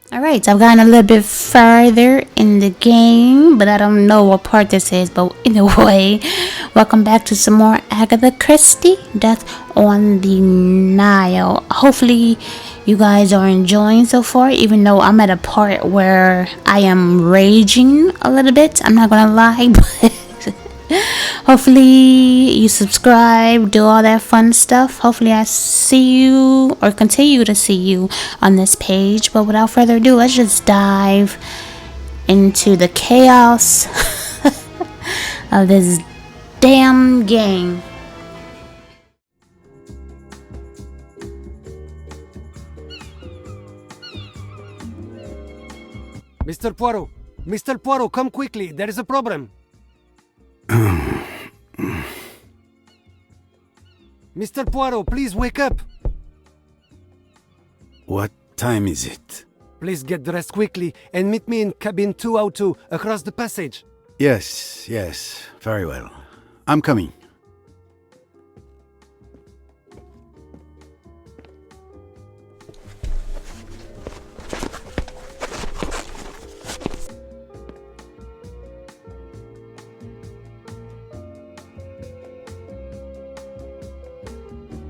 Alright, so I've gotten a little bit further in the game, but I don't know what part this is. But anyway, welcome back to some more Agatha Christie, Death on the Nile. Hopefully, you guys are enjoying so far, even though I'm at a part where I am raging a little bit. I'm not gonna lie, but hopefully you subscribe, do all that fun stuff. Hopefully I see you or continue to see you on this page. But without further ado, let's just dive into the chaos of this damn game. Mr. Poirot! Mr. Poirot, come quickly! There is a problem! Mr. Poirot, please wake up! What time is it? Please get dressed quickly and meet me in cabin 202 across the passage. Yes, very well. I'm coming.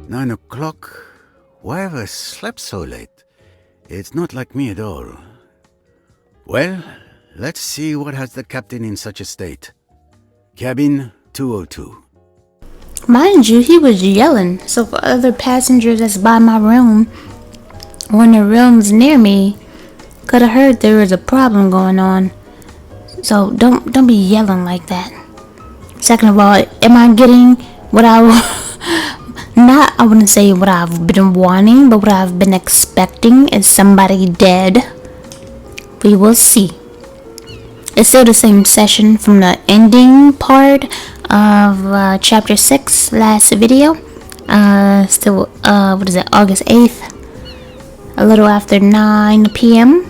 "9 o'clock? Why have I slept so late? It's not like me at all. Well, let's see what has the captain in such a state. Cabin 202. Mind you, he was yelling, so for other passengers that's by my room or in the rooms near me could have heard there was a problem going on. So don't be yelling like that. Second of all, am I getting what I wouldn't say what I've been wanting, but what I've been expecting is somebody dead. We will see. It's still the same session from the ending part of chapter 6 last video. Still, what is it, August 8th? A little after 9 p.m.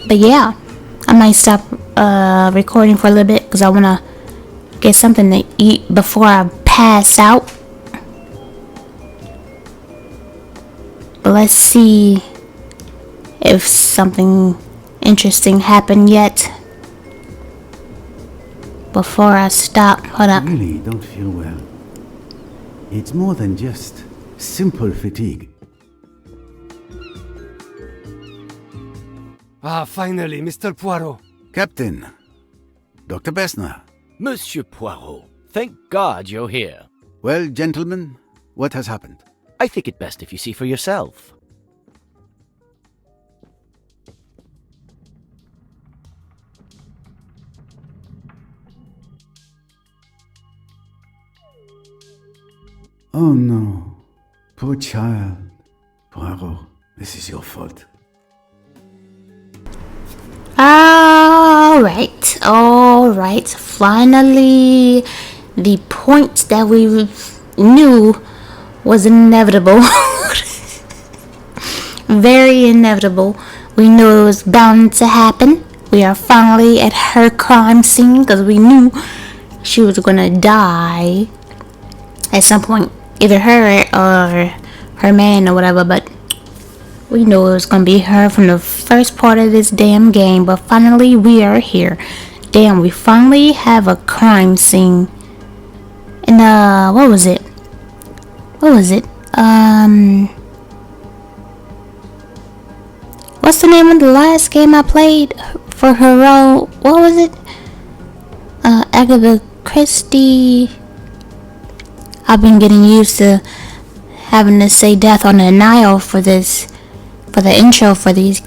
But yeah, I might stop recording for a little bit because I want to get something to eat before I pass out. But let's see if something interesting happened yet before I stop. Hold up. I really don't feel well. It's more than just simple fatigue. Ah, finally, Mr. Poirot. Captain, Dr. Bessner. Monsieur Poirot, thank God you're here. Well, gentlemen, what has happened? I think it best if you see for yourself. Oh no, poor child. Poirot, this is your fault. Alright. Finally, the point that we knew was inevitable. Very inevitable. We knew it was bound to happen. We are finally at her crime scene because we knew she was gonna die at some point. Either her or her man or whatever, but we knew it was gonna be her from the first part of this damn game. But finally we are here. Damn, we finally have a crime scene. And what was it? What's the name of the last game I played for her role? What was it? Agatha Christie. I've been getting used to having to say Death on the Nile for the intro for these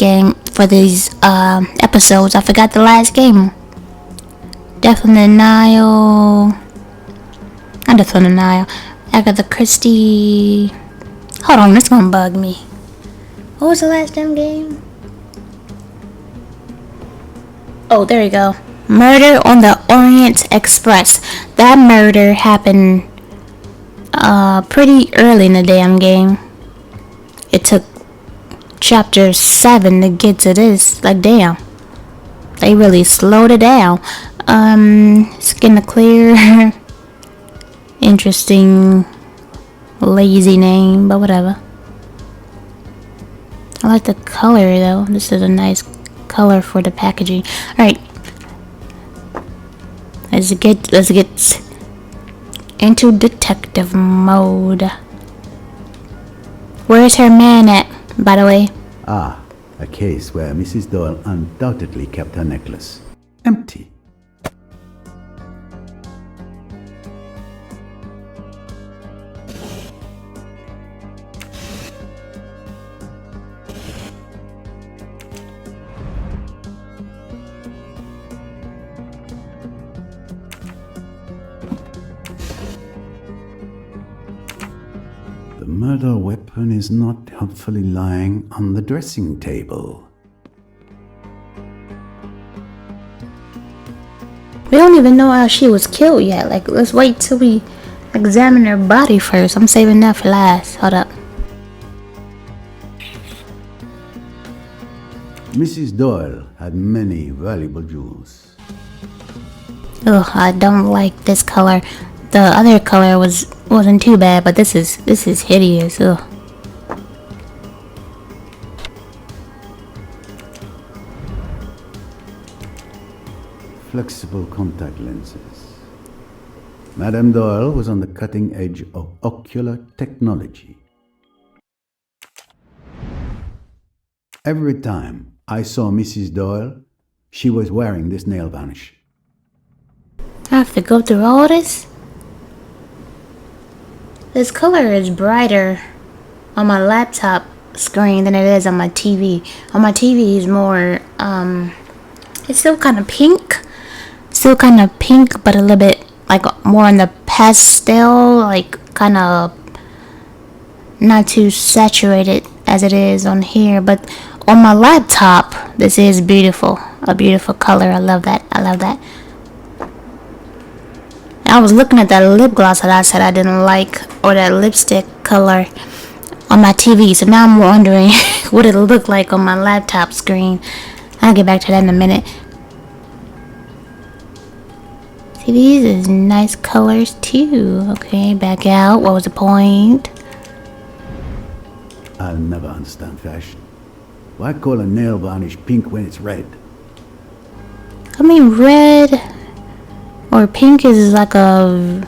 episodes. I forgot the last game. Death on the Nile. Not Death on the Nile. Agatha Christie. Hold on, this gonna bug me. What was the last damn game? Oh, there you go. Murder on the Orient Express. That murder happened pretty early in the damn game. It took chapter 7 to get to this. Like, damn. They really slowed it down. Skin to Clear. Interesting, lazy name, but whatever. I like the color though. This is a nice color for the packaging. Alright. Let's get into detective mode. Where's her man at, by the way? Ah, a case where Mrs. Doyle undoubtedly kept her necklace. Empty. The murder weapon is not helpfully lying on the dressing table. We don't even know how she was killed yet. Like, let's wait till we examine her body first. I'm saving that for last. Hold up. Mrs. Doyle had many valuable jewels. Ugh, I don't like this color. The other color wasn't too bad, but this is hideous. Ugh. Flexible contact lenses. Madame Doyle was on the cutting edge of ocular technology. Every time I saw Mrs. Doyle, she was wearing this nail varnish. I have to go through all this? This color is brighter on my laptop screen than it is on my TV. On my TV is more, it's still kind of pink. Still kind of pink, but a little bit, like, more in the pastel, like, kind of not too saturated as it is on here. But on my laptop, this is beautiful. A beautiful color. I love that. I love that. I was looking at that lip gloss that I said I didn't like, or that lipstick color on my TV. So now I'm wondering what it'll look like on my laptop screen. I'll get back to that in a minute. See, these is nice colors too. Okay, back out. What was the point? I'll never understand fashion. Why call a nail varnish pink when it's red? I mean, red or pink is like a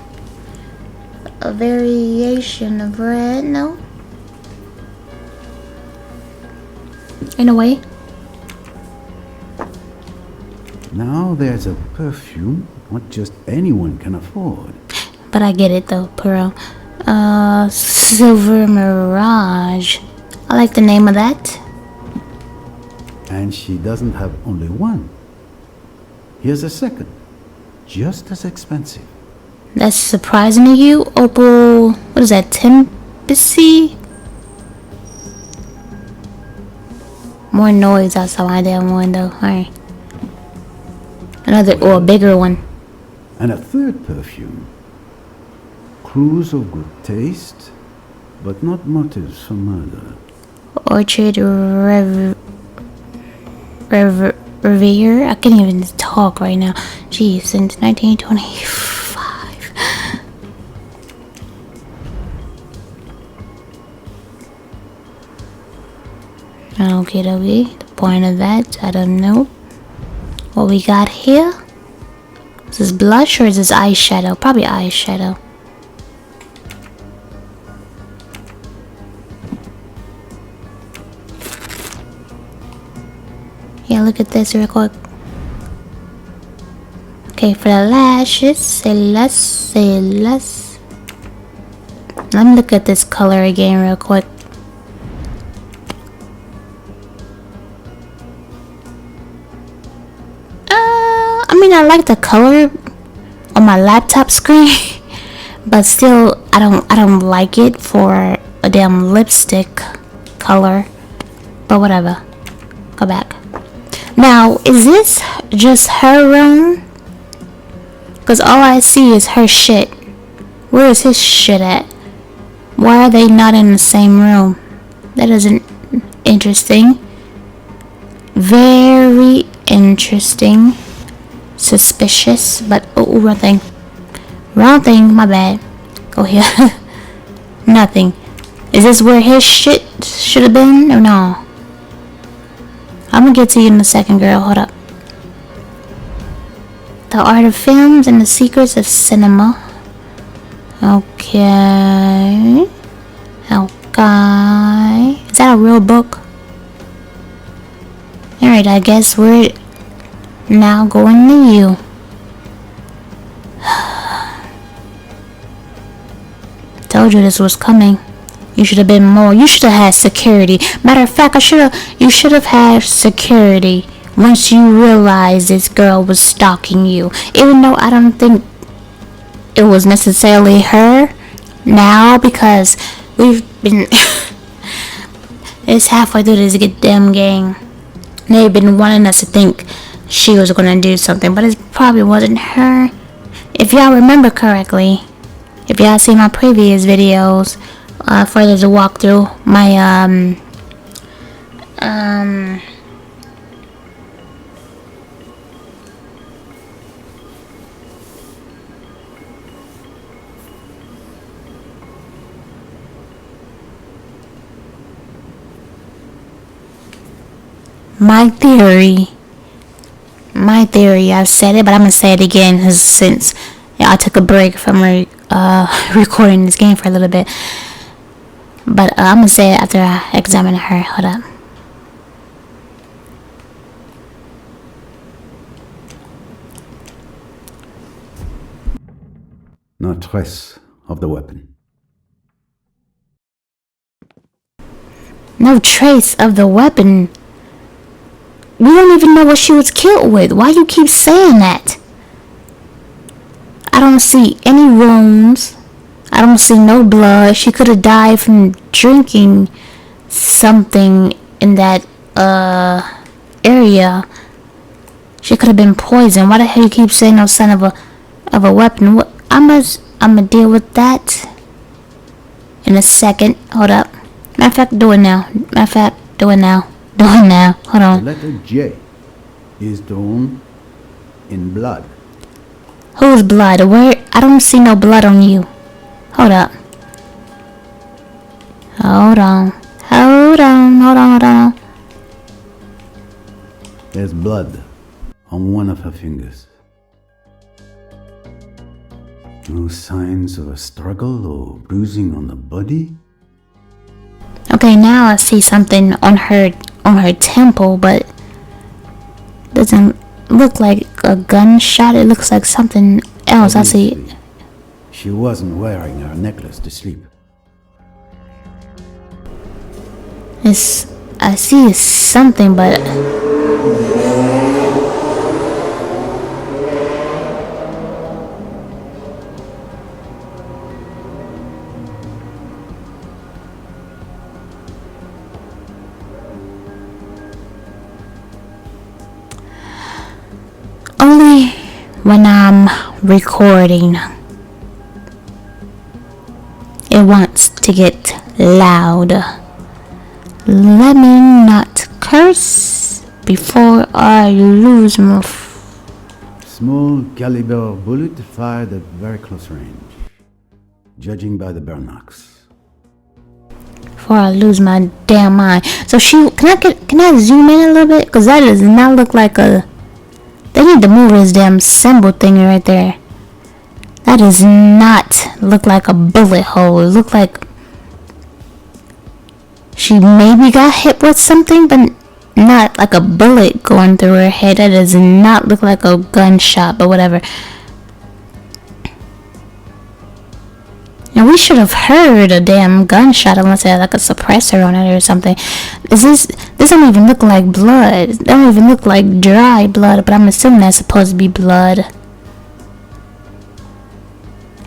variation of red, no? In a way. Now there's a perfume not just anyone can afford. But I get it though, Pearl. Silver Mirage. I like the name of that. And she doesn't have only one. Here's a second. Just as expensive. That's surprising to you? Opal, what is that, Tempest? More noise outside my damn window. Alright. Another, or a bigger one. And a third perfume. Clues of good taste, but not motives for murder. Orchard Revere? I can't even talk right now. Geez, since 1925. Okay, the point of that, I don't know. What we got here? Is this blush or is this eyeshadow? Probably eyeshadow. Yeah, look at this real quick. Okay, for the lashes, say less. Let me look at this color again real quick. I mean, I like the color on my laptop screen, but still, I don't like it for a damn lipstick color. But whatever. Go back. Now, is this just her room? Because all I see is her shit. Where is his shit at? Why are they not in the same room? That isn't interesting. Very interesting. Suspicious, but oh, wrong thing. Wrong thing, my bad. Go here. Nothing. Is this where his shit should have been or no? I'm gonna get to you in a second, girl. Hold up. The Art of Films and the Secrets of Cinema. Okay. Okay. Is that a real book? Alright, I guess we're now going to you. Told you this was coming. You should have been more. You should have had security. Matter of fact, you should have had security once you realized this girl was stalking you. Even though I don't think it was necessarily her now, because we've been it's halfway through this goddamn game. They've been wanting us to think she was gonna do something, but it probably wasn't her. If y'all remember correctly, if y'all see my previous videos, further to walk through my my theory, I've said it, but I'm gonna say it again since I took a break from recording this game for a little bit. But I'm gonna say it after I examine her. Hold up. No trace of the weapon. No trace of the weapon. We don't even know what she was killed with. Why you keep saying that? I don't see any wounds. I don't see no blood. She could have died from drinking something in that area. She could have been poisoned. Why the hell you keep saying no sign of a weapon? I'ma deal with that in a second. Hold up. Matter of fact, do it now. Do it now. Hold on. The letter J is drawn in blood. Whose blood? Where? I don't see no blood on you. Hold up. Hold on. There's blood on one of her fingers. No signs of a struggle or bruising on the body. Okay, now I see something on her temple, but doesn't look like a gunshot. It looks like something else. I see. She wasn't wearing her necklace to sleep. I see something, but only when I'm recording it wants to get loud. Let me not curse before I lose my Small caliber bullet fired at very close range, judging by the burn marks. before I lose my damn mind. So can I zoom in a little bit? Cause that does not look like a. They need to move this damn symbol thing right there. That does not look like a bullet hole. It looked like she maybe got hit with something, but not like a bullet going through her head. That does not look like a gunshot, but whatever. Now we should have heard a damn gunshot unless it had like a suppressor on it or something. This don't even look like blood. It don't even look like dry blood, but I'm assuming that's supposed to be blood.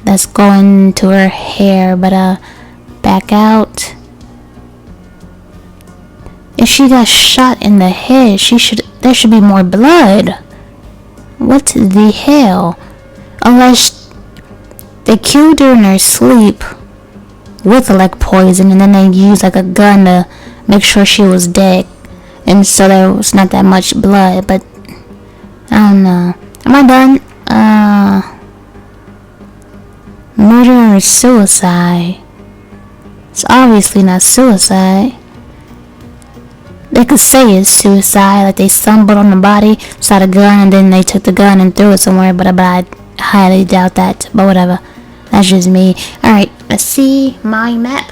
That's going to her hair, but back out. If she got shot in the head, there should be more blood. What the hell? Unless they killed her in her sleep with like poison, and then they used like a gun to make sure she was dead, and so there was not that much blood. But I don't know. Am I done? Murder or suicide? It's obviously not suicide. They could say it's suicide, like they stumbled on the body, saw the gun, and then they took the gun and threw it somewhere, but I highly doubt that, but whatever. That's just me. Alright, let's see my map.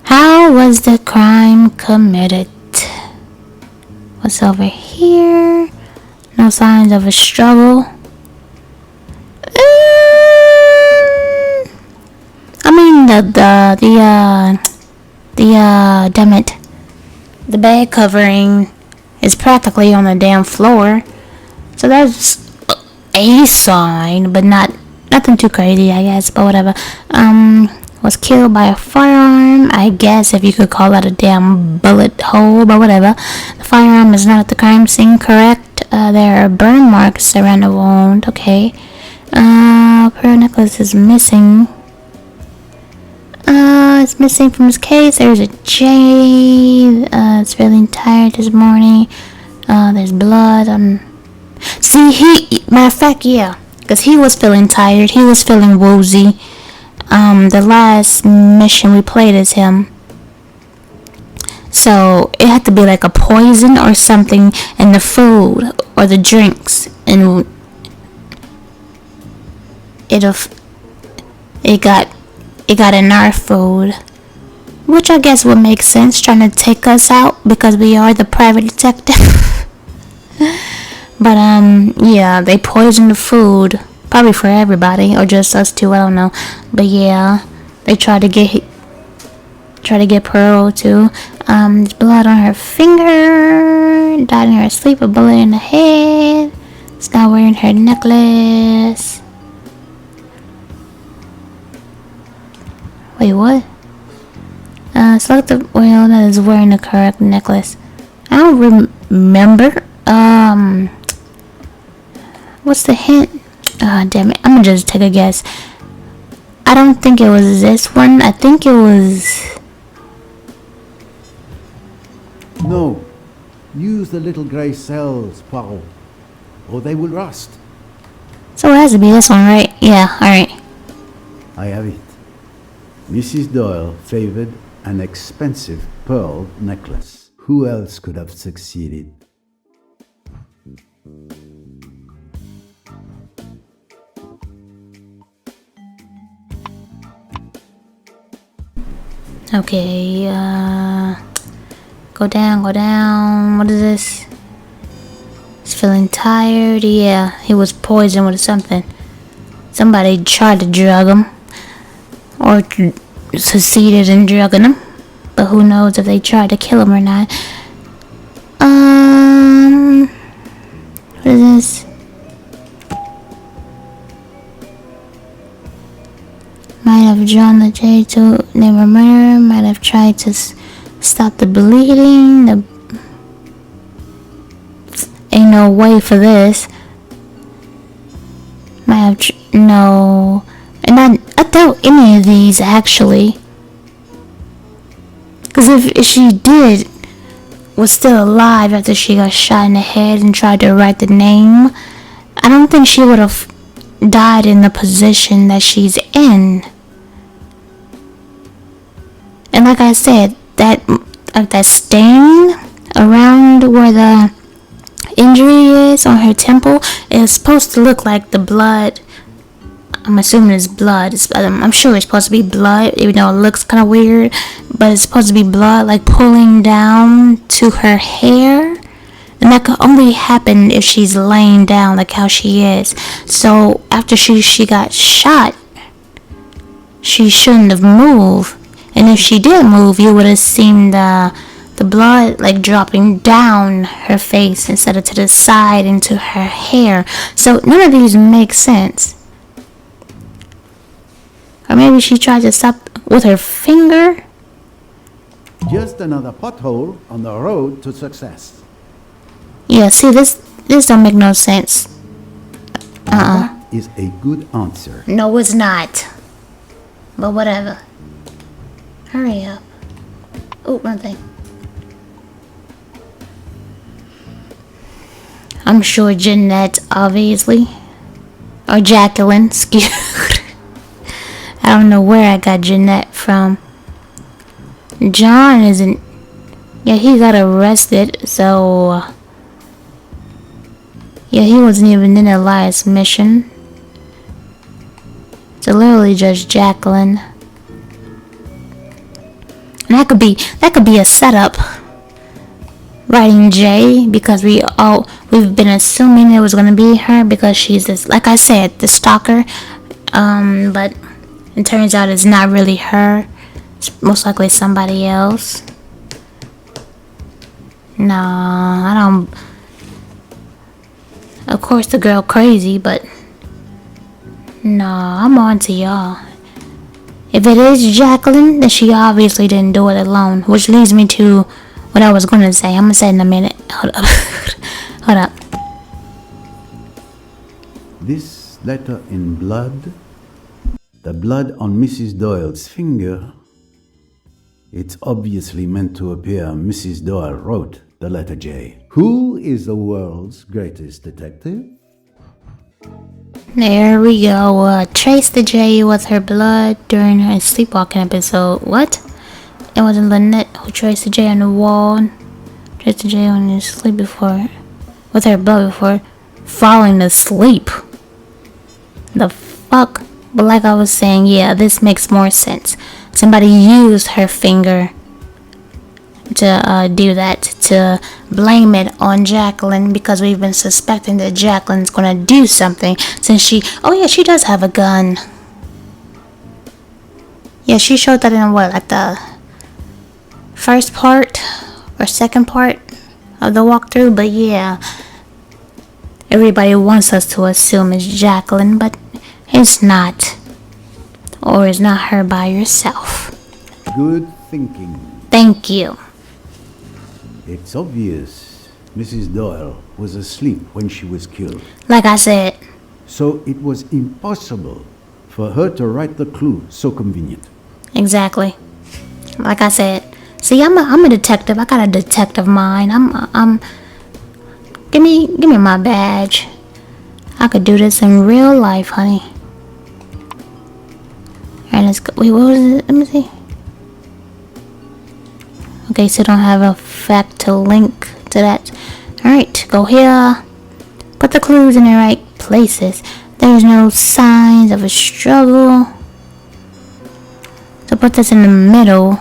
How was the crime committed? What's over here? No signs of a struggle. I mean damn it. The bed covering is practically on the damn floor. So that's a sign, but nothing too crazy, I guess, but whatever. Was killed by a firearm, I guess, if you could call that a damn bullet hole, but whatever. The firearm is not at the crime scene, correct? There are burn marks around the wound, okay. Pearl necklace is missing. It's missing from his case. There's a J. It's feeling tired this morning. There's blood on... See, matter of fact, yeah. Because he was feeling tired. He was feeling woozy. The last mission we played as him. So, it had to be like a poison or something in the food or the drinks. And it got in our food. Which I guess would make sense, trying to take us out because we are the private detective. But yeah, they poisoned the food, probably for everybody or just us two, I don't know. But yeah, they tried to get Pearl too. There's blood on her finger, died in her sleep, a bullet in the head. It's not wearing her necklace. Wait, what? Select the oil that is wearing the correct necklace. I don't remember. What's the hint? Damn it. I'm gonna just take a guess. I don't think it was this one. I think it was... No. Use the little grey cells, Poirot, or they will rust. So it has to be this one, right? Yeah, alright. I have it. Mrs. Doyle favored an expensive pearl necklace. Who else could have succeeded? Okay, go down. What is this? He's feeling tired. Yeah, he was poisoned with something. Somebody tried to drug him. Or succeeded in drugging him. But who knows if they tried to kill him or not. What is this? Might have drawn the J to name a murder. Might have tried to stop the bleeding. Ain't no way for this. Might have no. And I doubt any of these actually. Because if she was still alive after she got shot in the head and tried to write the name, I don't think she would have died in the position that she's in. And like I said, that stain around where the injury is on her temple is supposed to look like the blood. I'm assuming it's blood. I'm sure it's supposed to be blood, even though it looks kind of weird. But it's supposed to be blood, like pulling down to her hair. And that could only happen if she's laying down like how she is. So after she got shot, she shouldn't have moved. And if she did move, you would have seen the blood like dropping down her face instead of to the side into her hair. So none of these make sense. Or maybe she tried to stop with her finger. Just another pothole on the road to success. Yeah, see, this don't make no sense. That is a good answer. No, it's not. But whatever. Hurry up. Oh, one thing. I'm sure Jeanette, obviously. Or Jacqueline, excuse. I don't know where I got Jeanette from. John isn't. Yeah, he got arrested, so. Yeah, he wasn't even in the last mission. So literally just Jacqueline. And that could be a setup. Writing J, because we've been assuming it was gonna be her because she's this, like I said, the stalker. But it turns out it's not really her. It's most likely somebody else. No, I don't. Of course, the girl crazy, but no, I'm on to y'all. If it is Jacqueline, then she obviously didn't do it alone, which leads me to what I was gonna say. I'm gonna say it in a minute. Hold up. Hold up. This letter in blood, the blood on Mrs. Doyle's finger, it's obviously meant to appear Mrs. Doyle wrote the letter J. Who is the world's greatest detective? There we go. Trace the J with her blood during her sleepwalking episode. What? It wasn't Lynette who traced the J on the wall. Traced the J on his sleep before. With her blood before falling asleep. The fuck? But like I was saying, yeah, this makes more sense. Somebody used her finger to do that, to blame it on Jacqueline, because we've been suspecting that Jacqueline's gonna do something since she does have a gun. Yeah, she showed that in what, like the first part or second part of the walkthrough, but yeah, everybody wants us to assume it's Jacqueline, but it's not. Or it's not her by herself. Good thinking. Thank you. It's obvious Mrs. Doyle was asleep when she was killed. Like I said. So it was impossible for her to write the clue so convenient. Exactly. Like I said. See, I'm a detective. I got a detective mind. Give me my badge. I could do this in real life, honey. Alright, let's go. Wait, what was it? Let me see. Okay, so don't have a fact to link to that. Alright, go here. Put the clues in the right places. There's no signs of a struggle. So put this in the middle.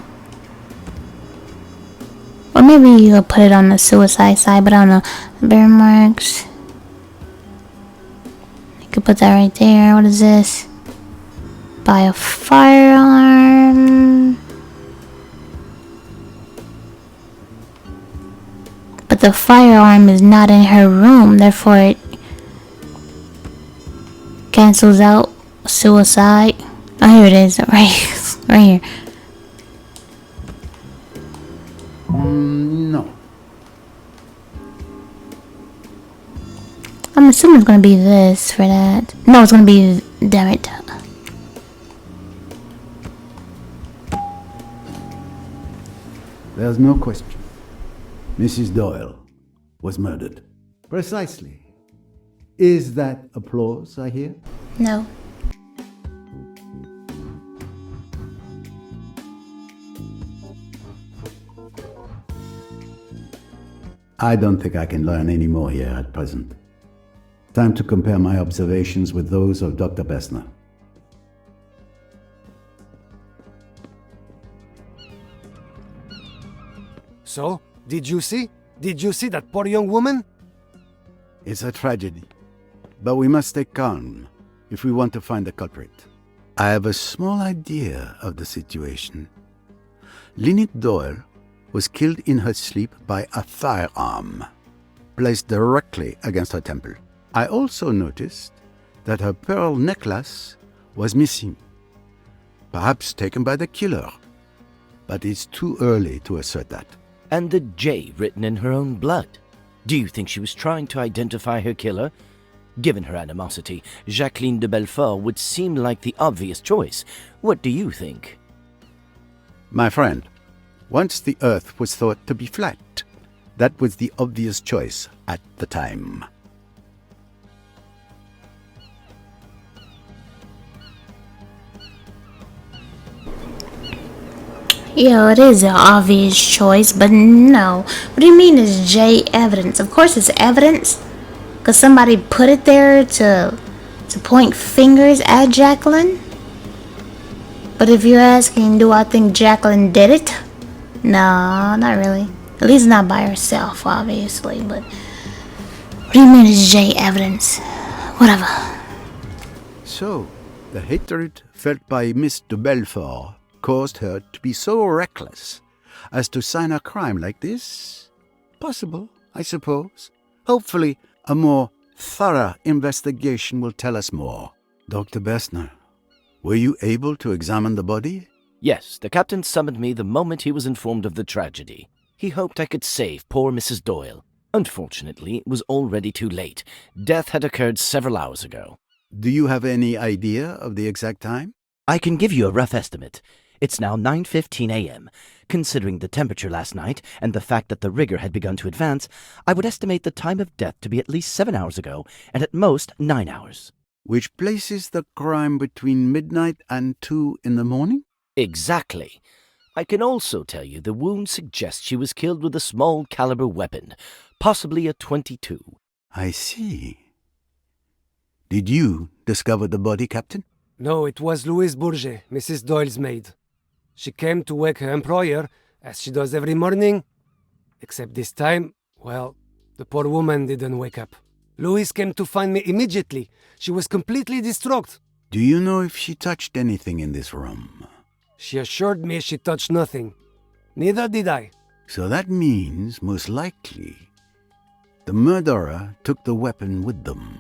Or maybe you could put it on the suicide side, but I don't know. Bear marks. You could put that right there. What is this? Buy a firearm. But the firearm is not in her room, therefore it cancels out suicide. Oh, here it is, right here. No. I'm assuming it's gonna be this for that. No, it's gonna be, damn it. There's no question. Mrs. Doyle was murdered. Precisely. Is that applause I hear? No. I don't think I can learn any more here at present. Time to compare my observations with those of Dr. Bessner. So, did you see? Did you see that poor young woman? It's a tragedy, but we must stay calm if we want to find the culprit. I have a small idea of the situation. Lynette Doyle was killed in her sleep by a firearm, placed directly against her temple. I also noticed that her pearl necklace was missing, perhaps taken by the killer, but it's too early to assert that. And the J written in her own blood. Do you think she was trying to identify her killer? Given her animosity, Jacqueline de Belfort would seem like the obvious choice. What do you think? My friend, once the Earth was thought to be flat, that was the obvious choice at the time. Yeah, it is an obvious choice, but no. What do you mean it's J evidence? Of course it's evidence. Cause somebody put it there to point fingers at Jacqueline? But if you're asking, do I think Jacqueline did it? No, not really. At least not by herself, obviously, but what do you mean it's J evidence? Whatever. So, the hatred felt by Miss de Belfort caused her to be so reckless as to sign a crime like this? Possible, I suppose. Hopefully, a more thorough investigation will tell us more. Dr. Bessner, were you able to examine the body? Yes, the captain summoned me the moment he was informed of the tragedy. He hoped I could save poor Mrs. Doyle. Unfortunately, it was already too late. Death had occurred several hours ago. Do you have any idea of the exact time? I can give you a rough estimate. It's now 9:15 a.m. Considering the temperature last night and the fact that the rigor had begun to advance, I would estimate the time of death to be at least 7 hours ago, and at most 9 hours. Which places the crime between midnight and 2 in the morning? Exactly. I can also tell you the wound suggests she was killed with a small caliber weapon, possibly a .22. I see. Did you discover the body, Captain? No, it was Louise Bourget, Mrs. Doyle's maid. She came to wake her employer, as she does every morning. Except this time, well, the poor woman didn't wake up. Louise came to find me immediately. She was completely distraught. Do you know if she touched anything in this room? She assured me she touched nothing. Neither did I. So that means, most likely, the murderer took the weapon with them.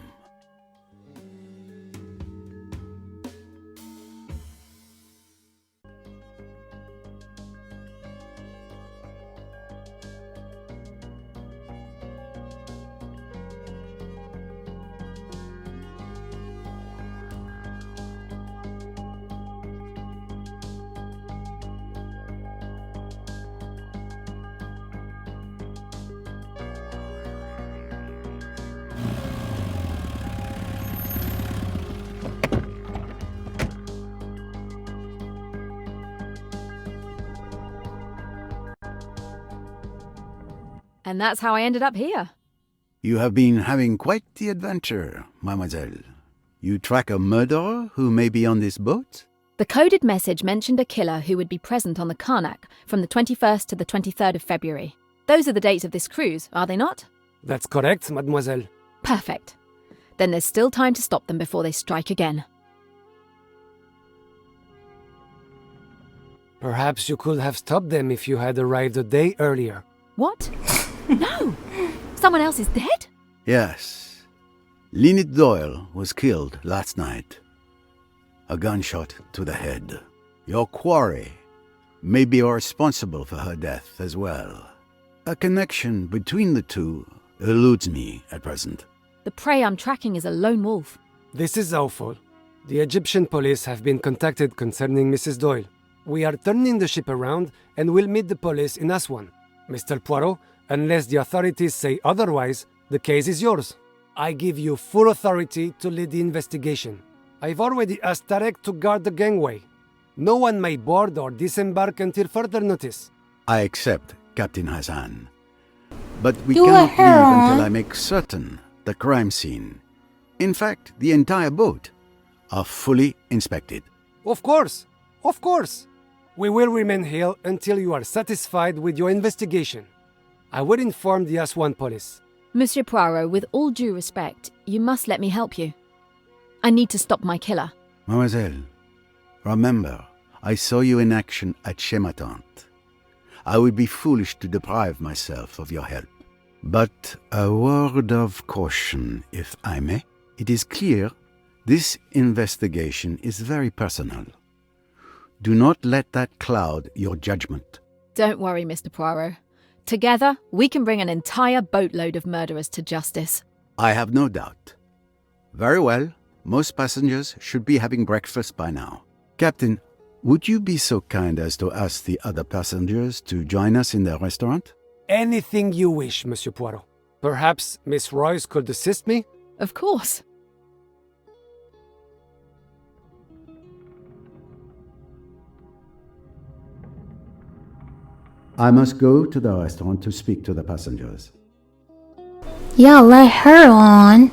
And that's how I ended up here. You have been having quite the adventure, mademoiselle. You track a murderer who may be on this boat? The coded message mentioned a killer who would be present on the KARNAK from the 21st to the 23rd of February. Those are the dates of this cruise, are they not? That's correct, mademoiselle. Perfect. Then there's still time to stop them before they strike again. Perhaps you could have stopped them if you had arrived a day earlier. What? No! Someone else is dead? Yes. Lynette Doyle was killed last night. A gunshot to the head. Your quarry may be responsible for her death as well. A connection between the two eludes me at present. The prey I'm tracking is a lone wolf. This is awful. The Egyptian police have been contacted concerning Mrs. Doyle. We are turning the ship around and will meet the police in Aswan. Mr. Poirot, unless the authorities say otherwise, the case is yours. I give you full authority to lead the investigation. I've already asked Tarek to guard the gangway. No one may board or disembark until further notice. I accept, Captain Hassan. But we Do cannot it, leave Harold. until I make certain the crime scene, in fact, the entire boat, are fully inspected. Of course. Of course. We will remain here until you are satisfied with your investigation. I will inform the Aswan police. Monsieur Poirot, with all due respect, you must let me help you. I need to stop my killer. Mademoiselle, remember, I saw you in action at Chematante. I would be foolish to deprive myself of your help. But a word of caution, if I may. It is clear this investigation is very personal. Do not let that cloud your judgment. Don't worry, Mr. Poirot. Together, we can bring an entire boatload of murderers to justice. I have no doubt. Very well. Most passengers should be having breakfast by now. Captain, would you be so kind as to ask the other passengers to join us in the restaurant? Anything you wish, Monsieur Poirot. Perhaps Miss Royce could assist me? Of course. I must go to the restaurant to speak to the passengers. Y'all let her on.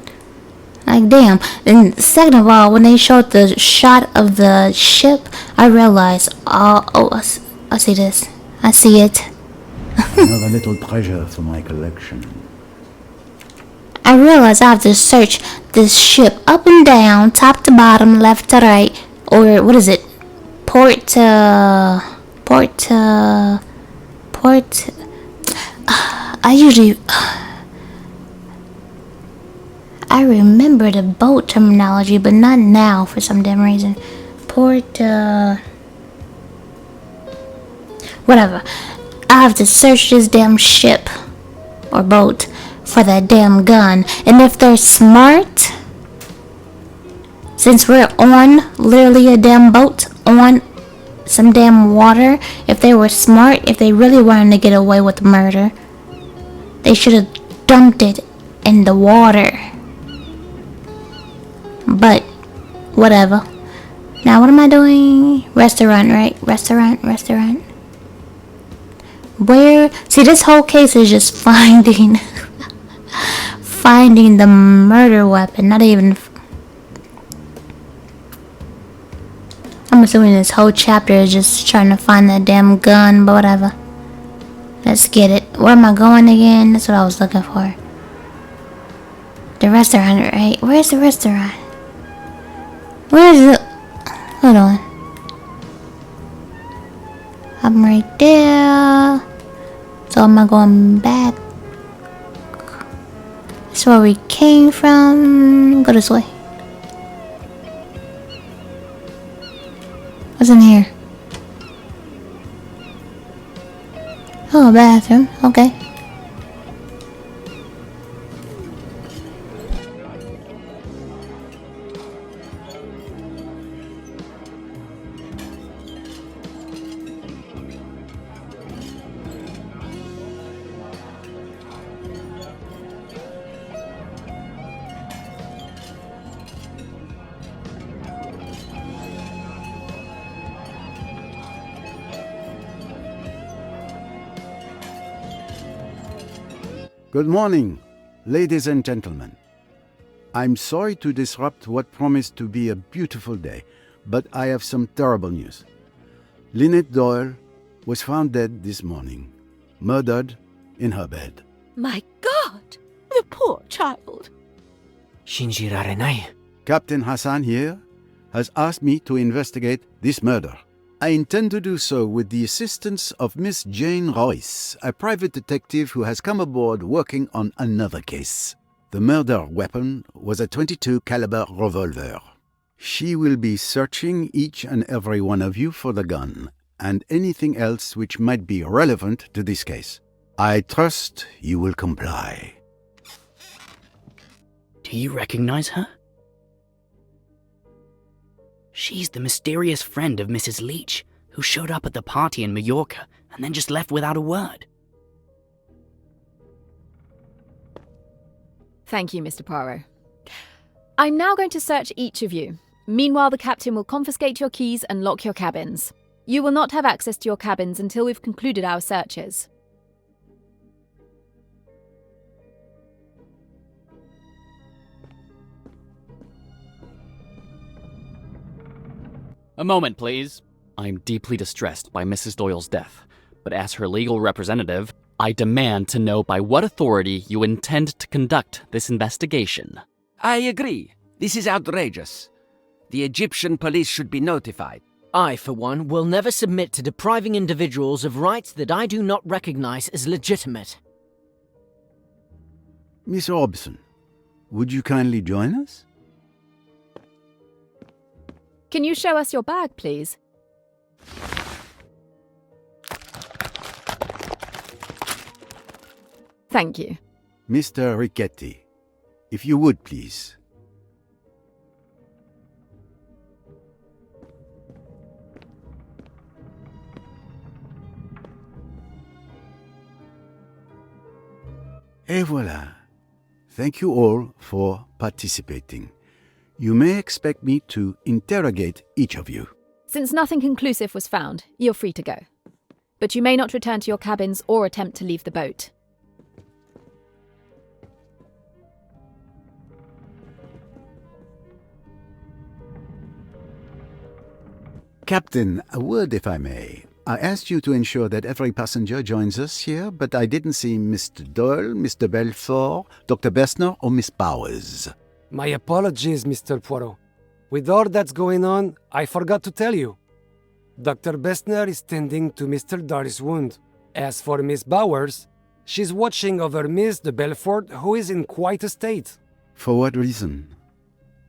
Like, damn. And second of all, when they showed the shot of the ship, I realized, I see this. I see it. Another little treasure for my collection. I realized I have to search this ship up and down, top to bottom, left to right, or what is it? Port. I remember the boat terminology, but not now for some damn reason. Whatever. I have to search this damn ship or boat for that damn gun. And if they're smart, since we're on literally a damn boat on some damn water, if they were smart, if they really wanted to get away with murder, they should have dumped it in the water. But whatever. Now what am I doing? Restaurant, right? Restaurant. Where? See, this whole case is just finding the murder weapon. Not even. I'm assuming this whole chapter is just trying to find that damn gun, but whatever. Let's get it. Where am I going again? That's what I was looking for. The restaurant, right? Where's the restaurant? Where's the... Hold on. I'm right there. So am I going back? That's where we came from. Go this way. What's in here? Oh, a bathroom. Okay. Good morning, ladies and gentlemen. I'm sorry to disrupt what promised to be a beautiful day, but I have some terrible news. Lynette Doyle was found dead this morning, murdered in her bed. My God! The poor child. Captain Hassan here has asked me to investigate this murder. I intend to do so with the assistance of Miss Jane Royce, a private detective who has come aboard working on another case. The murder weapon was a .22 caliber revolver. She will be searching each and every one of you for the gun and anything else which might be relevant to this case. I trust you will comply. Do you recognize her? She's the mysterious friend of Mrs. Leach, who showed up at the party in Mallorca and then just left without a word. Thank you, Mr. Poirot. I'm now going to search each of you. Meanwhile, the captain will confiscate your keys and lock your cabins. You will not have access to your cabins until we've concluded our searches. A moment, please. I'm deeply distressed by Mrs. Doyle's death, but as her legal representative, I demand to know by what authority you intend to conduct this investigation. I agree. This is outrageous. The Egyptian police should be notified. I, for one, will never submit to depriving individuals of rights that I do not recognize as legitimate. Miss Robson, would you kindly join us? Can you show us your bag, please? Thank you. Mr. Riquetti, if you would, please. Et voilà. Thank you all for participating. You may expect me to interrogate each of you. Since nothing conclusive was found, you're free to go. but you may not return to your cabins or attempt to leave the boat. Captain, a word if I may. I asked you to ensure that every passenger joins us here, but I didn't see Mr. Doyle, Mr. Belfort, Dr. Bessner, or Miss Bowers. My apologies, Mr. Poirot. With all that's going on, I forgot to tell you. Dr. Bessner is tending to Mr. Doyle's wound. As for Miss Bowers, she's watching over Miss de Belfort, who is in quite a state. For what reason?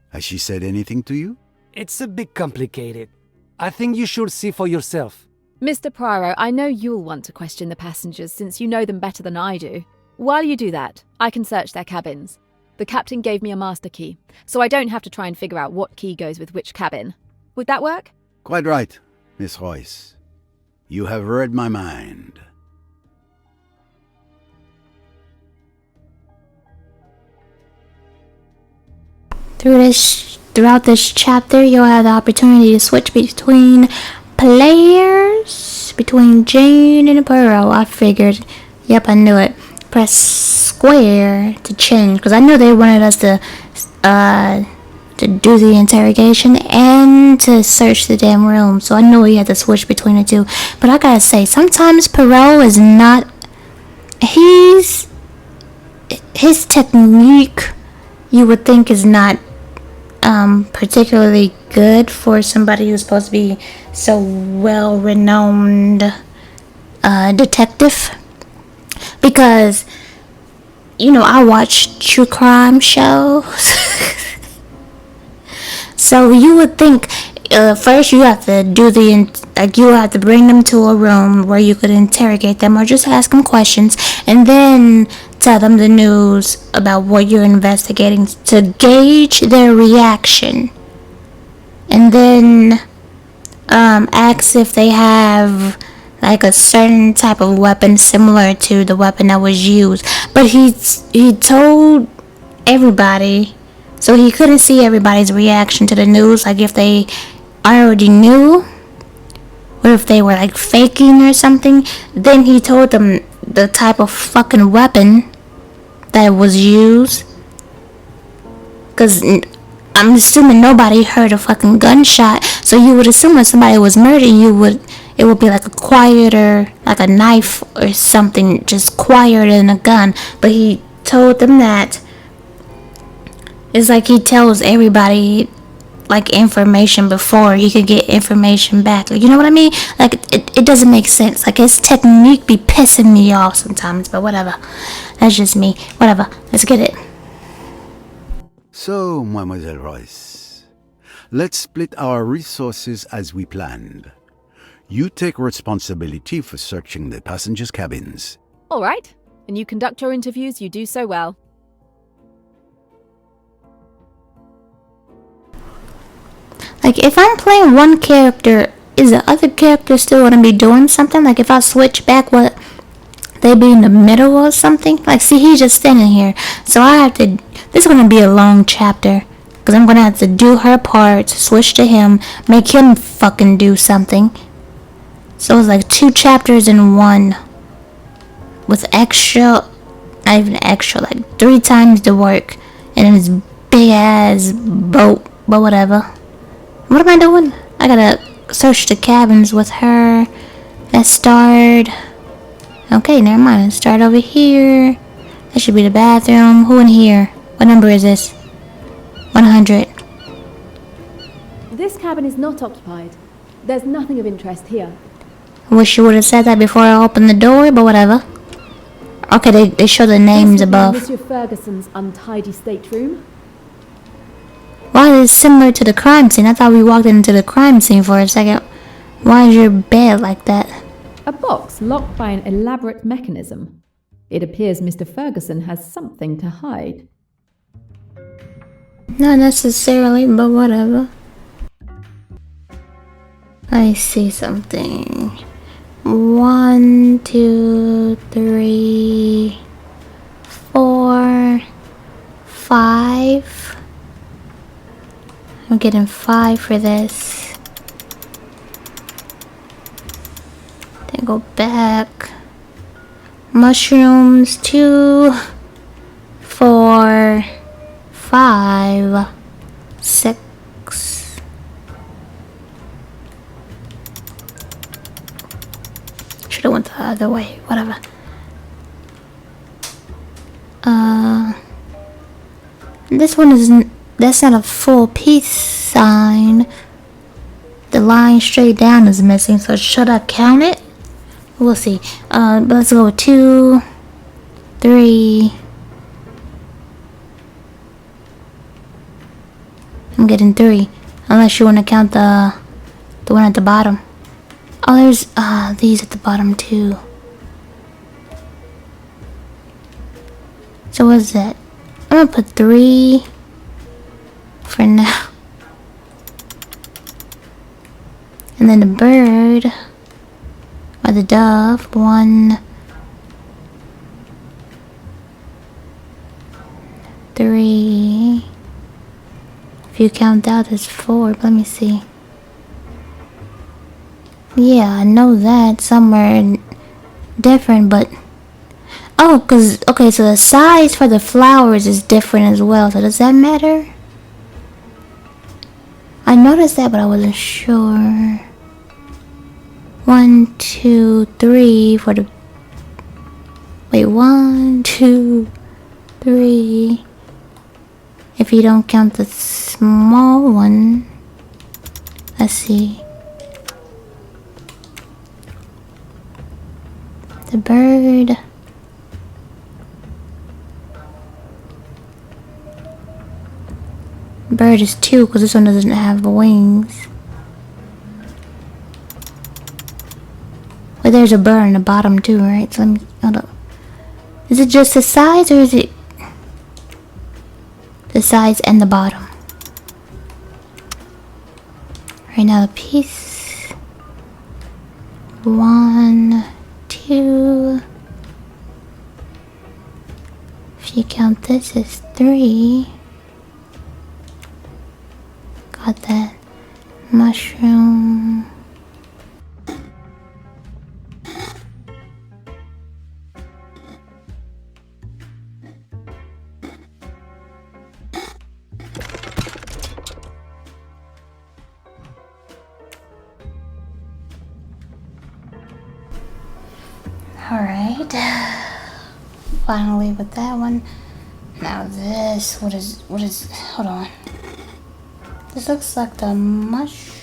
Has she said anything to you? It's a bit complicated. I think you should see for yourself. Mr. Poirot, I know you'll want to question the passengers since you know them better than I do. While you do that, I can search their cabins. The captain gave me a master key, so I don't have to try and figure out what key goes with which cabin. Would that work? Quite right, Miss Royce. You have read my mind. Throughout this chapter, you'll have the opportunity to switch between players, between Jane and Pearl. I figured. Yep, I knew it. Press square to change, because I knew they wanted us to do the interrogation and to search the damn room, so I knew we had to switch between the two. But I gotta say, sometimes Perot is not. His technique, you would think, is not particularly good for somebody who's supposed to be so well-renowned detective, because I watch true crime shows. So you would think first you have to do you have to bring them to a room where you could interrogate them or just ask them questions, and then tell them the news about what you're investigating to gauge their reaction, and then ask if they have like a certain type of weapon similar to the weapon that was used. But he told everybody, so he couldn't see everybody's reaction to the news, like if they already knew or if they were like faking or something. Then he told them the type of fucking weapon that was used, because I'm assuming nobody heard a fucking gunshot, so you would assume when somebody was murdered, it would be like a quieter, like a knife or something, just quieter than a gun. But he told them that it's like he tells everybody like information before he could get information back. Like, you know what I mean? Like it doesn't make sense. Like his technique be pissing me off sometimes, but whatever. That's just me. Whatever. Let's get it. So, Mademoiselle Royce, let's split our resources as we planned. You take responsibility for searching the passengers' cabins. All right. And you conduct your interviews, you do so well. Like, if I'm playing one character, is the other character still going to be doing something? Like, if I switch back, what, they be in the middle or something? Like, see, he's just standing here. So I have to, this is going to be a long chapter, because I'm going to have to do her part, switch to him, make him fucking do something. So it's like 2 chapters in one, with extra, not even extra, like 3 times the work, and in this big ass boat, but whatever. What am I doing? I gotta search the cabins with her. Let's start. Okay, never mind. Let's start over here. That should be the bathroom. Who in here? What number is this? 100. This cabin is not occupied. There's nothing of interest here. I wish you would have said that before I opened the door, but whatever. Okay, they show the names above. Monsieur Ferguson's untidy stateroom. Why is it similar to the crime scene? I thought we walked into the crime scene for a second. Why is your bed like that? A box locked by an elaborate mechanism. It appears Mr. Ferguson has something to hide. Not necessarily, but whatever. I see something. 1, 2, 3, 4, 5. I'm getting 5 for this. I think Go back. Mushrooms, 2, 4, 5, 6. Should have went the other way. Whatever. This one isn't. That's not a full peace sign. The line straight down is missing. So should I count it? We'll see. But let's go 2, 3. I'm getting 3. Unless you want to count the one at the bottom. Oh, there's these at the bottom too. So what's that? I'm gonna put 3 for now. And then the bird or the dove, 1, 3. If you count that, it's 4. Let me see. Yeah, I know that somewhere different, but oh, okay, so the size for the flowers is different as well. So does that matter? I noticed that, but I wasn't sure. 1, 2, 3 for the. Wait, 1, 2, 3. If you don't count the small one, let's see. The bird. Bird is 2 because this one doesn't have wings. Wait, there's a bird on the bottom too, right? So let me hold up. Is it just the sides or is it the sides and the bottom? Right now the piece. 1, 2. If you count this as 3. Got that. Mushroom. Alright. Finally with that one. Now this, what is, hold on. This looks like the mushroom.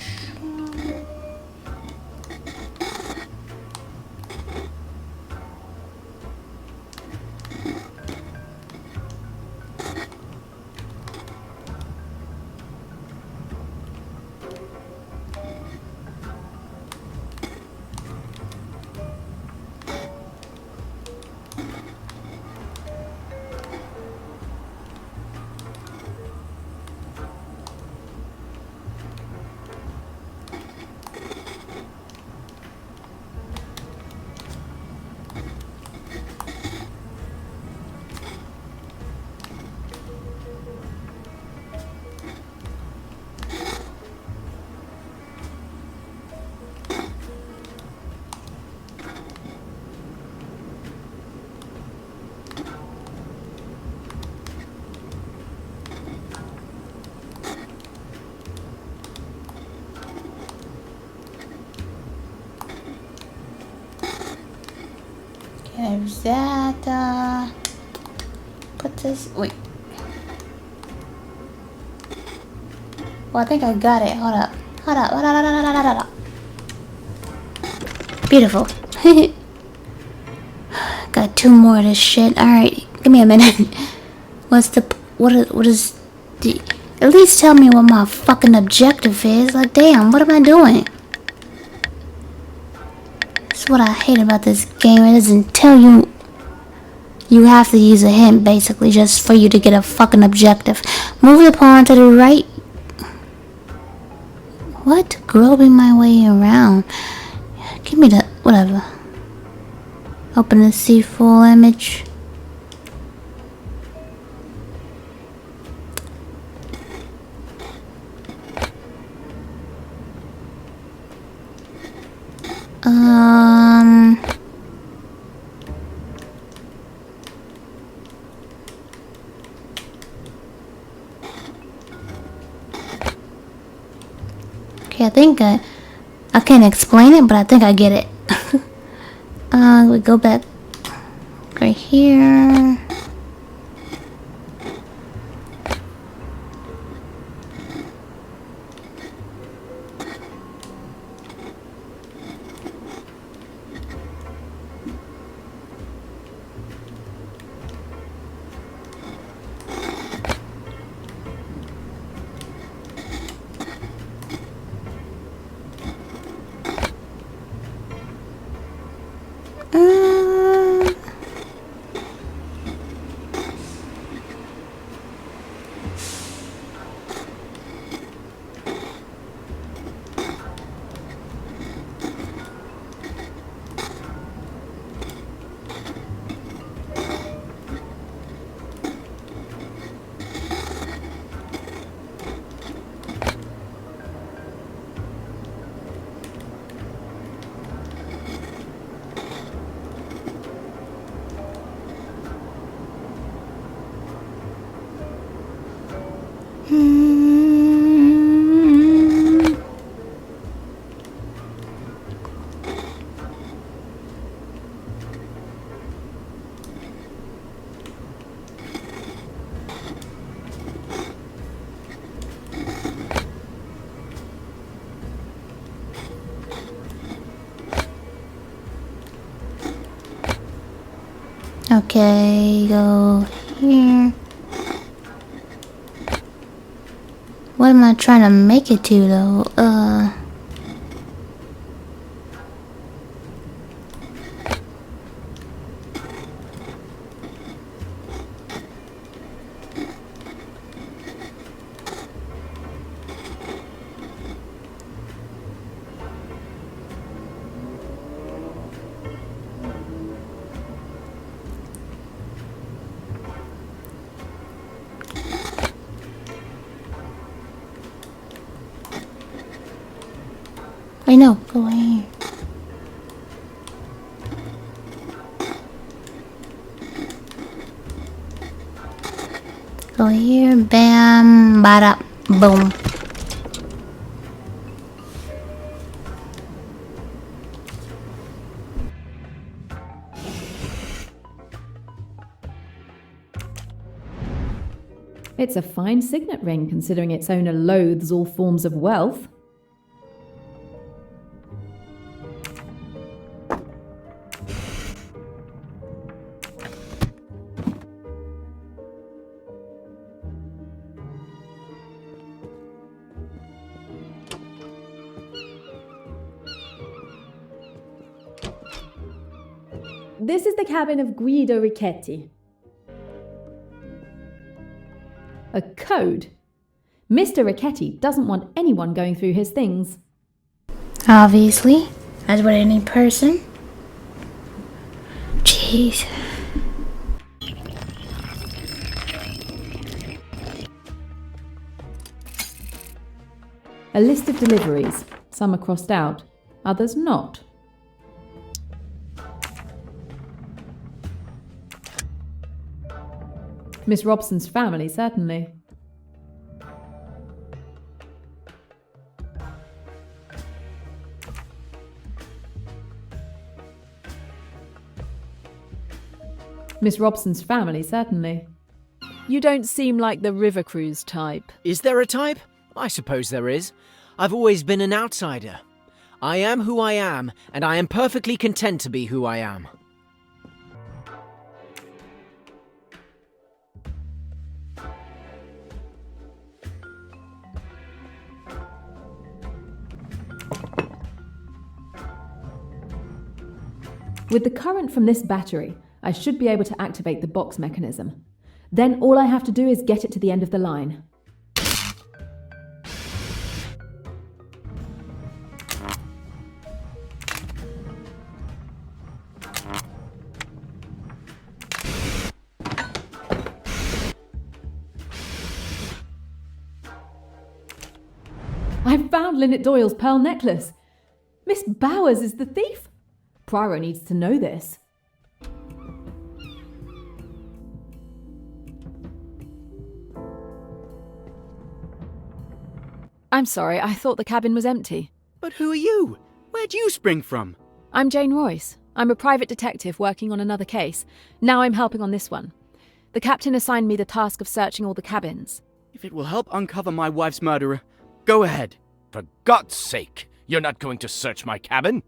There's that, put this, wait. Well, I think I got it, hold up. Beautiful. Got 2 more of this shit, alright, give me a minute. What is the, at least tell me what my fucking objective is, like damn, what am I doing? That's what I hate about this game. It doesn't tell you. You have to use a hint, basically, just for you to get a fucking objective. Move the pawn to the right. What? Groping my way around. Give me the... whatever. Open to see full image. Okay, I think I can't explain it, but I think I get it. We go back right here. Okay, go here. What am I trying to make it to though? I know, go here. Go here, bam, bada, boom. It's a fine signet ring, considering its owner loathes all forms of wealth. This is the cabin of Guido Richetti. A code? Mr. Richetti doesn't want anyone going through his things. Obviously, as with any person. Jeez. A list of deliveries. Some are crossed out, others not. Miss Robson's family, certainly. Miss Robson's family, certainly. You don't seem like the river cruise type. Is there a type? I suppose there is. I've always been an outsider. I am who I am, and I am perfectly content to be who I am. With the current from this battery, I should be able to activate the box mechanism. Then all I have to do is get it to the end of the line. I've found Lynette Doyle's pearl necklace. Miss Bowers is the thief. Poirot needs to know this. I'm sorry, I thought the cabin was empty. But who are you? Where'd you spring from? I'm Jane Royce. I'm a private detective working on another case. Now I'm helping on this one. The captain assigned me the task of searching all the cabins. If it will help uncover my wife's murderer, go ahead. For God's sake, you're not going to search my cabin?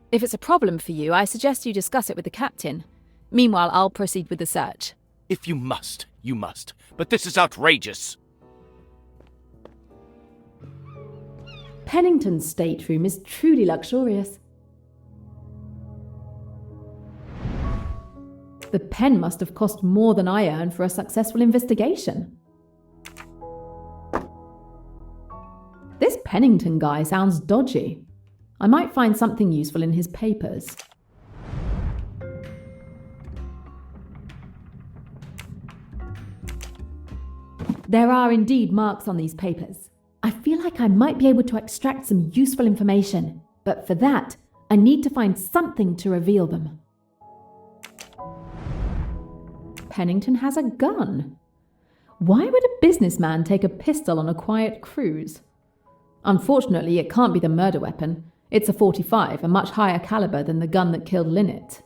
If it's a problem for you, I suggest you discuss it with the captain. Meanwhile, I'll proceed with the search. If you must, you must. But this is outrageous. Pennington's stateroom is truly luxurious. The pen must have cost more than I earned for a successful investigation. This Pennington guy sounds dodgy. I might find something useful in his papers. There are indeed marks on these papers. I feel like I might be able to extract some useful information, but for that, I need to find something to reveal them. Pennington has a gun. Why would a businessman take a pistol on a quiet cruise? Unfortunately, it can't be the murder weapon. It's a .45, a much higher caliber than the gun that killed Lynette.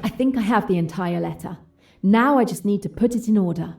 I think I have the entire letter. Now I just need to put it in order.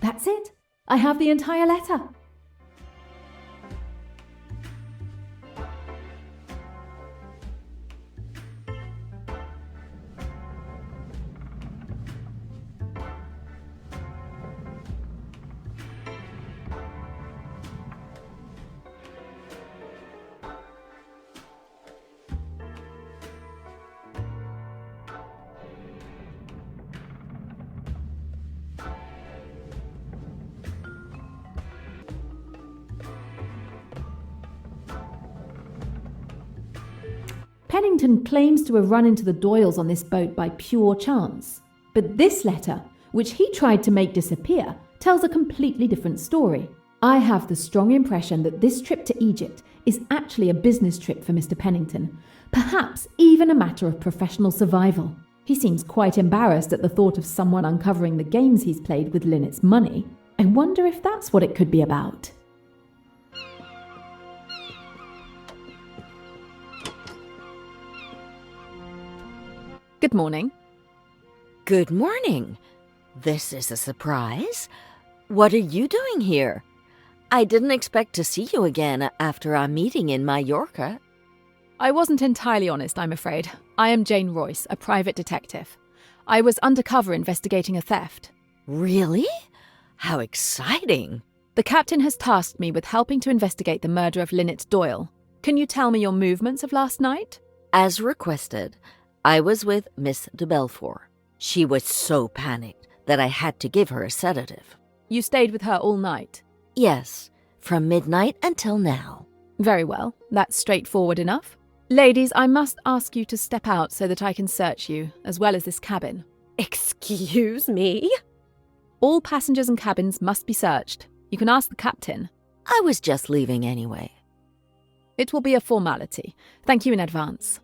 That's it. I have the entire letter. Pennington claims to have run into the Doyles on this boat by pure chance. But this letter, which he tried to make disappear, tells a completely different story. I have the strong impression that this trip to Egypt is actually a business trip for Mr. Pennington, perhaps even a matter of professional survival. He seems quite embarrassed at the thought of someone uncovering the games he's played with Lynette's money. I wonder if that's what it could be about. Good morning. Good morning. This is a surprise. What are you doing here? I didn't expect to see you again after our meeting in Mallorca. I wasn't entirely honest, I'm afraid. I am Jane Royce, a private detective. I was undercover investigating a theft. Really? How exciting. The captain has tasked me with helping to investigate the murder of Lynette Doyle. Can you tell me your movements of last night? As requested, I was with Miss de Belfort. She was so panicked that I had to give her a sedative. You stayed with her all night? Yes, from midnight until now. Very well, that's straightforward enough. Ladies, I must ask you to step out so that I can search you, as well as this cabin. Excuse me? All passengers and cabins must be searched. You can ask the captain. I was just leaving anyway. It will be a formality. Thank you in advance.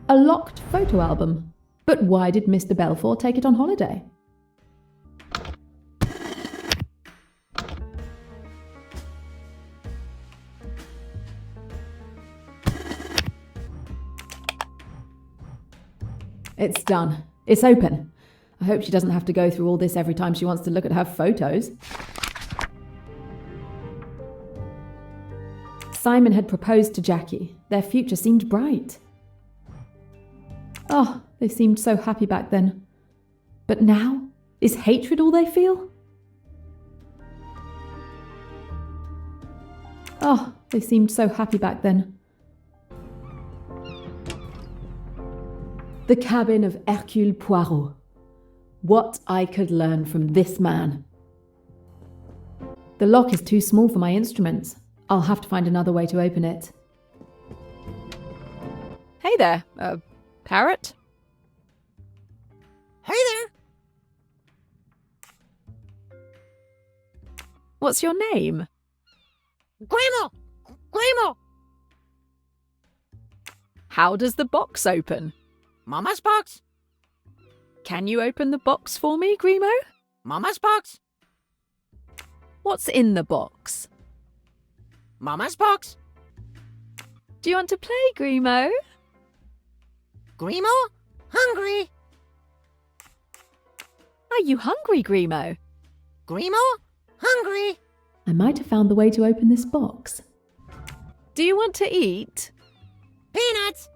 A locked photo album. But why did Mr. Belfort take it on holiday? It's done. It's open. I hope she doesn't have to go through all this every time she wants to look at her photos. Simon had proposed to Jackie. Their future seemed bright. Oh, they seemed so happy back then. But now? Is hatred all they feel? Oh, they seemed so happy back then. The cabin of Hercule Poirot. What I could learn from this man. The lock is too small for my instruments. I'll have to find another way to open it. Hey there, parrot? Hey there! What's your name? Grandma! Grandma! How does the box open? Mama's box! Can you open the box for me, Grimo? Mama's box! What's in the box? Mama's box! Do you want to play, Grimo? Grimo? Hungry! Are you hungry, Grimo? Grimo? Hungry! I might have found the way to open this box. Do you want to eat? Peanuts!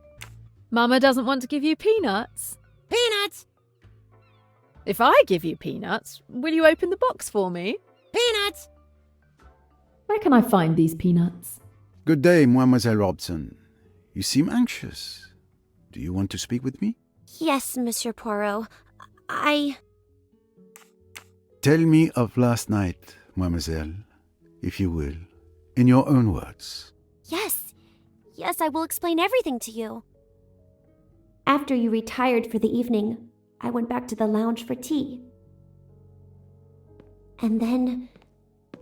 Mama doesn't want to give you peanuts. Peanuts! If I give you peanuts, will you open the box for me? Peanuts! Where can I find these peanuts? Good day, Mademoiselle Robson. You seem anxious. Do you want to speak with me? Yes, Monsieur Poirot. Tell me of last night, mademoiselle, if you will, in your own words. Yes, I will explain everything to you. After you retired for the evening, I went back to the lounge for tea. And then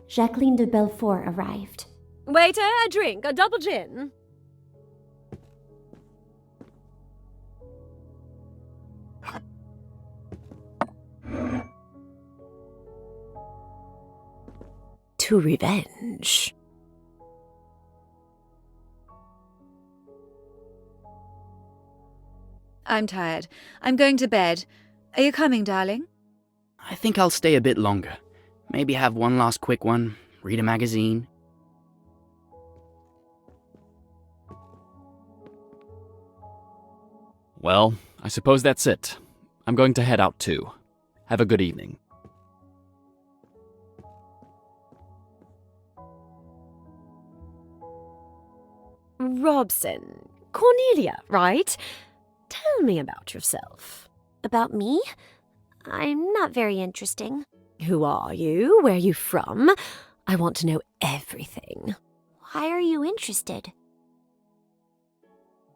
Jacqueline de Belfort arrived. Waiter, a drink, a double gin. To revenge. I'm tired. I'm going to bed. Are you coming, darling? I think I'll stay a bit longer. Maybe have one last quick one, read a magazine. Well, I suppose that's it. I'm going to head out too. Have a good evening. Robson. Cornelia, right? Tell me about yourself. About me? I'm not very interesting. Who are you? Where are you from? I want to know everything. Why are you interested?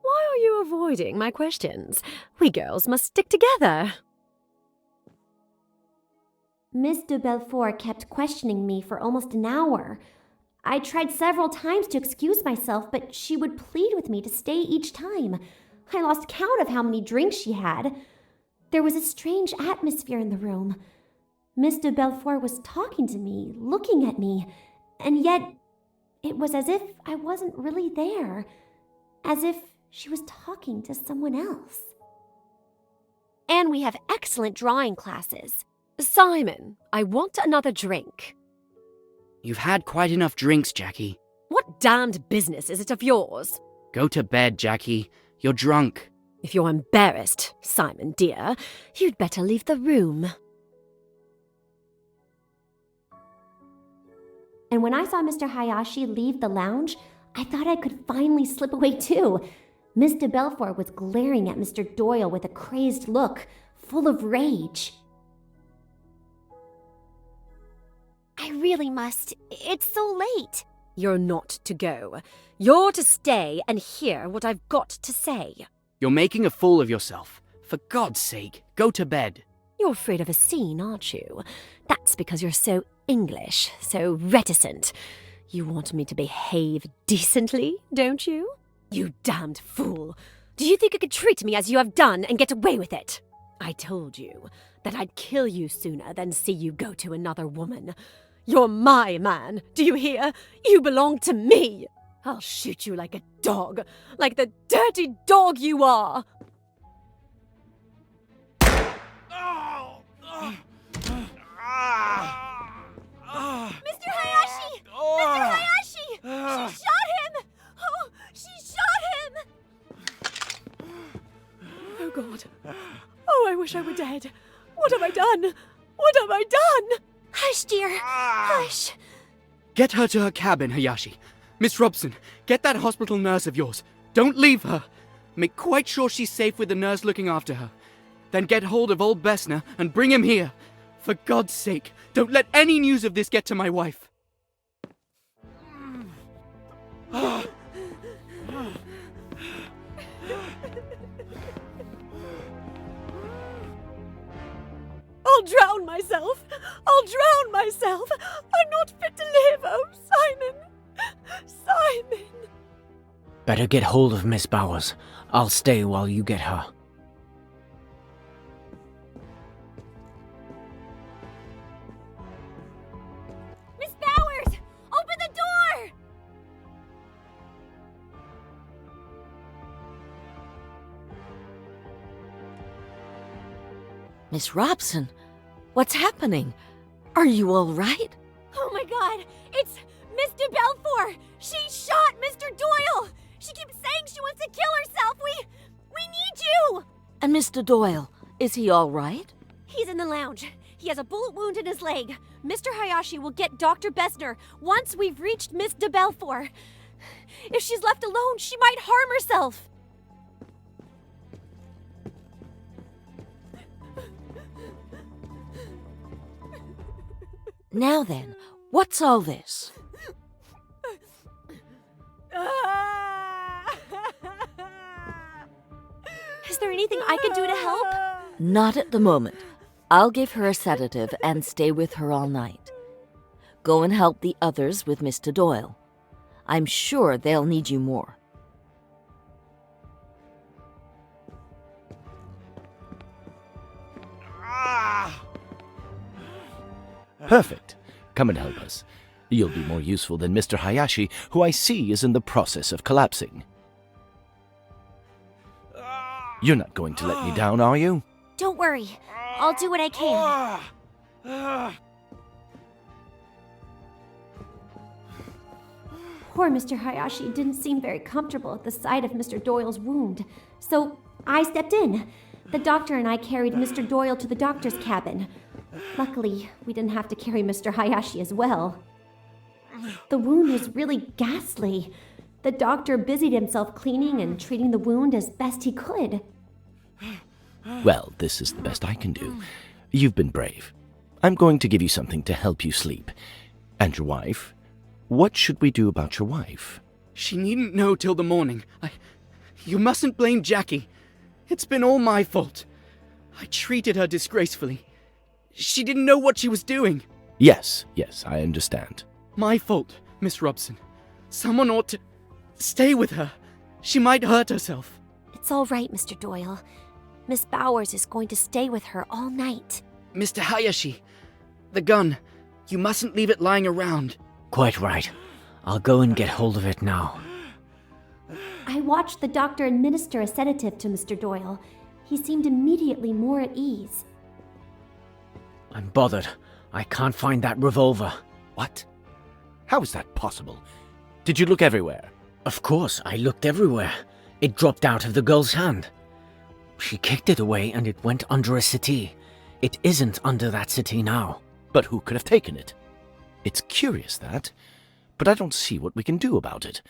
Why are you avoiding my questions? We girls must stick together. Miss de Belfort kept questioning me for almost an hour. I tried several times to excuse myself, but she would plead with me to stay each time. I lost count of how many drinks she had. There was a strange atmosphere in the room. Miss de Belfort was talking to me, looking at me, and yet it was as if I wasn't really there, as if she was talking to someone else. And we have excellent drawing classes. Simon, I want another drink. You've had quite enough drinks, Jackie. What damned business is it of yours? Go to bed, Jackie. You're drunk. If you're embarrassed, Simon dear, you'd better leave the room. And when I saw Mr. Hayashi leave the lounge, I thought I could finally slip away too. Miss de Belfort was glaring at Mr. Doyle with a crazed look, full of rage. I really must. It's so late. You're not to go. You're to stay and hear what I've got to say. You're making a fool of yourself. For God's sake, go to bed. You're afraid of a scene, aren't you? That's because you're so English, so reticent. You want me to behave decently, don't you? You damned fool. Do you think you could treat me as you have done and get away with it? I told you that I'd kill you sooner than see you go to another woman. You're my man, do you hear? You belong to me. I'll shoot you like a dog, like the dirty dog you are. Mr. Hayashi! Mr. Hayashi! She shot him! Oh, she shot him! Oh, God. Oh, I wish I were dead. What have I done? What have I done? Hush, dear. Hush. Get her to her cabin, Hayashi. Miss Robson, get that hospital nurse of yours. Don't leave her. Make quite sure she's safe with the nurse looking after her. Then get hold of old Bessner and bring him here. For God's sake, don't let any news of this get to my wife. I'll drown myself. I'll drown myself. I'm not fit to live. Oh, Simon. Simon. Better get hold of Miss Bowers. I'll stay while you get her. Miss Bowers! Open the door! Miss Robson, what's happening? Are you all right? Oh my God! It's Miss de Belfort! She shot Mr. Doyle! She keeps saying she wants to kill herself! We need you! And Mr. Doyle, is he all right? He's in the lounge. He has a bullet wound in his leg. Mr. Hayashi will get Dr. Bessner once we've reached Miss de Belfort. If she's left alone, she might harm herself. Now then, what's all this? Is there anything I can do to help? Not at the moment. I'll give her a sedative and stay with her all night. Go and help the others with Mr. Doyle. I'm sure they'll need you more. Perfect. Come and help us. You'll be more useful than Mr. Hayashi, who I see is in the process of collapsing. You're not going to let me down, are you? Don't worry. I'll do what I can. Poor Mr. Hayashi didn't seem very comfortable at the sight of Mr. Doyle's wound, so I stepped in. The doctor and I carried Mr. Doyle to the doctor's cabin. Luckily, we didn't have to carry Mr. Hayashi as well. The wound was really ghastly. The doctor busied himself cleaning and treating the wound as best he could. Well, this is the best I can do. You've been brave. I'm going to give you something to help you sleep. And your wife? What should we do about your wife? She needn't know till the morning. You mustn't blame Jackie. It's been all my fault. I treated her disgracefully. She didn't know what she was doing. Yes, I understand. My fault, Miss Robson. Someone ought to stay with her. She might hurt herself. It's all right, Mr. Doyle. Miss Bowers is going to stay with her all night. Mr. Hayashi, the gun. You mustn't leave it lying around. Quite right. I'll go and get hold of it now. I watched the doctor administer a sedative to Mr. Doyle. He seemed immediately more at ease. I'm bothered. I can't find that revolver. What? How is that possible? Did you look everywhere? Of course, I looked everywhere. It dropped out of the girl's hand. She kicked it away and it went under a settee. It isn't under that settee now. But who could have taken it? It's curious, that. But I don't see what we can do about it.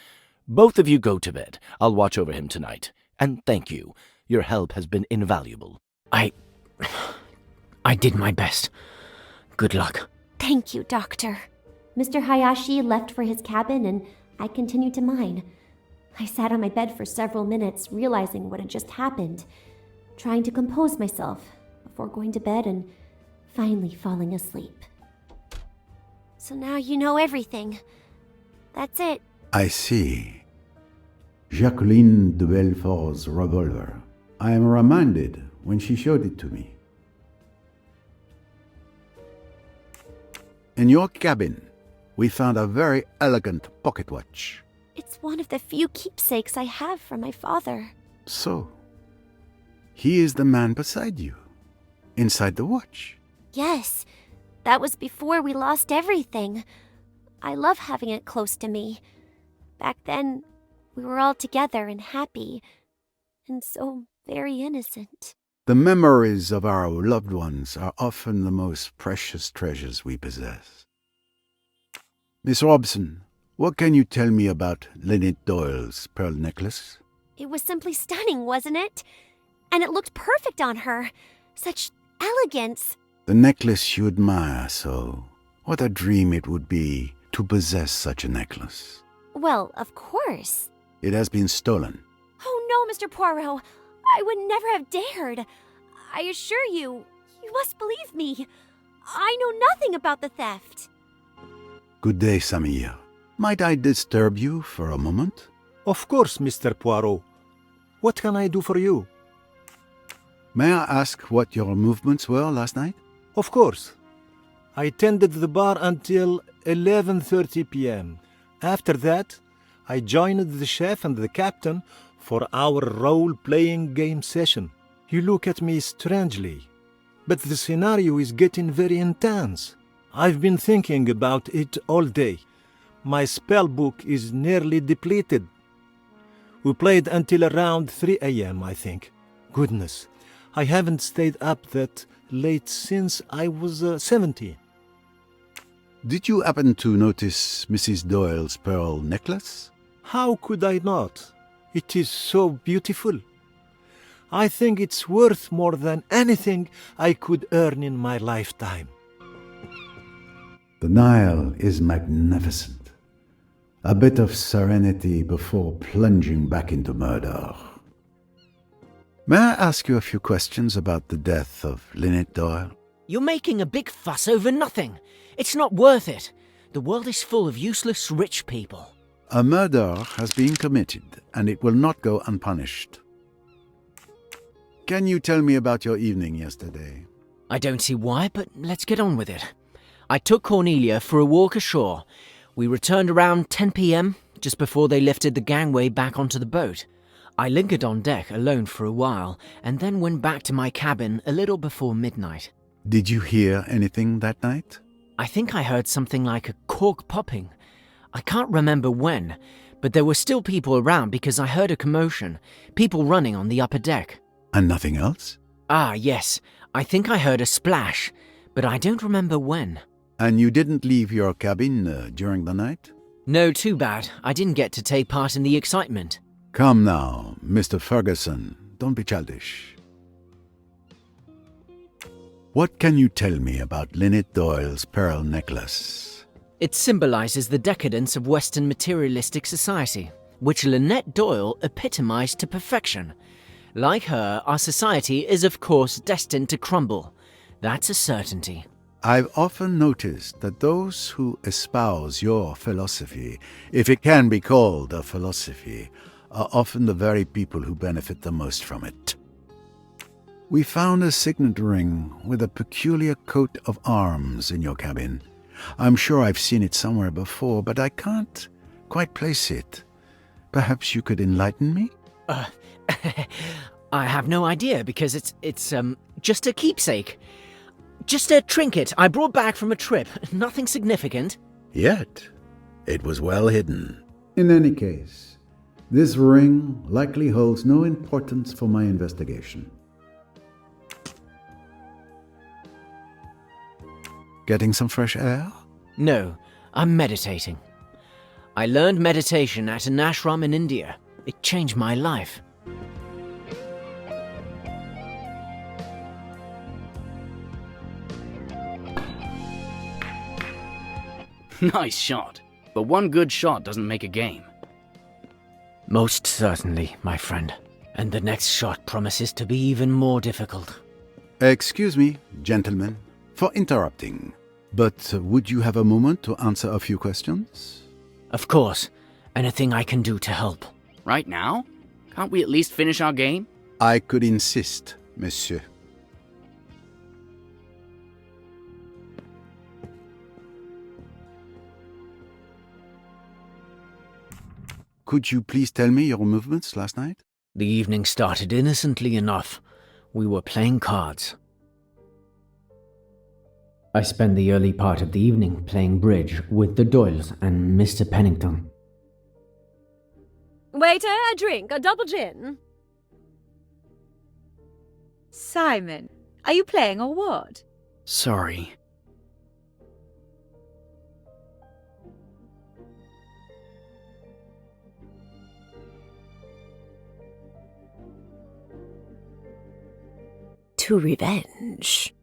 Both of you go to bed. I'll watch over him tonight. And thank you. Your help has been invaluable. I did my best. Good luck. Thank you, Doctor. Mr. Hayashi left for his cabin and I continued to mine. I sat on my bed for several minutes, realizing what had just happened, trying to compose myself before going to bed and finally falling asleep. So now you know everything. That's it. I see. Jacqueline de Belfort's revolver. I am reminded when she showed it to me. In your cabin, we found a very elegant pocket watch. It's one of the few keepsakes I have from my father. So, he is the man beside you, inside the watch. Yes, that was before we lost everything. I love having it close to me. Back then, we were all together and happy, and so very innocent. The memories of our loved ones are often the most precious treasures we possess. Miss Robson, what can you tell me about Lynette Doyle's pearl necklace? It was simply stunning, wasn't it? And it looked perfect on her. Such elegance. The necklace you admire so. What a dream it would be to possess such a necklace. Well, of course. It has been stolen. Oh no, Mr. Poirot. I would never have dared. I assure you, you must believe me. I know nothing about the theft. Good day, Samir. Might I disturb you for a moment? Of course, Mr. Poirot. What can I do for you? May I ask what your movements were last night? Of course. I tended the bar until 11:30 p.m. After that, I joined the chef and the captain for our role-playing game session. You look at me strangely, but the scenario is getting very intense. I've been thinking about it all day. My spell book is nearly depleted. We played until around 3 a.m., I think. Goodness, I haven't stayed up that late since I was 17. Did you happen to notice Mrs. Doyle's pearl necklace? How could I not? It is so beautiful. I think it's worth more than anything I could earn in my lifetime. The Nile is magnificent. A bit of serenity before plunging back into murder. May I ask you a few questions about the death of Lynette Doyle? You're making a big fuss over nothing. It's not worth it. The world is full of useless rich people. A murder has been committed, and it will not go unpunished. Can you tell me about your evening yesterday? I don't see why, but let's get on with it. I took Cornelia for a walk ashore. We returned around 10 p.m., just before they lifted the gangway back onto the boat. I lingered on deck alone for a while, and then went back to my cabin a little before midnight. Did you hear anything that night? I think I heard something like a cork popping. I can't remember when, but there were still people around because I heard a commotion, people running on the upper deck. And nothing else? Ah, yes. I think I heard a splash, but I don't remember when. And you didn't leave your cabin during the night? No, too bad. I didn't get to take part in the excitement. Come now, Mr. Ferguson. Don't be childish. What can you tell me about Lynette Doyle's pearl necklace? It symbolizes the decadence of Western materialistic society, which Lynette Doyle epitomized to perfection. Like her, our society is of course destined to crumble. That's a certainty. I've often noticed that those who espouse your philosophy, if it can be called a philosophy, are often the very people who benefit the most from it. We found a signet ring with a peculiar coat of arms in your cabin. I'm sure I've seen it somewhere before, but I can't quite place it. Perhaps you could enlighten me? I have no idea because it's just a keepsake. Just a trinket I brought back from a trip. Nothing significant. Yet, it was well hidden. In any case, this ring likely holds no importance for my investigation. Getting some fresh air? No, I'm meditating. I learned meditation at an ashram in India. It changed my life. Nice shot. But one good shot doesn't make a game. Most certainly, my friend. And the next shot promises to be even more difficult. Excuse me, gentlemen, for interrupting. But would you have a moment to answer a few questions? Of course. Anything I can do to help. Right now? Can't we at least finish our game? I could insist, monsieur. Could you please tell me your movements last night? The evening started innocently enough. We were playing cards. I spent the early part of the evening playing bridge with the Doyles and Mr. Pennington. Waiter, a drink, a double gin. Simon, are you playing or what? Sorry. To revenge.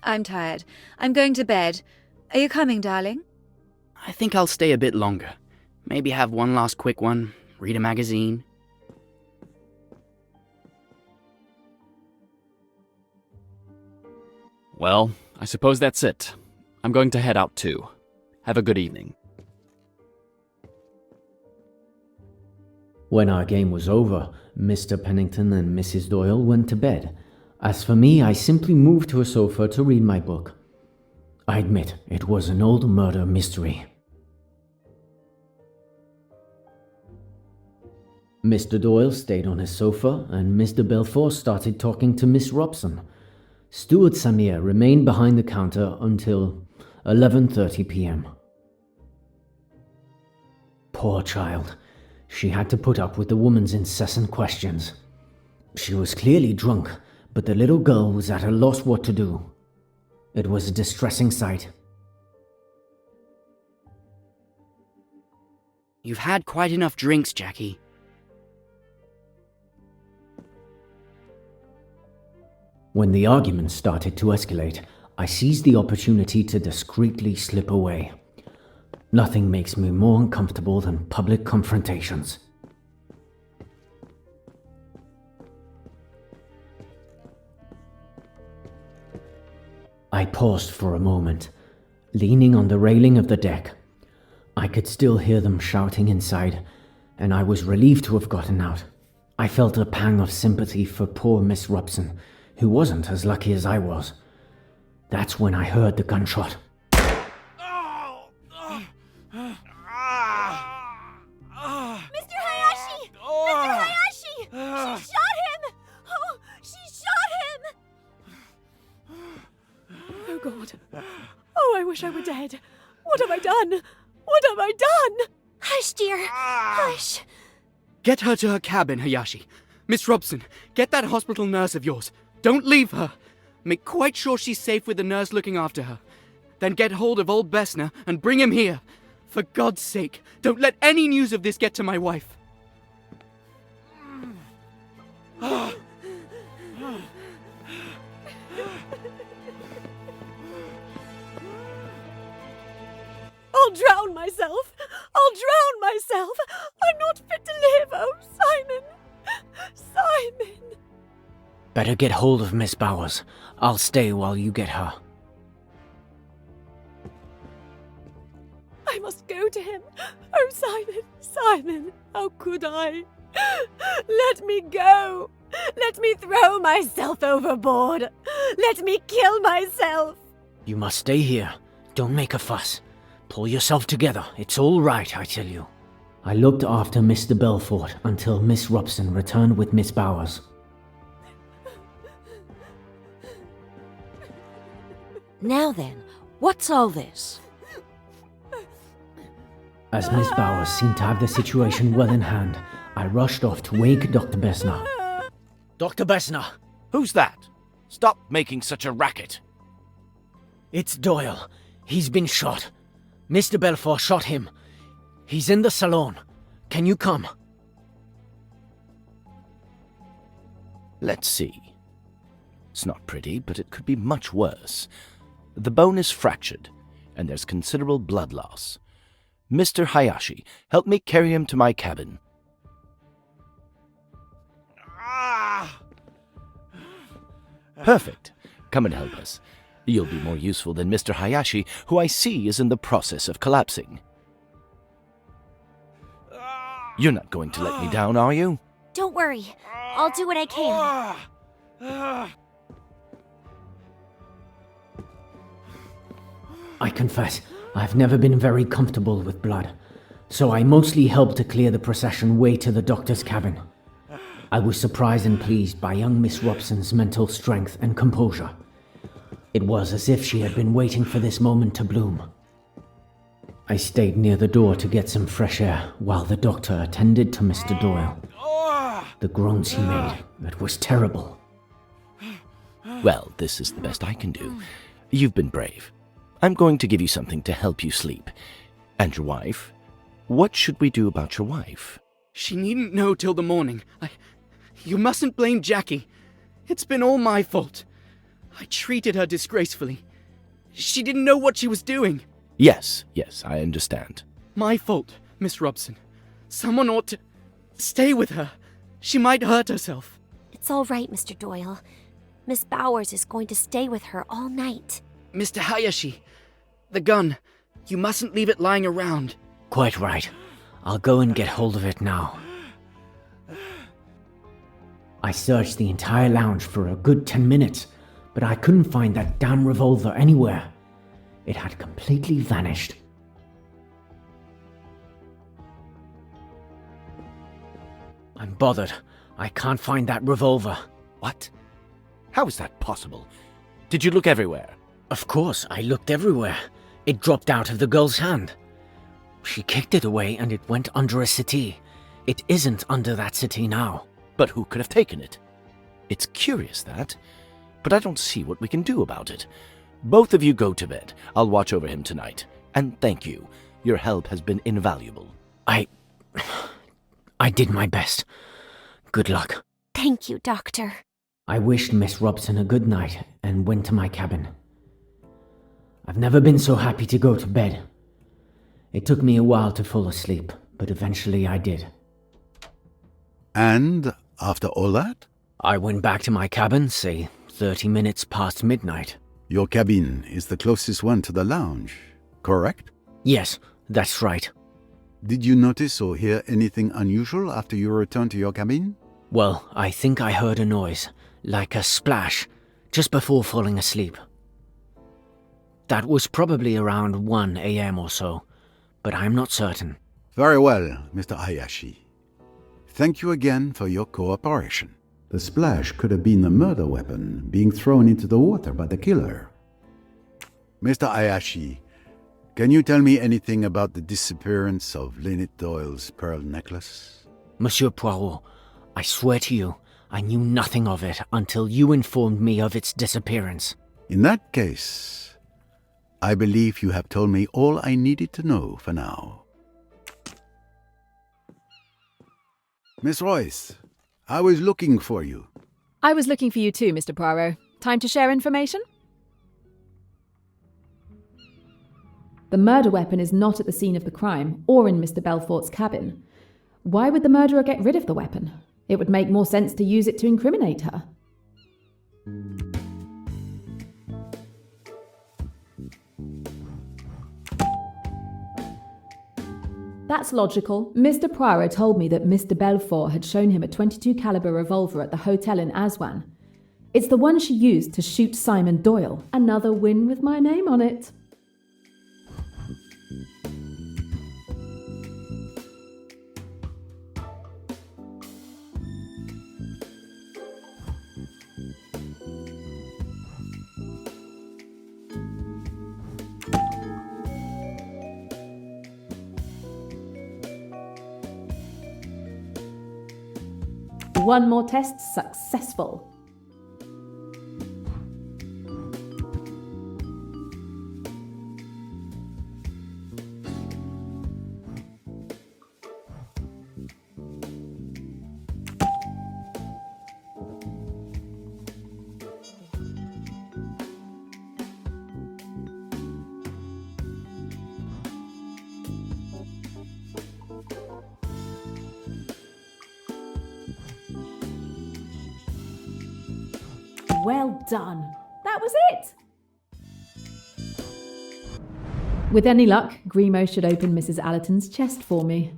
I'm tired. I'm going to bed. Are you coming, darling? I think I'll stay a bit longer. Maybe have one last quick one, read a magazine. Well, I suppose that's it. I'm going to head out too. Have a good evening. When our game was over, Mr. Pennington and Mrs. Doyle went to bed. As for me, I simply moved to a sofa to read my book. I admit, it was an old murder mystery. Mr. Doyle stayed on his sofa, and Mr. Belfort started talking to Miss Robson. Steward Samir remained behind the counter until 11:30 p.m. Poor child. She had to put up with the woman's incessant questions. She was clearly drunk, but the little girl was at a loss what to do. It was a distressing sight. You've had quite enough drinks, Jackie. When the argument started to escalate, I seized the opportunity to discreetly slip away. Nothing makes me more uncomfortable than public confrontations. I paused for a moment, leaning on the railing of the deck. I could still hear them shouting inside, and I was relieved to have gotten out. I felt a pang of sympathy for poor Miss Robson, who wasn't as lucky as I was. That's when I heard the gunshot. Mr. Hayashi! Mr. Hayashi! She shot him! Oh, she shot him! Oh, God. Oh, I wish I were dead. What have I done? What have I done? Hush, dear. Hush. Get her to her cabin, Hayashi. Miss Robson, get that hospital nurse of yours. Don't leave her. Make quite sure she's safe with the nurse looking after her. Then get hold of old Bessner and bring him here. For God's sake, don't let any news of this get to my wife. I'll drown myself. I'll drown myself. I'm not fit to live. Oh, Simon. Simon. Better get hold of Miss Bowers. I'll stay while you get her. I must go to him. Oh, Simon, Simon, how could I? Let me go. Let me throw myself overboard. Let me kill myself. You must stay here. Don't make a fuss. Pull yourself together. It's all right, I tell you. I looked after Mr. Belfort until Miss Robson returned with Miss Bowers. Now then, what's all this? As Miss Bowers seemed to have the situation well in hand, I rushed off to wake Dr. Besner. Dr. Besner! Who's that? Stop making such a racket. It's Doyle. He's been shot. Mr. Belfort shot him. He's in the salon. Can you come? Let's see. It's not pretty, but it could be much worse. The bone is fractured, and there's considerable blood loss. Mr. Hayashi, help me carry him to my cabin. Perfect. Come and help us. You'll be more useful than Mr. Hayashi, who I see is in the process of collapsing. You're not going to let me down, are you? Don't worry. I'll do what I can. I confess, I've never been very comfortable with blood, so I mostly helped to clear the procession way to the doctor's cabin. I was surprised and pleased by young Miss Robson's mental strength and composure. It was as if she had been waiting for this moment to bloom. I stayed near the door to get some fresh air while the doctor attended to Mr. Doyle. The groans he made, it was terrible. Well, this is the best I can do. You've been brave. I'm going to give you something to help you sleep. And your wife? What should we do about your wife? She needn't know till the morning. You mustn't blame Jackie. It's been all my fault. I treated her disgracefully. She didn't know what she was doing. Yes, I understand. My fault, Miss Robson. Someone ought to stay with her. She might hurt herself. It's all right, Mr. Doyle. Miss Bowers is going to stay with her all night. Mr. Hayashi, the gun. You mustn't leave it lying around. Quite right. I'll go and get hold of it now. I searched the entire lounge for a good 10 minutes, but I couldn't find that damn revolver anywhere. It had completely vanished. I'm bothered. I can't find that revolver. What? How is that possible? Did you look everywhere? Of course, I looked everywhere. It dropped out of the girl's hand. She kicked it away and it went under a settee. It isn't under that settee now. But who could have taken it? It's curious, that. But I don't see what we can do about it. Both of you go to bed. I'll watch over him tonight. And thank you. Your help has been invaluable. I did my best. Good luck. Thank you, Doctor. I wished Miss Robson a good night and went to my cabin. I've never been so happy to go to bed. It took me a while to fall asleep, but eventually I did. And after all that? I went back to my cabin, say 30 minutes past midnight. Your cabin is the closest one to the lounge, correct? Yes, that's right. Did you notice or hear anything unusual after you returned to your cabin? Well, I think I heard a noise, like a splash, just before falling asleep. That was probably around 1 a.m. or so, but I'm not certain. Very well, Mr. Hayashi. Thank you again for your cooperation. The splash could have been the murder weapon being thrown into the water by the killer. Mr. Hayashi, can you tell me anything about the disappearance of Lynette Doyle's pearl necklace? Monsieur Poirot, I swear to you, I knew nothing of it until you informed me of its disappearance. In that case, I believe you have told me all I needed to know for now. Miss Royce, I was looking for you. I was looking for you too, Mr. Poirot. Time to share information? The murder weapon is not at the scene of the crime or in Mr. Belfort's cabin. Why would the murderer get rid of the weapon? It would make more sense to use it to incriminate her. That's logical. Mr. Poirot told me that Mr. Belfort had shown him a .22 caliber revolver at the hotel in Aswan. It's the one she used to shoot Simon Doyle. Another win with my name on it. One more test successful. Well done. That was it. With any luck, Grimo should open Mrs. Allerton's chest for me.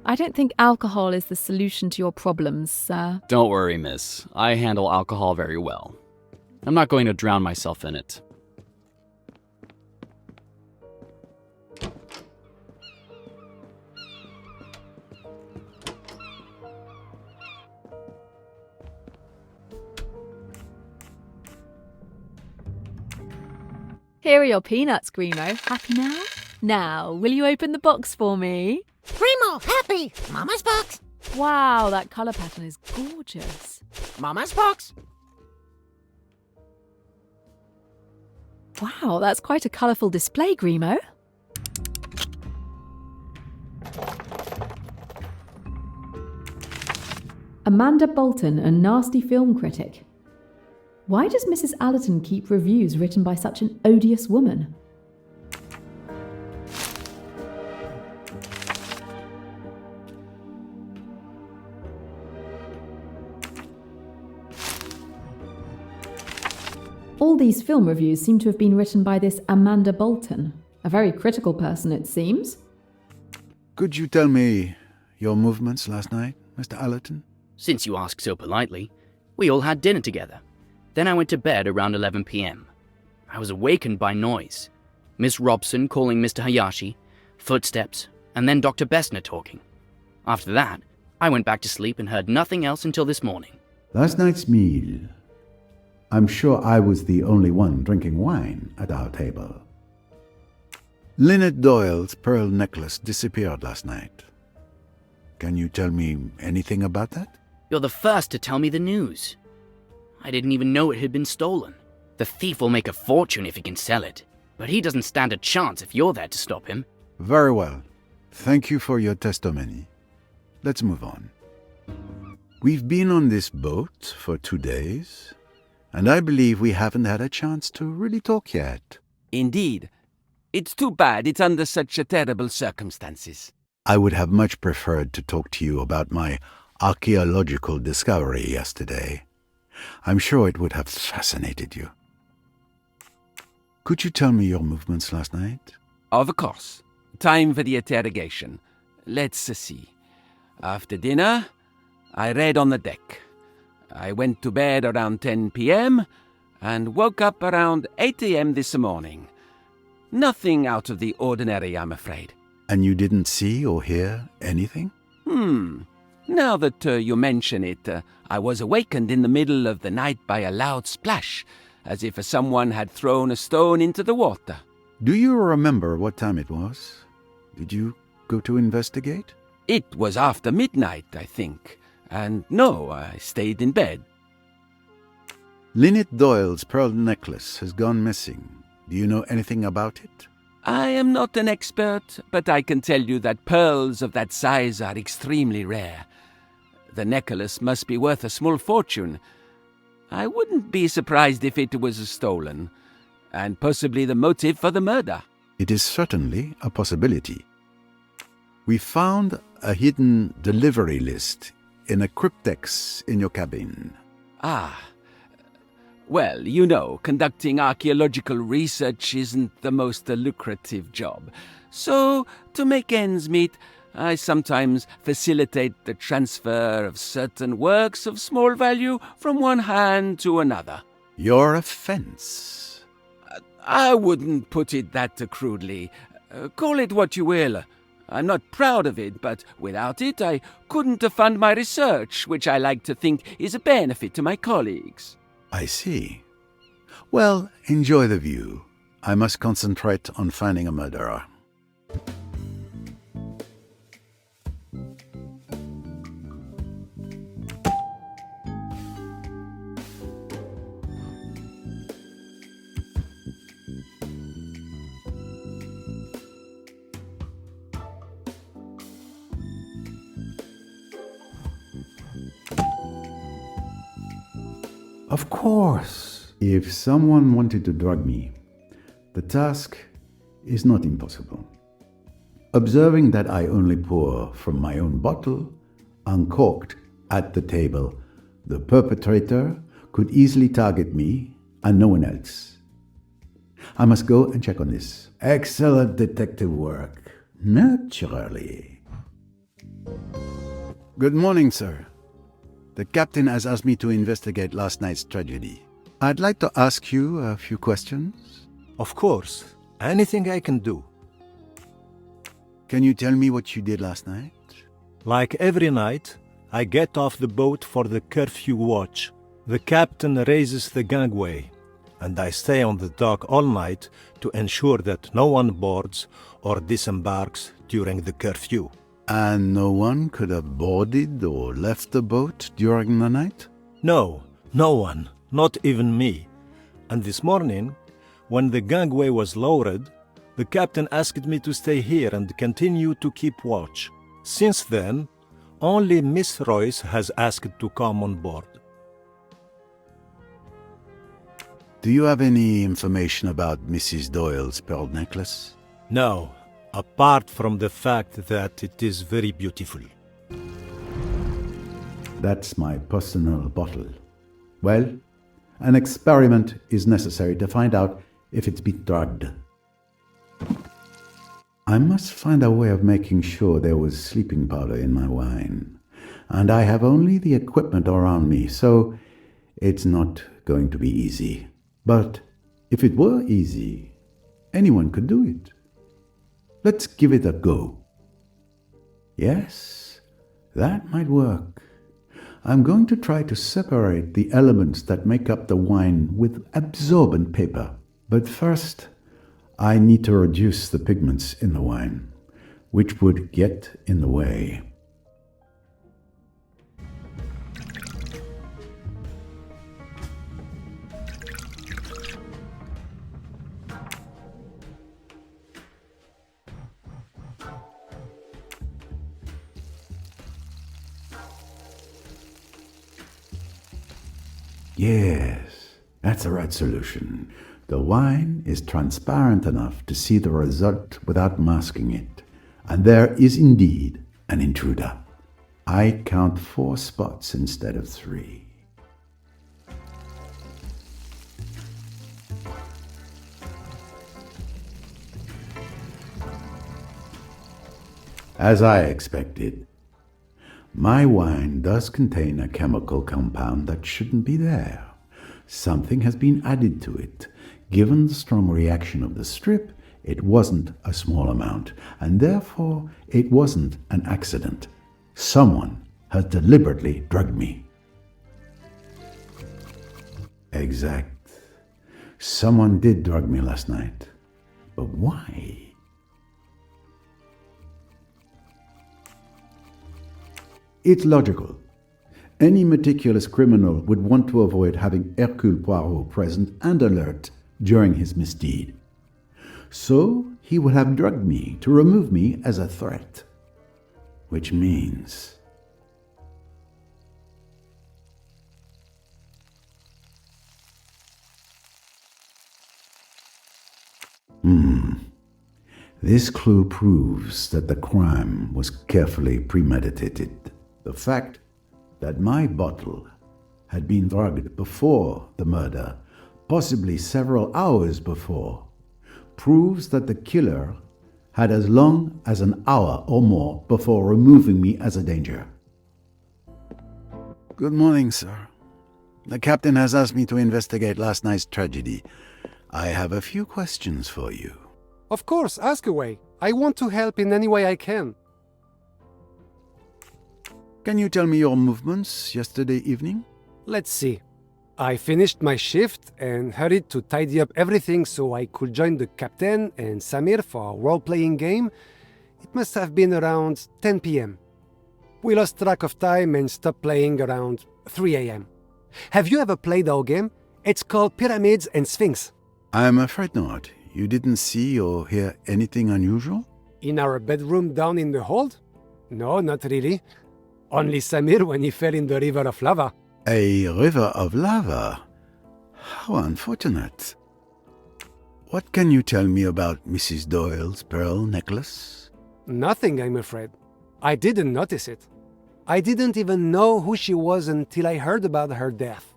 I don't think alcohol is the solution to your problems, sir. Don't worry, miss. I handle alcohol very well. I'm not going to drown myself in it. Here are your peanuts, Grimo. Happy now? Now, will you open the box for me? Grimo, happy! Mama's box! Wow, that colour pattern is gorgeous. Mama's box! Wow, that's quite a colourful display, Grimo. Amanda Bolton, a nasty film critic. Why does Mrs. Allerton keep reviews written by such an odious woman? All these film reviews seem to have been written by this Amanda Bolton, a very critical person, it seems. Could you tell me your movements last night, Mr. Allerton? Since you ask so politely, we all had dinner together. Then I went to bed around 11 p.m. I was awakened by noise. Miss Robson calling Mr. Hayashi, footsteps, and then Dr. Bessner talking. After that, I went back to sleep and heard nothing else until this morning. Last night's meal. I'm sure I was the only one drinking wine at our table. Lynette Doyle's pearl necklace disappeared last night. Can you tell me anything about that? You're the first to tell me the news. I didn't even know it had been stolen. The thief will make a fortune if he can sell it, but he doesn't stand a chance if you're there to stop him. Very well. Thank you for your testimony. Let's move on. We've been on this boat for 2 days, and I believe we haven't had a chance to really talk yet. Indeed. It's too bad it's under such terrible circumstances. I would have much preferred to talk to you about my archaeological discovery yesterday. I'm sure it would have fascinated you. Could you tell me your movements last night? Of course. Time for the interrogation. Let's see. After dinner, I read on the deck. I went to bed around 10 p.m. and woke up around 8 a.m. this morning. Nothing out of the ordinary, I'm afraid. And you didn't see or hear anything? Now that you mention it, I was awakened in the middle of the night by a loud splash, as if someone had thrown a stone into the water. Do you remember what time it was? Did you go to investigate? It was after midnight, I think. And no, I stayed in bed. Lynette Doyle's pearl necklace has gone missing. Do you know anything about it? I am not an expert, but I can tell you that pearls of that size are extremely rare. The necklace must be worth a small fortune. I wouldn't be surprised if it was stolen, and possibly the motive for the murder. It is certainly a possibility. We found a hidden delivery list in a cryptex in your cabin. Ah. Well, you know, conducting archaeological research isn't the most lucrative job. So, to make ends meet, I sometimes facilitate the transfer of certain works of small value from one hand to another. Your offense? I wouldn't put it that crudely. Call it what you will. I'm not proud of it, but without it, I couldn't fund my research, which I like to think is a benefit to my colleagues. I see. Well, enjoy the view. I must concentrate on finding a murderer. Of course. If someone wanted to drug me, the task is not impossible. Observing that I only pour from my own bottle, uncorked at the table, the perpetrator could easily target me and no one else. I must go and check on this. Excellent detective work. Naturally. Good morning, sir. The captain has asked me to investigate last night's tragedy. I'd like to ask you a few questions. Of course. Anything I can do. Can you tell me what you did last night? Like every night, I get off the boat for the curfew watch. The captain raises the gangway, and I stay on the dock all night to ensure that no one boards or disembarks during the curfew. And no one could have boarded or left the boat during the night? No, no one, not even me. And this morning, when the gangway was lowered, the captain asked me to stay here and continue to keep watch. Since then, only Miss Royce has asked to come on board. Do you have any information about Mrs. Doyle's pearl necklace? No, apart from the fact that it is very beautiful. That's my personal bottle. Well, an experiment is necessary to find out if it's been drugged. I must find a way of making sure there was sleeping powder in my wine. And I have only the equipment around me, so it's not going to be easy. But if it were easy, anyone could do it. Let's give it a go. Yes, that might work. I'm going to try to separate the elements that make up the wine with absorbent paper. But first, I need to reduce the pigments in the wine, which would get in the way. Yes, that's the right solution. The wine is transparent enough to see the result without masking it. And there is indeed an intruder. I count 4 spots instead of 3. As I expected, my wine does contain a chemical compound that shouldn't be there. Something has been added to it. Given the strong reaction of the strip, it wasn't a small amount, and therefore it wasn't an accident. Someone has deliberately drugged me. Exact. Someone did drug me last night. But why? It's logical. Any meticulous criminal would want to avoid having Hercule Poirot present and alert during his misdeed. So he would have drugged me to remove me as a threat. Which means... This clue proves that the crime was carefully premeditated. The fact that my bottle had been drugged before the murder, possibly several hours before, proves that the killer had as long as an hour or more before removing me as a danger. Good morning, sir. The captain has asked me to investigate last night's tragedy. I have a few questions for you. Of course, ask away. I want to help in any way I can. Can you tell me your movements yesterday evening? Let's see. I finished my shift and hurried to tidy up everything so I could join the captain and Samir for a role-playing game. It must have been around 10 p.m. We lost track of time and stopped playing around 3 a.m. Have you ever played our game? It's called Pyramids and Sphinx. I'm afraid not. You didn't see or hear anything unusual? In our bedroom down in the hold? No, not really. Only Samir when he fell in the river of lava. A river of lava? How unfortunate. What can you tell me about Mrs. Doyle's pearl necklace? Nothing, I'm afraid. I didn't notice it. I didn't even know who she was until I heard about her death.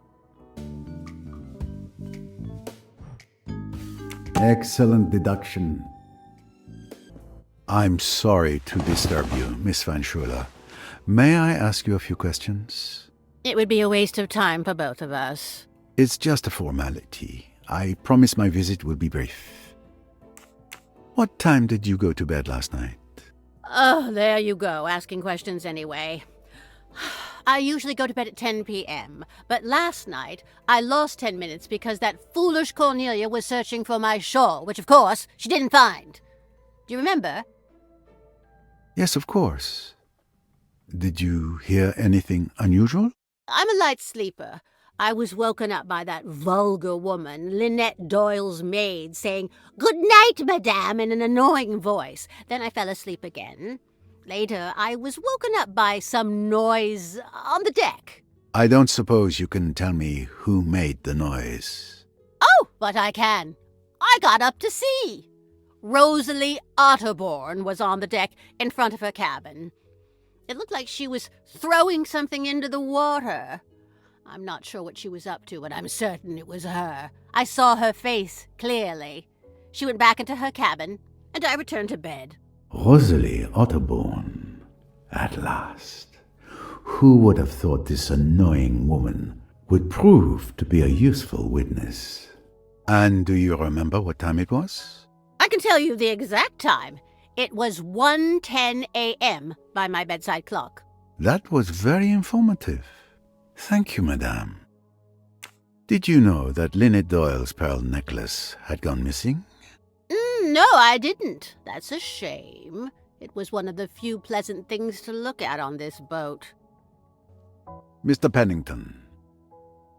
Excellent deduction. I'm sorry to disturb you, Miss Van Schuyler. May I ask you a few questions? It would be a waste of time for both of us. It's just a formality. I promise my visit will be brief. What time did you go to bed last night? Oh, there you go, asking questions anyway. I usually go to bed at 10 p.m., but last night I lost 10 minutes because that foolish Cornelia was searching for my shawl, which of course she didn't find. Do you remember? Yes, of course. Did you hear anything unusual? I'm a light sleeper. I was woken up by that vulgar woman, Lynette Doyle's maid, saying, "Good night, madame," in an annoying voice. Then I fell asleep again. Later, I was woken up by some noise on the deck. I don't suppose you can tell me who made the noise. Oh, but I can. I got up to see. Rosalie Otterborn was on the deck in front of her cabin. It looked like she was throwing something into the water. I'm not sure what she was up to, but I'm certain it was her. I saw her face clearly. She went back into her cabin, and I returned to bed. Rosalie Otterborn. At last. Who would have thought this annoying woman would prove to be a useful witness? And do you remember what time it was? I can tell you the exact time. It was 1:10 a.m. by my bedside clock. That was very informative. Thank you, madame. Did you know that Lynette Doyle's pearl necklace had gone missing? No, I didn't. That's a shame. It was one of the few pleasant things to look at on this boat. Mr. Pennington.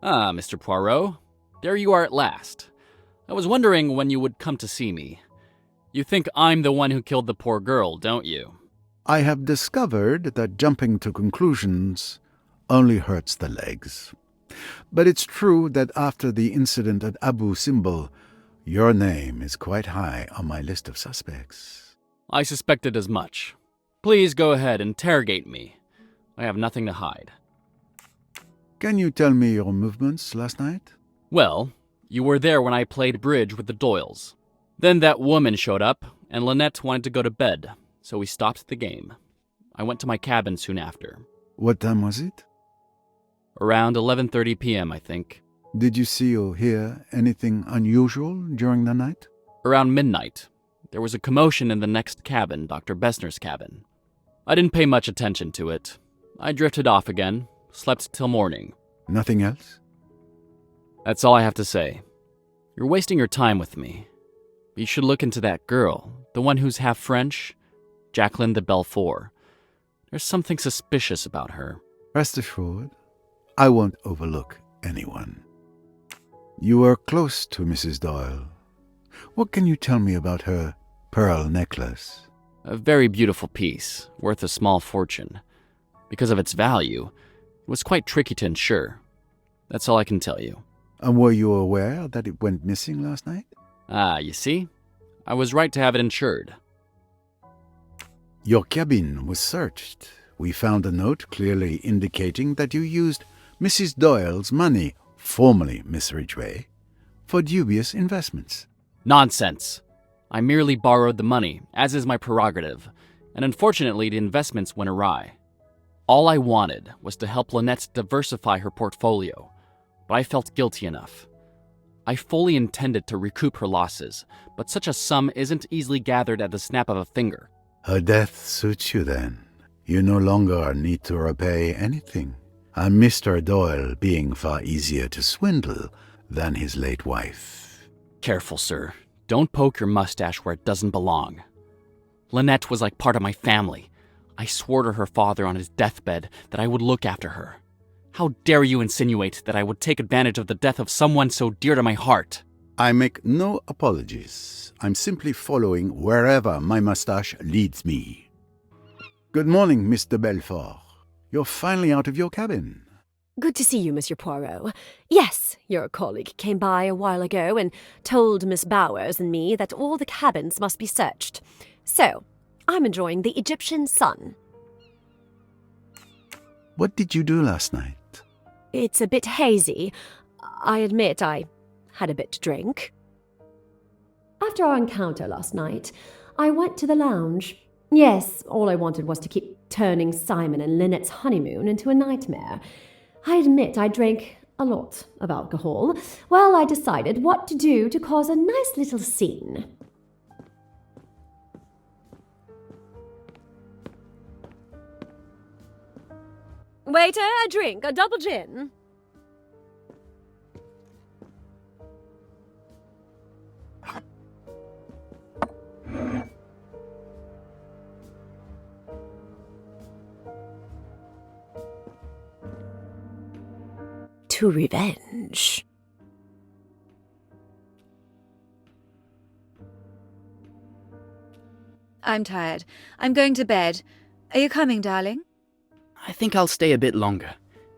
Ah, Mr. Poirot. There you are at last. I was wondering when you would come to see me. You think I'm the one who killed the poor girl, don't you? I have discovered that jumping to conclusions only hurts the legs. But it's true that after the incident at Abu Simbel, your name is quite high on my list of suspects. I suspected as much. Please go ahead, interrogate me. I have nothing to hide. Can you tell me your movements last night? Well, you were there when I played bridge with the Doyles. Then that woman showed up, and Lynette wanted to go to bed, so we stopped the game. I went to my cabin soon after. What time was it? Around 11:30 p.m., I think. Did you see or hear anything unusual during the night? Around midnight, there was a commotion in the next cabin, Dr. Bessner's cabin. I didn't pay much attention to it. I drifted off again, slept till morning. Nothing else? That's all I have to say. You're wasting your time with me. You should look into that girl, the one who's half French, Jacqueline de Belfort. There's something suspicious about her. Rest assured, I won't overlook anyone. You were close to Mrs. Doyle. What can you tell me about her pearl necklace? A very beautiful piece, worth a small fortune. Because of its value, it was quite tricky to insure. That's all I can tell you. And were you aware that it went missing last night? Ah, you see? I was right to have it insured. Your cabin was searched. We found a note clearly indicating that you used Mrs. Doyle's money, formerly Miss Ridgway, for dubious investments. Nonsense. I merely borrowed the money, as is my prerogative, and unfortunately the investments went awry. All I wanted was to help Lynette diversify her portfolio, but I felt guilty enough. I fully intended to recoup her losses, but such a sum isn't easily gathered at the snap of a finger. Her death suits you then. You no longer need to repay anything, and Mr. Doyle being far easier to swindle than his late wife. Careful, sir. Don't poke your mustache where it doesn't belong. Lynette was like part of my family. I swore to her father on his deathbed that I would look after her. How dare you insinuate that I would take advantage of the death of someone so dear to my heart? I make no apologies. I'm simply following wherever my mustache leads me. Good morning, Mr. Belfort. You're finally out of your cabin. Good to see you, Monsieur Poirot. Yes, your colleague came by a while ago and told Miss Bowers and me that all the cabins must be searched. So, I'm enjoying the Egyptian sun. What did you do last night? It's a bit hazy. I admit I had a bit to drink. After our encounter last night, I went to the lounge. Yes, all I wanted was to keep turning Simon and Lynette's honeymoon into a nightmare. I admit I drank a lot of alcohol. Well, I decided what to do to cause a nice little scene. Waiter, a drink, a double gin. To revenge. I'm tired. I'm going to bed. Are you coming, darling? I think I'll stay a bit longer.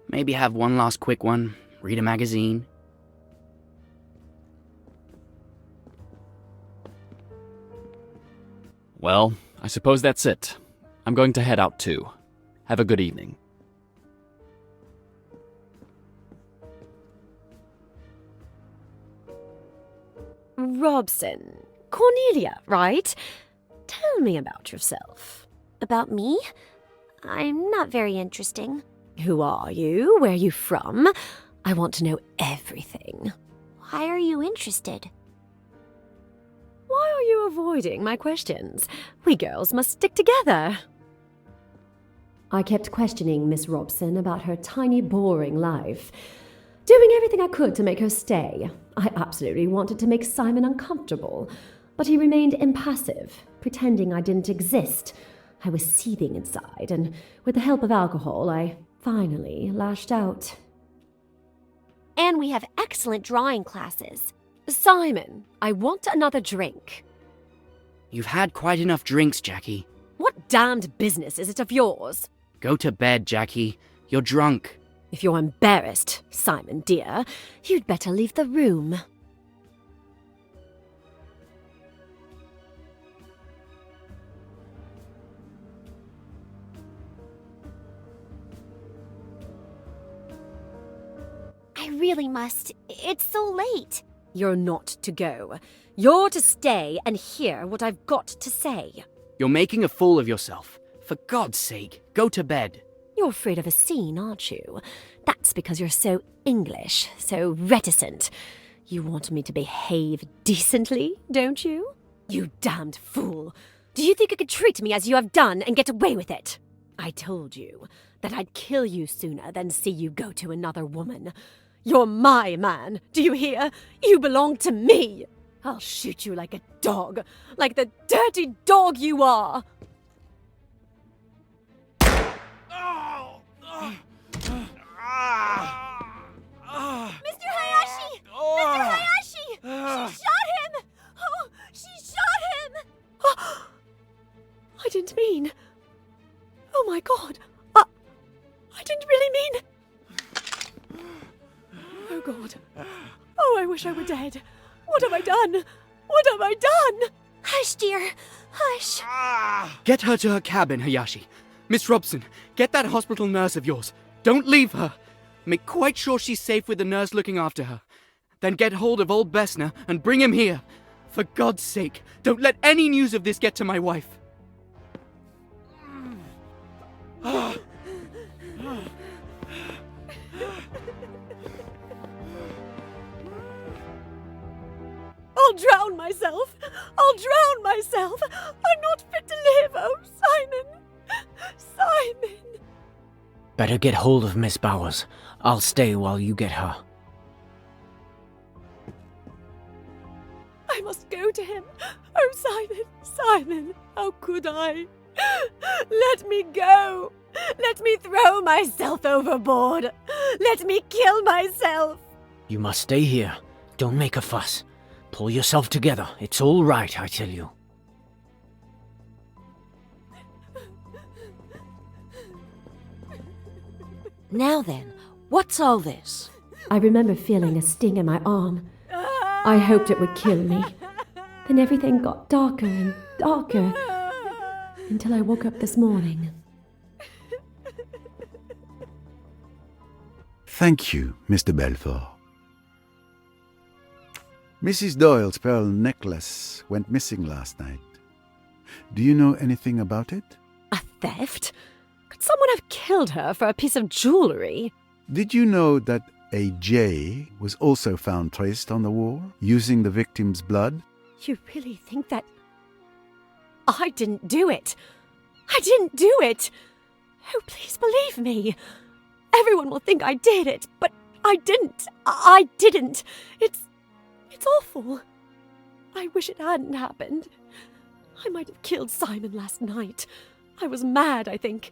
Maybe have one last quick one, read a magazine. Well, I suppose that's it. I'm going to head out too. Have a good evening. Robson. Cornelia, right? Tell me about yourself. About me? I'm not very interesting. Who are you? Where are you from? I want to know everything. Why are you interested? Why are you avoiding my questions? We girls must stick together. I kept questioning Miss Robson about her tiny, boring life, doing everything I could to make her stay. I absolutely wanted to make Simon uncomfortable, but he remained impassive, pretending I didn't exist. I was seething inside, and with the help of alcohol, I finally lashed out. And we have excellent drawing classes. Simon, I want another drink. You've had quite enough drinks, Jackie. What damned business is it of yours? Go to bed, Jackie. You're drunk. If you're embarrassed, Simon dear, you'd better leave the room. I really must. It's so late. You're not to go. You're to stay and hear what I've got to say. You're making a fool of yourself. For God's sake, go to bed. You're afraid of a scene, aren't you? That's because you're so English, so reticent. You want me to behave decently, don't you? You damned fool. Do you think you could treat me as you have done and get away with it? I told you that I'd kill you sooner than see you go to another woman. You're my man, do you hear? You belong to me. I'll shoot you like a dog, like the dirty dog you are. Mr. Hayashi! Mr. Hayashi! She shot him! Oh, she shot him! I didn't mean... Oh my God! I didn't really mean... Oh God. Oh, I wish I were dead. What have I done? What have I done? Hush, dear. Hush. Get her to her cabin, Hayashi. Miss Robson, get that hospital nurse of yours. Don't leave her. Make quite sure she's safe with the nurse looking after her. Then get hold of old Bessner and bring him here. For God's sake, don't let any news of this get to my wife. I'll drown myself. I'll drown myself. I'm not fit to live. Oh, Simon. Simon. Better get hold of Miss Bowers. I'll stay while you get her. I must go to him. Oh, Simon, Simon, how could I? Let me go. Let me throw myself overboard. Let me kill myself. You must stay here. Don't make a fuss. Pull yourself together. It's all right, I tell you. Now then, What's all this? I remember feeling a sting in my arm. I hoped it would kill me. Then everything got darker and darker until I woke up this morning. Thank you, Mr. Belfort. Mrs. Doyle's pearl necklace went missing last night. Do you know anything about it? A theft? Could someone have killed her for a piece of jewellery? Did you know that a J was also found traced on the wall using the victim's blood? You really think that... I didn't do it. I didn't do it. Oh, please believe me. Everyone will think I did it, but I didn't. I didn't. It's awful. I wish it hadn't happened. I might have killed Simon last night. I was mad, I think.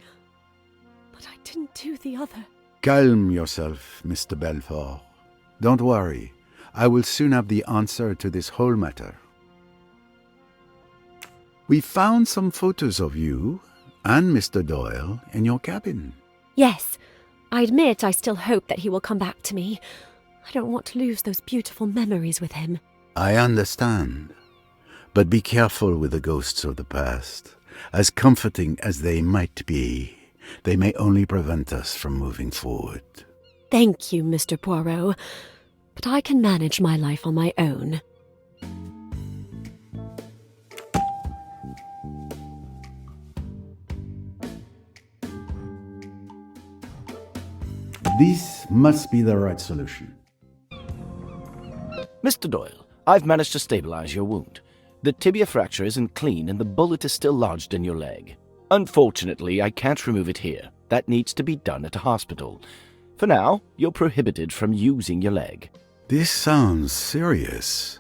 But I didn't do the other. Calm yourself, Mr. Belfort. Don't worry. I will soon have the answer to this whole matter. We found some photos of you and Mr. Doyle in your cabin. Yes, I admit I still hope that he will come back to me. I don't want to lose those beautiful memories with him. I understand. But be careful with the ghosts of the past. As comforting as they might be, they may only prevent us from moving forward. Thank you, Mr. Poirot. But I can manage my life on my own. This must be the right solution. Mr. Doyle, I've managed to stabilize your wound. The tibia fracture isn't clean and the bullet is still lodged in your leg. Unfortunately, I can't remove it here. That needs to be done at a hospital. For now, you're prohibited from using your leg. This sounds serious.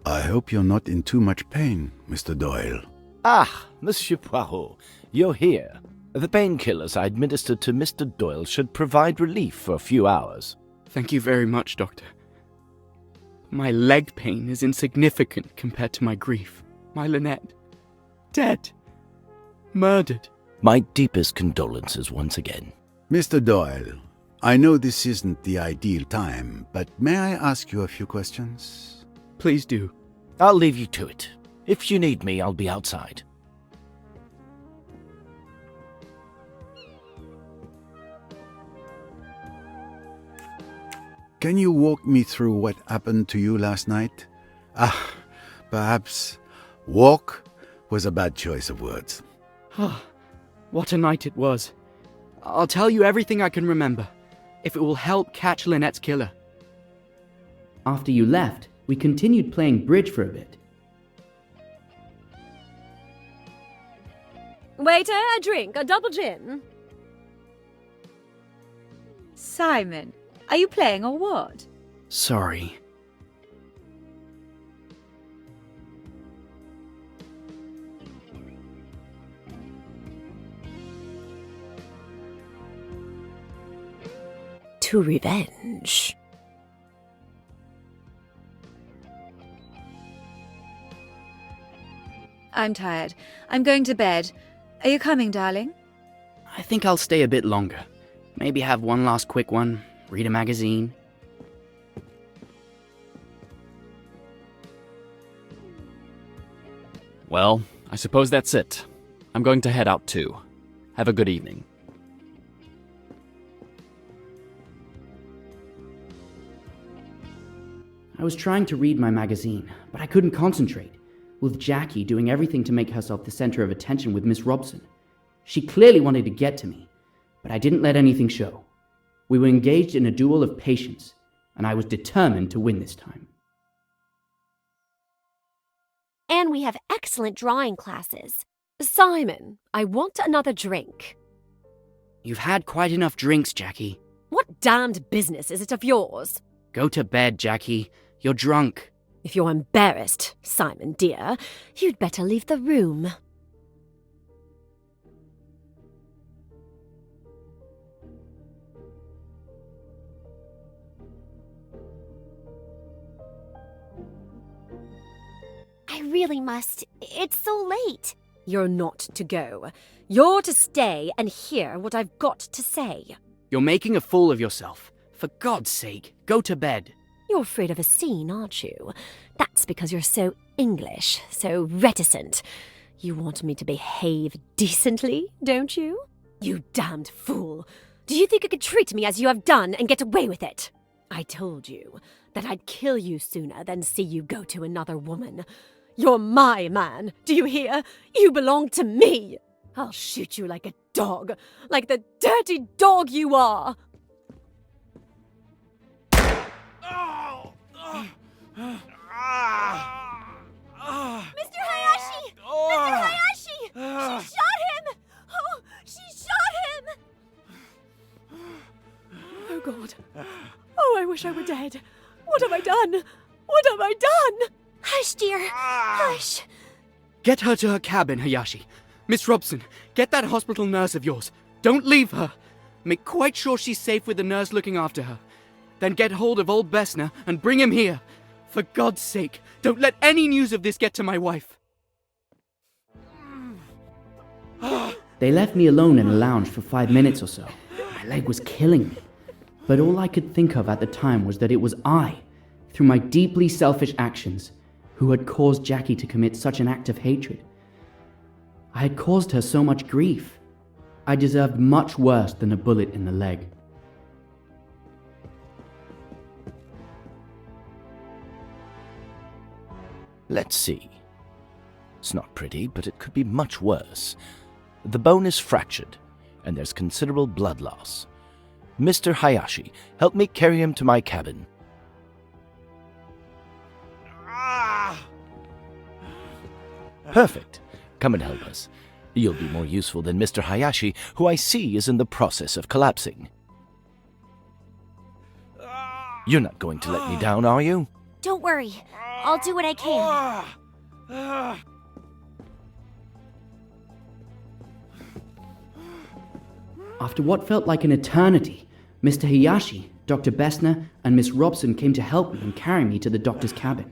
I hope you're not in too much pain, Mr. Doyle. Ah, Monsieur Poirot, you're here. The painkillers I administered to Mr. Doyle should provide relief for a few hours. Thank you very much, Doctor. My leg pain is insignificant compared to my grief. My Lynette. Dead. Murdered. My deepest condolences once again. Mr. Doyle, I know this isn't the ideal time, but may I ask you a few questions? Please do. I'll leave you to it. If you need me, I'll be outside. Can you walk me through what happened to you last night? Perhaps walk was a bad choice of words. What a night it was. I'll tell you everything I can remember, if it will help catch Lynette's killer. After you left, we continued playing bridge for a bit. Waiter, a drink, a double gin. Simon, are you playing or what? Sorry. To revenge. I'm tired. I'm going to bed. Are you coming, darling? I think I'll stay a bit longer. Maybe have one last quick one, read a magazine. Well, I suppose that's it. I'm going to head out too. Have a good evening. I was trying to read my magazine, but I couldn't concentrate, with Jackie doing everything to make herself the center of attention with Miss Robson. She clearly wanted to get to me, but I didn't let anything show. We were engaged in a duel of patience, and I was determined to win this time. And we have excellent drawing classes. Simon, I want another drink. You've had quite enough drinks, Jackie. What damned business is it of yours? Go to bed, Jackie. You're drunk. If you're embarrassed, Simon dear, you'd better leave the room. I really must. It's so late. You're not to go. You're to stay and hear what I've got to say. You're making a fool of yourself. For God's sake, go to bed. You're afraid of a scene, aren't you? That's because you're so English, so reticent. You want me to behave decently, don't you? You damned fool. Do you think you could treat me as you have done and get away with it? I told you that I'd kill you sooner than see you go to another woman. You're my man, do you hear? You belong to me. I'll shoot you like a dog, like the dirty dog you are. Mr. Hayashi! Mr. Hayashi! She shot him! Oh, she shot him! Oh, God. Oh, I wish I were dead. What have I done? What have I done? Hush, dear. Hush. Get her to her cabin, Hayashi. Miss Robson, get that hospital nurse of yours. Don't leave her. Make quite sure she's safe with the nurse looking after her. Then get hold of old Bessner and bring him here. For God's sake, don't let any news of this get to my wife. They left me alone in a lounge for 5 minutes or so. My leg was killing me. But all I could think of at the time was that it was I, through my deeply selfish actions, who had caused Jackie to commit such an act of hatred. I had caused her so much grief. I deserved much worse than a bullet in the leg. Let's see. It's not pretty, but it could be much worse. The bone is fractured, and there's considerable blood loss. Mr. Hayashi, help me carry him to my cabin. Perfect. Come and help us. You'll be more useful than Mr. Hayashi, who I see is in the process of collapsing. You're not going to let me down, are you? Don't worry. I'll do what I can. After what felt like an eternity, Mr. Hayashi, Dr. Bessner, and Miss Robson came to help me and carry me to the doctor's cabin.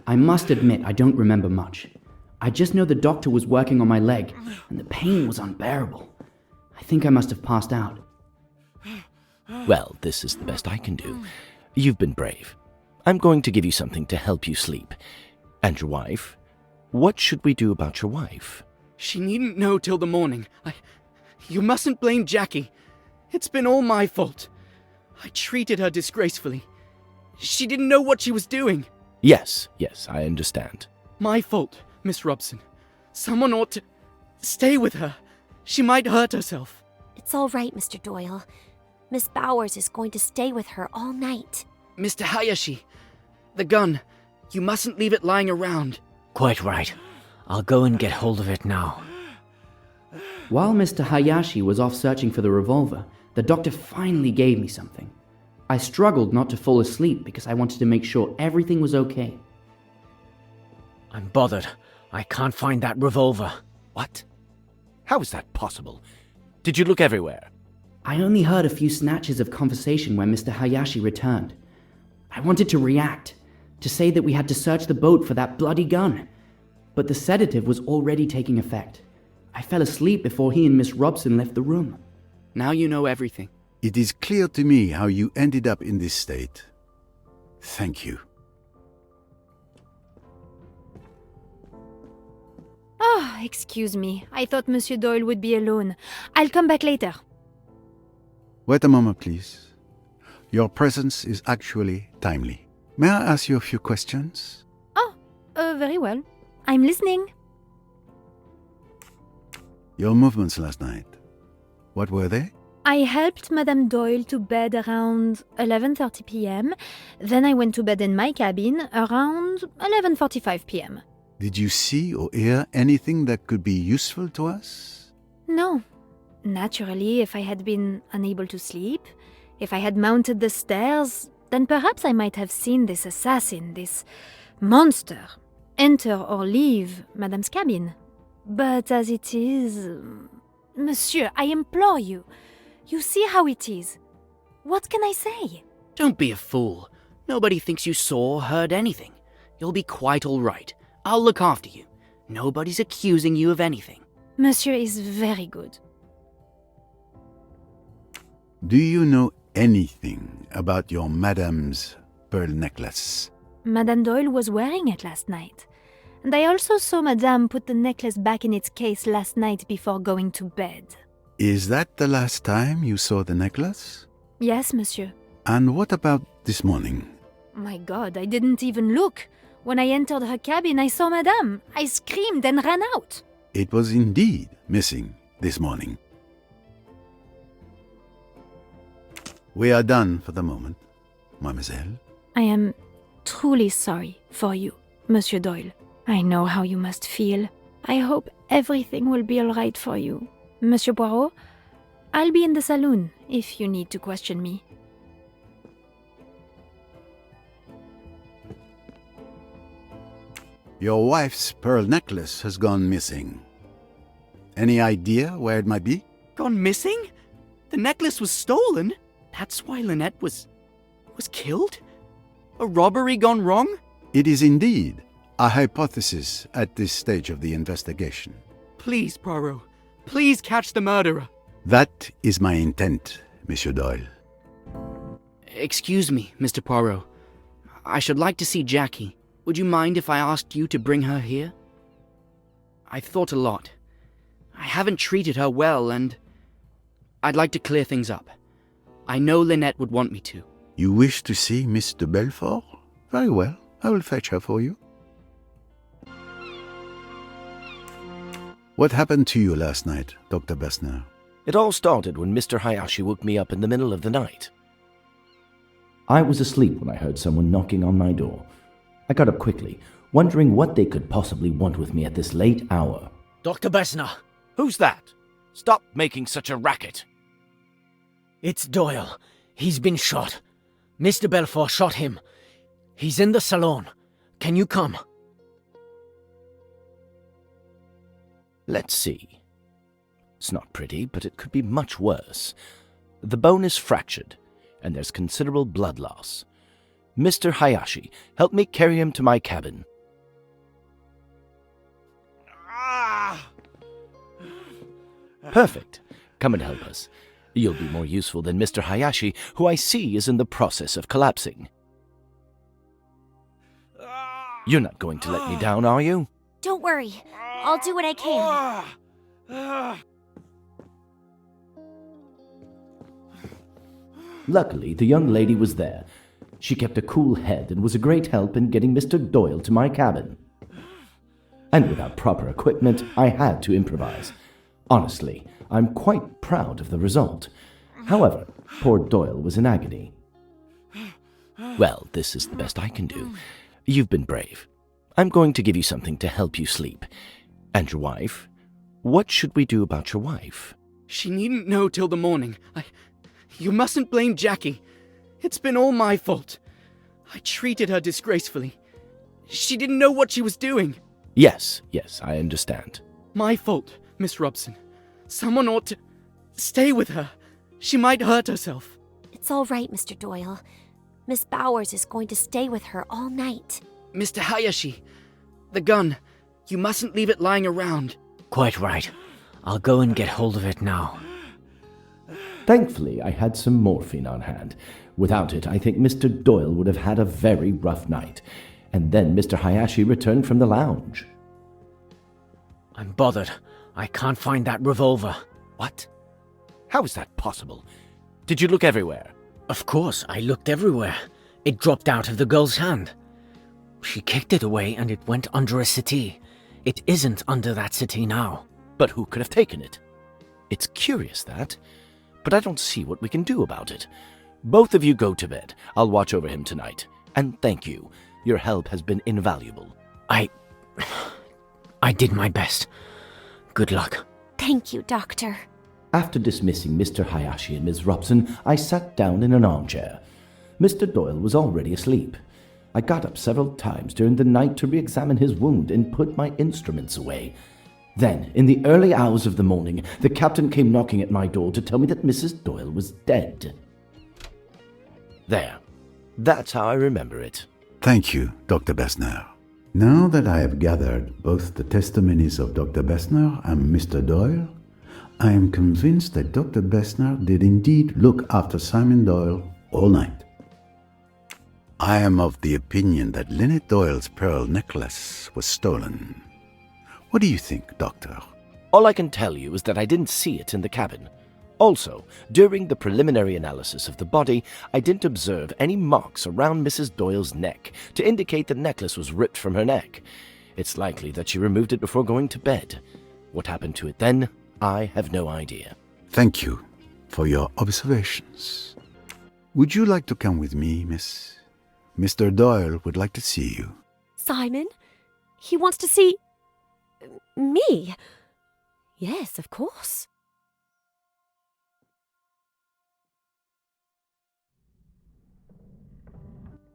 I must admit I don't remember much. I just know the doctor was working on my leg, and the pain was unbearable. I think I must have passed out. Well, this is the best I can do. You've been brave. I'm going to give you something to help you sleep. And your wife? What should we do about your wife? She needn't know till the morning. You mustn't blame Jackie. It's been all my fault. I treated her disgracefully. She didn't know what she was doing. Yes, I understand. My fault, Miss Robson. Someone ought to stay with her. She might hurt herself. It's all right, Mr. Doyle. Miss Bowers is going to stay with her all night. Mr. Hayashi, the gun. You mustn't leave it lying around. Quite right. I'll go and get hold of it now. While Mr. Hayashi was off searching for the revolver, the doctor finally gave me something. I struggled not to fall asleep because I wanted to make sure everything was okay. I'm bothered. I can't find that revolver. What? How is that possible? Did you look everywhere? I only heard a few snatches of conversation when Mr. Hayashi returned. I wanted to react, to say that we had to search the boat for that bloody gun. But the sedative was already taking effect. I fell asleep before he and Miss Robson left the room. Now you know everything. It is clear to me how you ended up in this state. Thank you. Oh, excuse me. I thought Monsieur Doyle would be alone. I'll come back later. Wait a moment, please. Your presence is actually timely. May I ask you a few questions? Very well. I'm listening. Your movements last night, what were they? I helped Madame Doyle to bed around 11:30 p.m. Then I went to bed in my cabin around 11:45 p.m. Did you see or hear anything that could be useful to us? No. Naturally, if I had been unable to sleep, if I had mounted the stairs, then perhaps I might have seen this assassin, this monster, enter or leave Madame's cabin. But as it is... Monsieur, I implore you. You see how it is. What can I say? Don't be a fool. Nobody thinks you saw or heard anything. You'll be quite all right. I'll look after you. Nobody's accusing you of anything. Monsieur is very good. Do you know anything about your madame's pearl necklace? Madame Doyle was wearing it last night. And I also saw Madame put the necklace back in its case last night before going to bed. Is that the last time you saw the necklace? Yes, monsieur. And what about this morning? My God, I didn't even look. When I entered her cabin, I saw Madame. I screamed and ran out. It was indeed missing this morning. We are done for the moment, mademoiselle. I am truly sorry for you, Monsieur Doyle. I know how you must feel. I hope everything will be all right for you. Monsieur Poirot, I'll be in the saloon if you need to question me. Your wife's pearl necklace has gone missing. Any idea where it might be? Gone missing? The necklace was stolen? That's why Lynette was killed? A robbery gone wrong? It is indeed a hypothesis at this stage of the investigation. Please, Poirot. Please catch the murderer. That is my intent, Monsieur Doyle. Excuse me, Mr. Poirot. I should like to see Jackie. Would you mind if I asked you to bring her here? I've thought a lot. I haven't treated her well, and I'd like to clear things up. I know Lynette would want me to. You wish to see Miss de Belfort? Very well. I will fetch her for you. What happened to you last night, Dr. Bessner? It all started when Mr. Hayashi woke me up in the middle of the night. I was asleep when I heard someone knocking on my door. I got up quickly, wondering what they could possibly want with me at this late hour. Dr. Bessner! Who's that? Stop making such a racket. It's Doyle. He's been shot. Mr. Belfort shot him. He's in the salon. Can you come? Let's see. It's not pretty, but it could be much worse. The bone is fractured, and there's considerable blood loss. Mr. Hayashi, help me carry him to my cabin. Perfect. Come and help us. You'll be more useful than Mr. Hayashi, who I see is in the process of collapsing. You're not going to let me down, are you? Don't worry. I'll do what I can. Luckily, the young lady was there. She kept a cool head and was a great help in getting Mr. Doyle to my cabin. And without proper equipment, I had to improvise. Honestly, I'm quite proud of the result. However, poor Doyle was in agony. Well, this is the best I can do. You've been brave. I'm going to give you something to help you sleep. And your wife? What should we do about your wife? She needn't know till the morning. You mustn't blame Jackie. It's been all my fault. I treated her disgracefully. She didn't know what she was doing. Yes, I understand. My fault, Miss Robson. Someone ought to stay with her. She might hurt herself. It's all right, Mr. Doyle. Miss Bowers is going to stay with her all night. Mr. Hayashi, the gun. You mustn't leave it lying around. Quite right. I'll go and get hold of it now. Thankfully, I had some morphine on hand. Without it, I think Mr. Doyle would have had a very rough night. And then Mr. Hayashi returned from the lounge. I'm bothered. I can't find that revolver. What? How is that possible? Did you look everywhere? Of course, I looked everywhere. It dropped out of the girl's hand. She kicked it away and it went under a settee. It isn't under that settee now. But who could have taken it? It's curious, that. But I don't see what we can do about it. Both of you go to bed. I'll watch over him tonight. And thank you. Your help has been invaluable. I did my best. Good luck. Thank you, Doctor. After dismissing Mr. Hayashi and Ms. Robson, I sat down in an armchair. Mr. Doyle was already asleep. I got up several times during the night to re-examine his wound and put my instruments away. Then, in the early hours of the morning, the captain came knocking at my door to tell me that Mrs. Doyle was dead. There. That's how I remember it. Thank you, Dr. Bessner. Now that I have gathered both the testimonies of Dr. Bessner and Mr. Doyle, I am convinced that Dr. Bessner did indeed look after Simon Doyle all night. I am of the opinion that Lynette Doyle's pearl necklace was stolen. What do you think, Doctor? All I can tell you is that I didn't see it in the cabin. Also, during the preliminary analysis of the body, I didn't observe any marks around Mrs. Doyle's neck to indicate the necklace was ripped from her neck. It's likely that she removed it before going to bed. What happened to it then, I have no idea. Thank you for your observations. Would you like to come with me, Miss? Mr. Doyle would like to see you. Simon? He wants to see... me? Yes, of course.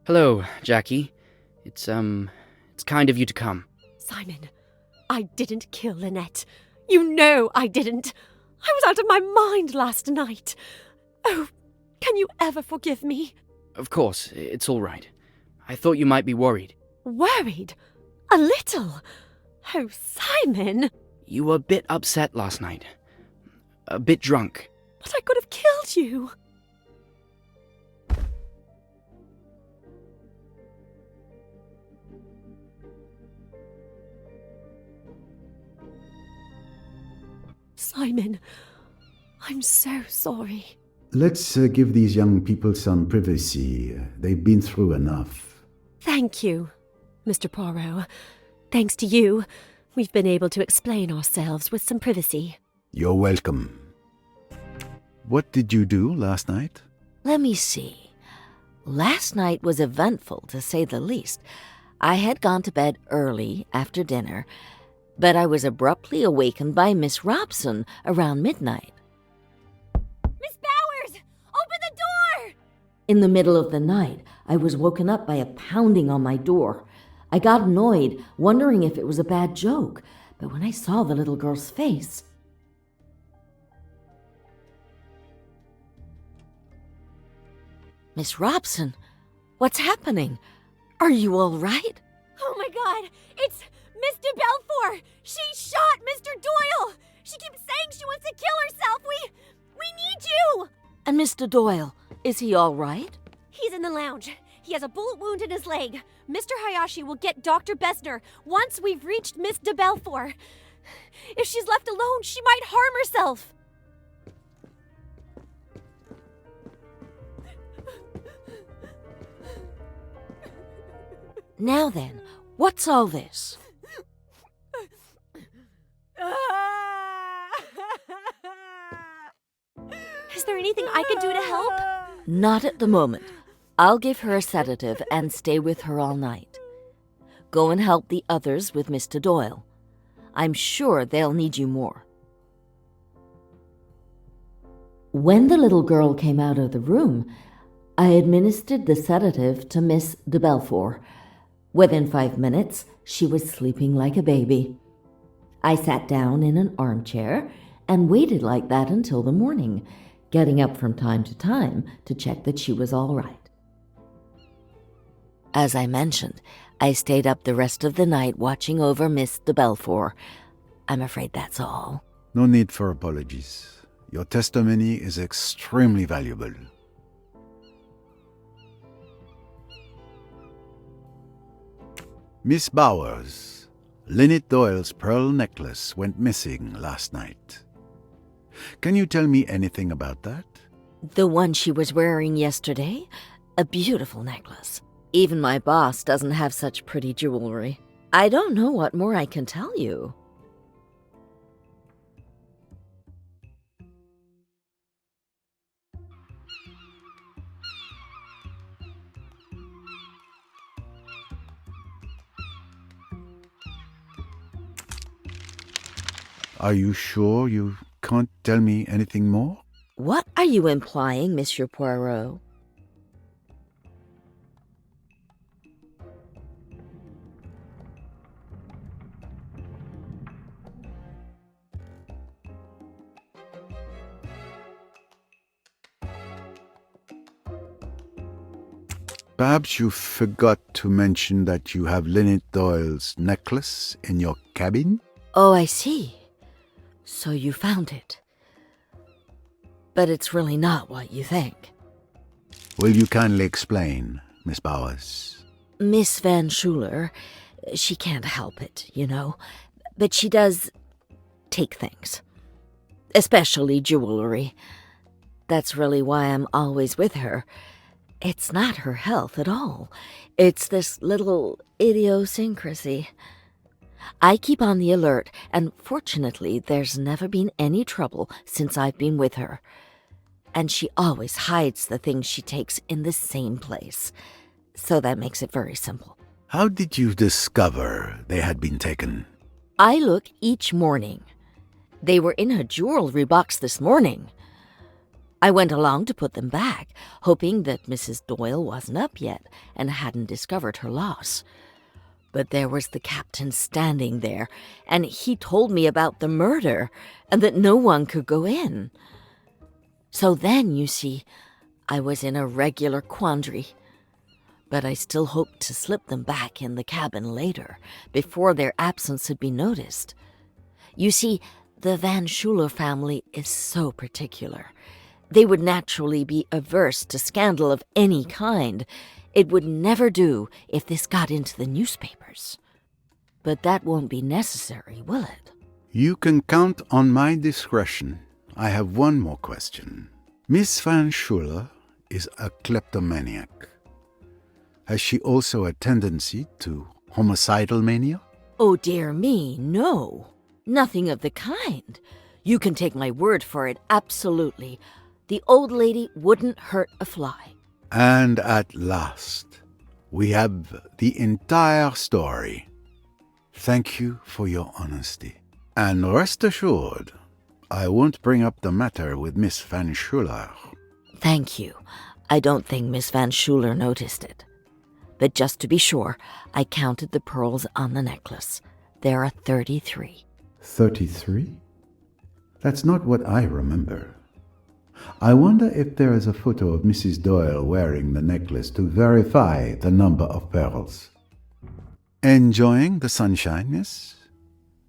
Hello, Jackie. It's kind of you to come. Simon, I didn't kill Lynette. You know I didn't. I was out of my mind last night. Oh, can you ever forgive me? Of course, it's all right. I thought you might be worried. Worried? A little? Oh, Simon! You were a bit upset last night. A bit drunk. But I could have killed you. Simon, I'm so sorry. Let's give these young people some privacy. They've been through enough. Thank you, Mr. Poirot. Thanks to you, we've been able to explain ourselves with some privacy. You're welcome. What did you do last night? Let me see. Last night was eventful, to say the least. I had gone to bed early after dinner, but I was abruptly awakened by Miss Robson around midnight. Miss Bowers! Open the door! In the middle of the night, I was woken up by a pounding on my door. I got annoyed, wondering if it was a bad joke, but when I saw the little girl's face... Miss Robson, what's happening? Are you all right? Oh my god! It's Miss de Belfort! She shot Mr. Doyle! She keeps saying she wants to kill herself! We need you! And Mr. Doyle, is he all right? He's in the lounge. He has a bullet wound in his leg. Mr. Hayashi will get Dr. Bessner once we've reached Miss de Belfort. If she's left alone, she might harm herself. Now then, what's all this? Is there anything I can do to help? Not at the moment. I'll give her a sedative and stay with her all night. Go and help the others with Mr. Doyle. I'm sure they'll need you more. When the little girl came out of the room, I administered the sedative to Miss de Belfort. Within 5 minutes, she was sleeping like a baby. I sat down in an armchair and waited like that until the morning, getting up from time to check that she was all right. As I mentioned, I stayed up the rest of the night watching over Miss de Belfort. I'm afraid that's all. No need for apologies. Your testimony is extremely valuable. Miss Bowers, Lynette Doyle's pearl necklace went missing last night. Can you tell me anything about that? The one she was wearing yesterday? A beautiful necklace. Even my boss doesn't have such pretty jewelry. I don't know what more I can tell you. Are you sure you can't tell me anything more? What are you implying, Monsieur Poirot? Perhaps you forgot to mention that you have Lynette Doyle's necklace in your cabin? Oh, I see. So you found it. but it's really not what you think. Will you kindly explain, Miss Bowers? Miss Van Schuler, she can't help it, you know, but she does take things, especially jewelry. That's really why I'm always with her. It's not her health at all. It's this little idiosyncrasy. I keep on the alert, and fortunately there's never been any trouble since I've been with her. And she always hides the things she takes in the same place. So that makes it very simple. How did you discover they had been taken? I look each morning. They were in her jewelry box this morning. I went along to put them back, hoping that Mrs. Doyle wasn't up yet and hadn't discovered her loss. But there was the captain standing there, and he told me about the murder and that no one could go in. So then, you see, I was in a regular quandary. But I still hoped to slip them back in the cabin later, before their absence had been noticed. You see, the Van Schuler family is so particular. They would naturally be averse to scandal of any kind. It would never do if this got into the newspapers. But that won't be necessary, will it? You can count on my discretion. I have one more question. Miss Van Schuler is a kleptomaniac. Has she also a tendency to homicidal mania? Oh, dear me, no. Nothing of the kind. You can take my word for it, absolutely. The old lady wouldn't hurt a fly. And at last, we have the entire story. Thank you for your honesty. And rest assured, I won't bring up the matter with Miss Van Schuler. Thank you. I don't think Miss Van Schuler noticed it. But just to be sure, I counted the pearls on the necklace. There are 33. 33? That's not what I remember. I wonder if there is a photo of Mrs. Doyle wearing the necklace to verify the number of pearls. Enjoying the sunshine, miss?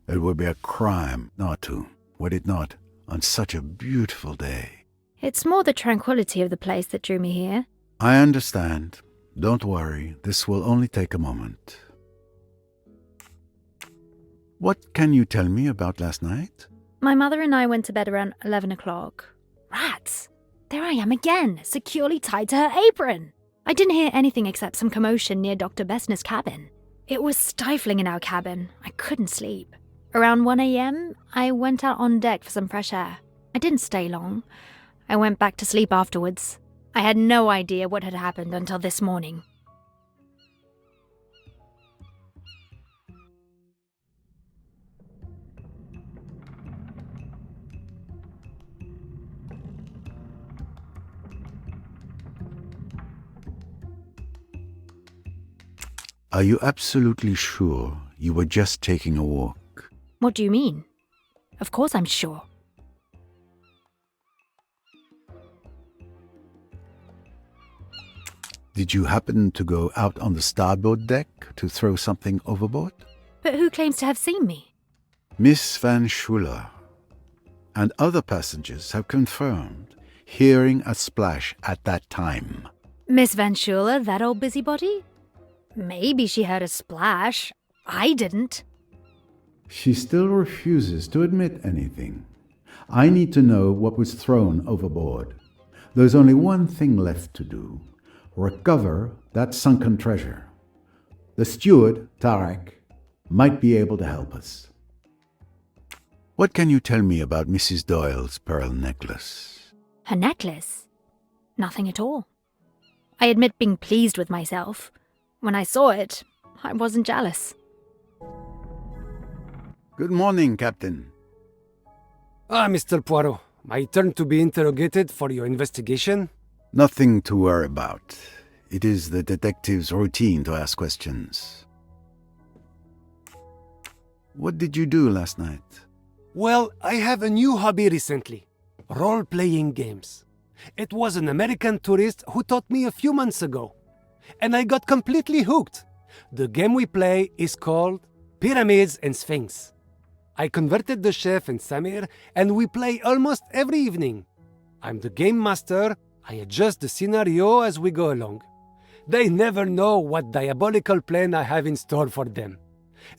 It would be a crime not to, would it not, on such a beautiful day? It's more the tranquility of the place that drew me here. I understand. Don't worry, this will only take a moment. What can you tell me about last night? My mother and I went to bed around 11 o'clock. Rats! There I am again, securely tied to her apron. I didn't hear anything except some commotion near Dr. Bessner's cabin. It was stifling in our cabin. I couldn't sleep. Around 1 a.m., I went out on deck for some fresh air. I didn't stay long. I went back to sleep afterwards. I had no idea what had happened until this morning. Are you absolutely sure you were just taking a walk? What do you mean? Of course I'm sure. Did you happen to go out on the starboard deck to throw something overboard? But who claims to have seen me? Miss Van Schuler and other passengers have confirmed hearing a splash at that time. Miss Van Schuler, that old busybody? Maybe she heard a splash. I didn't. She still refuses to admit anything. I need to know what was thrown overboard. There's only one thing left to do. Recover that sunken treasure. The steward, Tarak, might be able to help us. What can you tell me about Mrs. Doyle's pearl necklace? Her necklace? Nothing at all. I admit being pleased with myself. When I saw it, I wasn't jealous. Good morning, Captain. Ah, Mr. Poirot. My turn to be interrogated for your investigation? Nothing to worry about. It is the detective's routine to ask questions. What did you do last night? Well, I have a new hobby recently. Role-playing games. It was an American tourist who taught me a few months ago. And I got completely hooked. The game we play is called Pyramids and Sphinx. I converted the chef and Samir, and we play almost every evening. I'm the game master. I adjust the scenario as we go along. They never know what diabolical plan I have in store for them.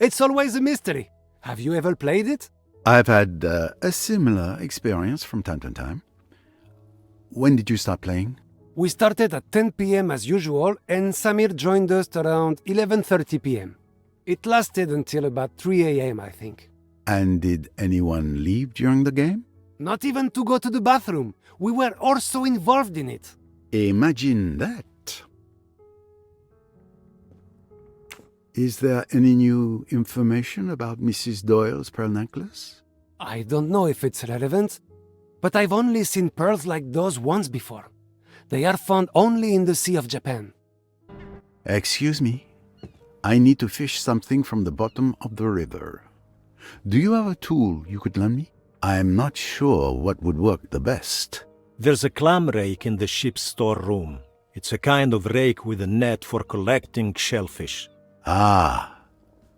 It's always a mystery. Have you ever played it? I've had a similar experience from time to time. When did you start playing? We started at 10 p.m. as usual, and Samir joined us around 11:30 p.m. It lasted until about 3 a.m., I think. And did anyone leave during the game? Not even to go to the bathroom. We were also involved in it. Imagine that. Is there any new information about Mrs. Doyle's pearl necklace? I don't know if it's relevant, but I've only seen pearls like those once before. They are found only in the Sea of Japan. Excuse me. I need to fish something from the bottom of the river. Do you have a tool you could lend me? I'm not sure what would work the best. There's a clam rake in the ship's storeroom. It's a kind of rake with a net for collecting shellfish. Ah,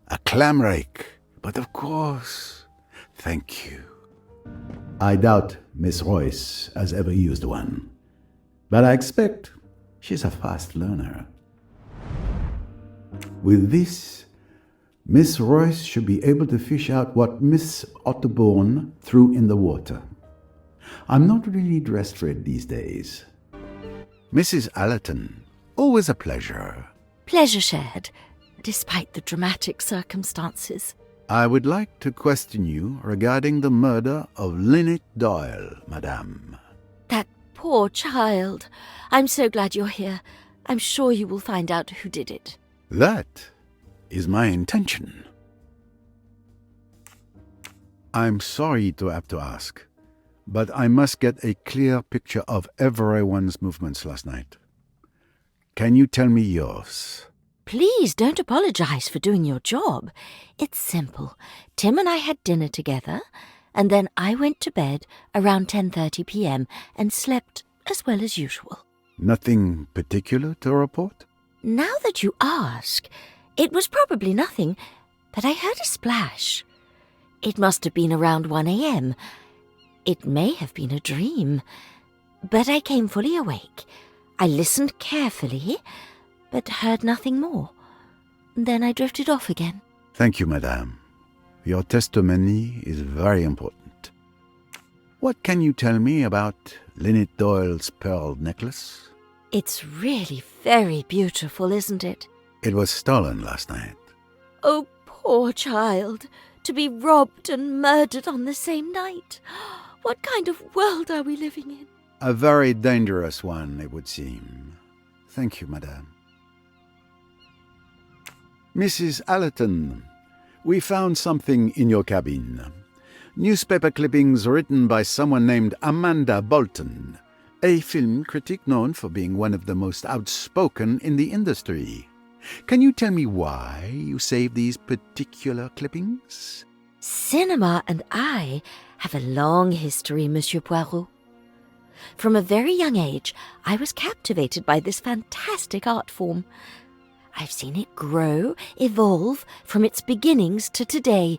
a clam rake. But of course. Thank you. I doubt Miss Royce has ever used one, but I expect she's a fast learner. With this, Miss Royce should be able to fish out what Miss Otterbourne threw in the water. I'm not really dressed for it these days. Mrs. Allerton, always a pleasure. Pleasure shared, despite the dramatic circumstances. I would like to question you regarding the murder of Lynette Doyle, madame. That poor child. I'm so glad you're here. I'm sure you will find out who did it. That is my intention. I'm sorry to have to ask, but I must get a clear picture of everyone's movements last night. Can you tell me yours? Please don't apologize for doing your job. It's simple. Tim and I had dinner together, and then I went to bed around 10:30 p.m. and slept as well as usual. Nothing particular to report? Now that you ask, it was probably nothing, but I heard a splash. It must have been around 1 a.m. It may have been a dream, but I came fully awake. I listened carefully, but heard nothing more. Then I drifted off again. Thank you, madame. Your testimony is very important. What can you tell me about Lynette Doyle's pearl necklace? It's really very beautiful, isn't it? It was stolen last night. Oh, poor child. To be robbed and murdered on the same night. What kind of world are we living in? A very dangerous one, it would seem. Thank you, madame. Mrs. Allerton, we found something in your cabin. Newspaper clippings written by someone named Amanda Bolton, a film critic known for being one of the most outspoken in the industry. Can you tell me why you saved these particular clippings? Cinema and I have a long history, Monsieur Poirot. From a very young age, I was captivated by this fantastic art form. I've seen it grow, evolve from its beginnings to today.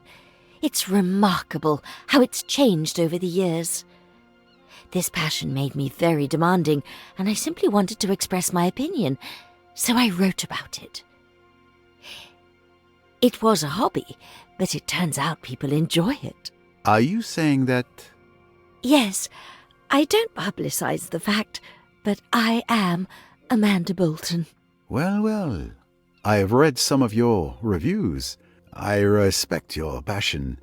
It's remarkable how it's changed over the years. This passion made me very demanding, and I simply wanted to express my opinion, so I wrote about it. It was a hobby, but it turns out people enjoy it. Are you saying that... Yes, I don't publicize the fact, but I am Amanda Bolton. Well, well, I have read some of your reviews. I respect your passion.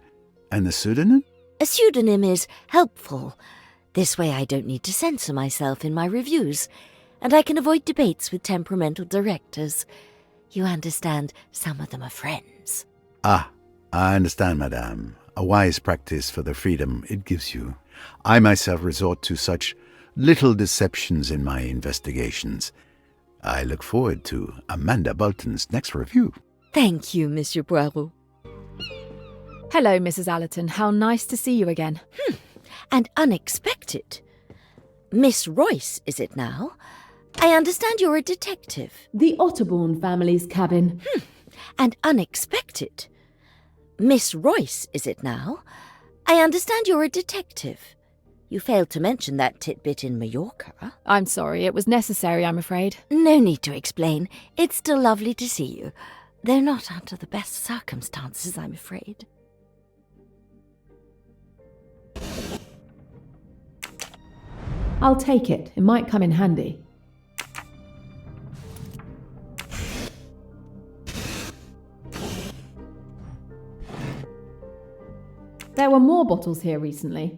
And the pseudonym? A pseudonym is helpful. This way I don't need to censor myself in my reviews, and I can avoid debates with temperamental directors. You understand, some of them are friends. Ah, I understand, madame. A wise practice for the freedom it gives you. I myself resort to such little deceptions in my investigations. I look forward to Amanda Bolton's next review. Thank you, Monsieur Poirot. Hello, Mrs. Allerton. How nice to see you again. And unexpected. Miss Royce, is it now? I understand you're a detective. The Otterbourne family's cabin. And unexpected. Miss Royce, is it now? I understand you're a detective. You failed to mention that tidbit in Mallorca. I'm sorry, it was necessary, I'm afraid. No need to explain. It's still lovely to see you. They're not under the best circumstances, I'm afraid. I'll take it. It might come in handy. There were more bottles here recently.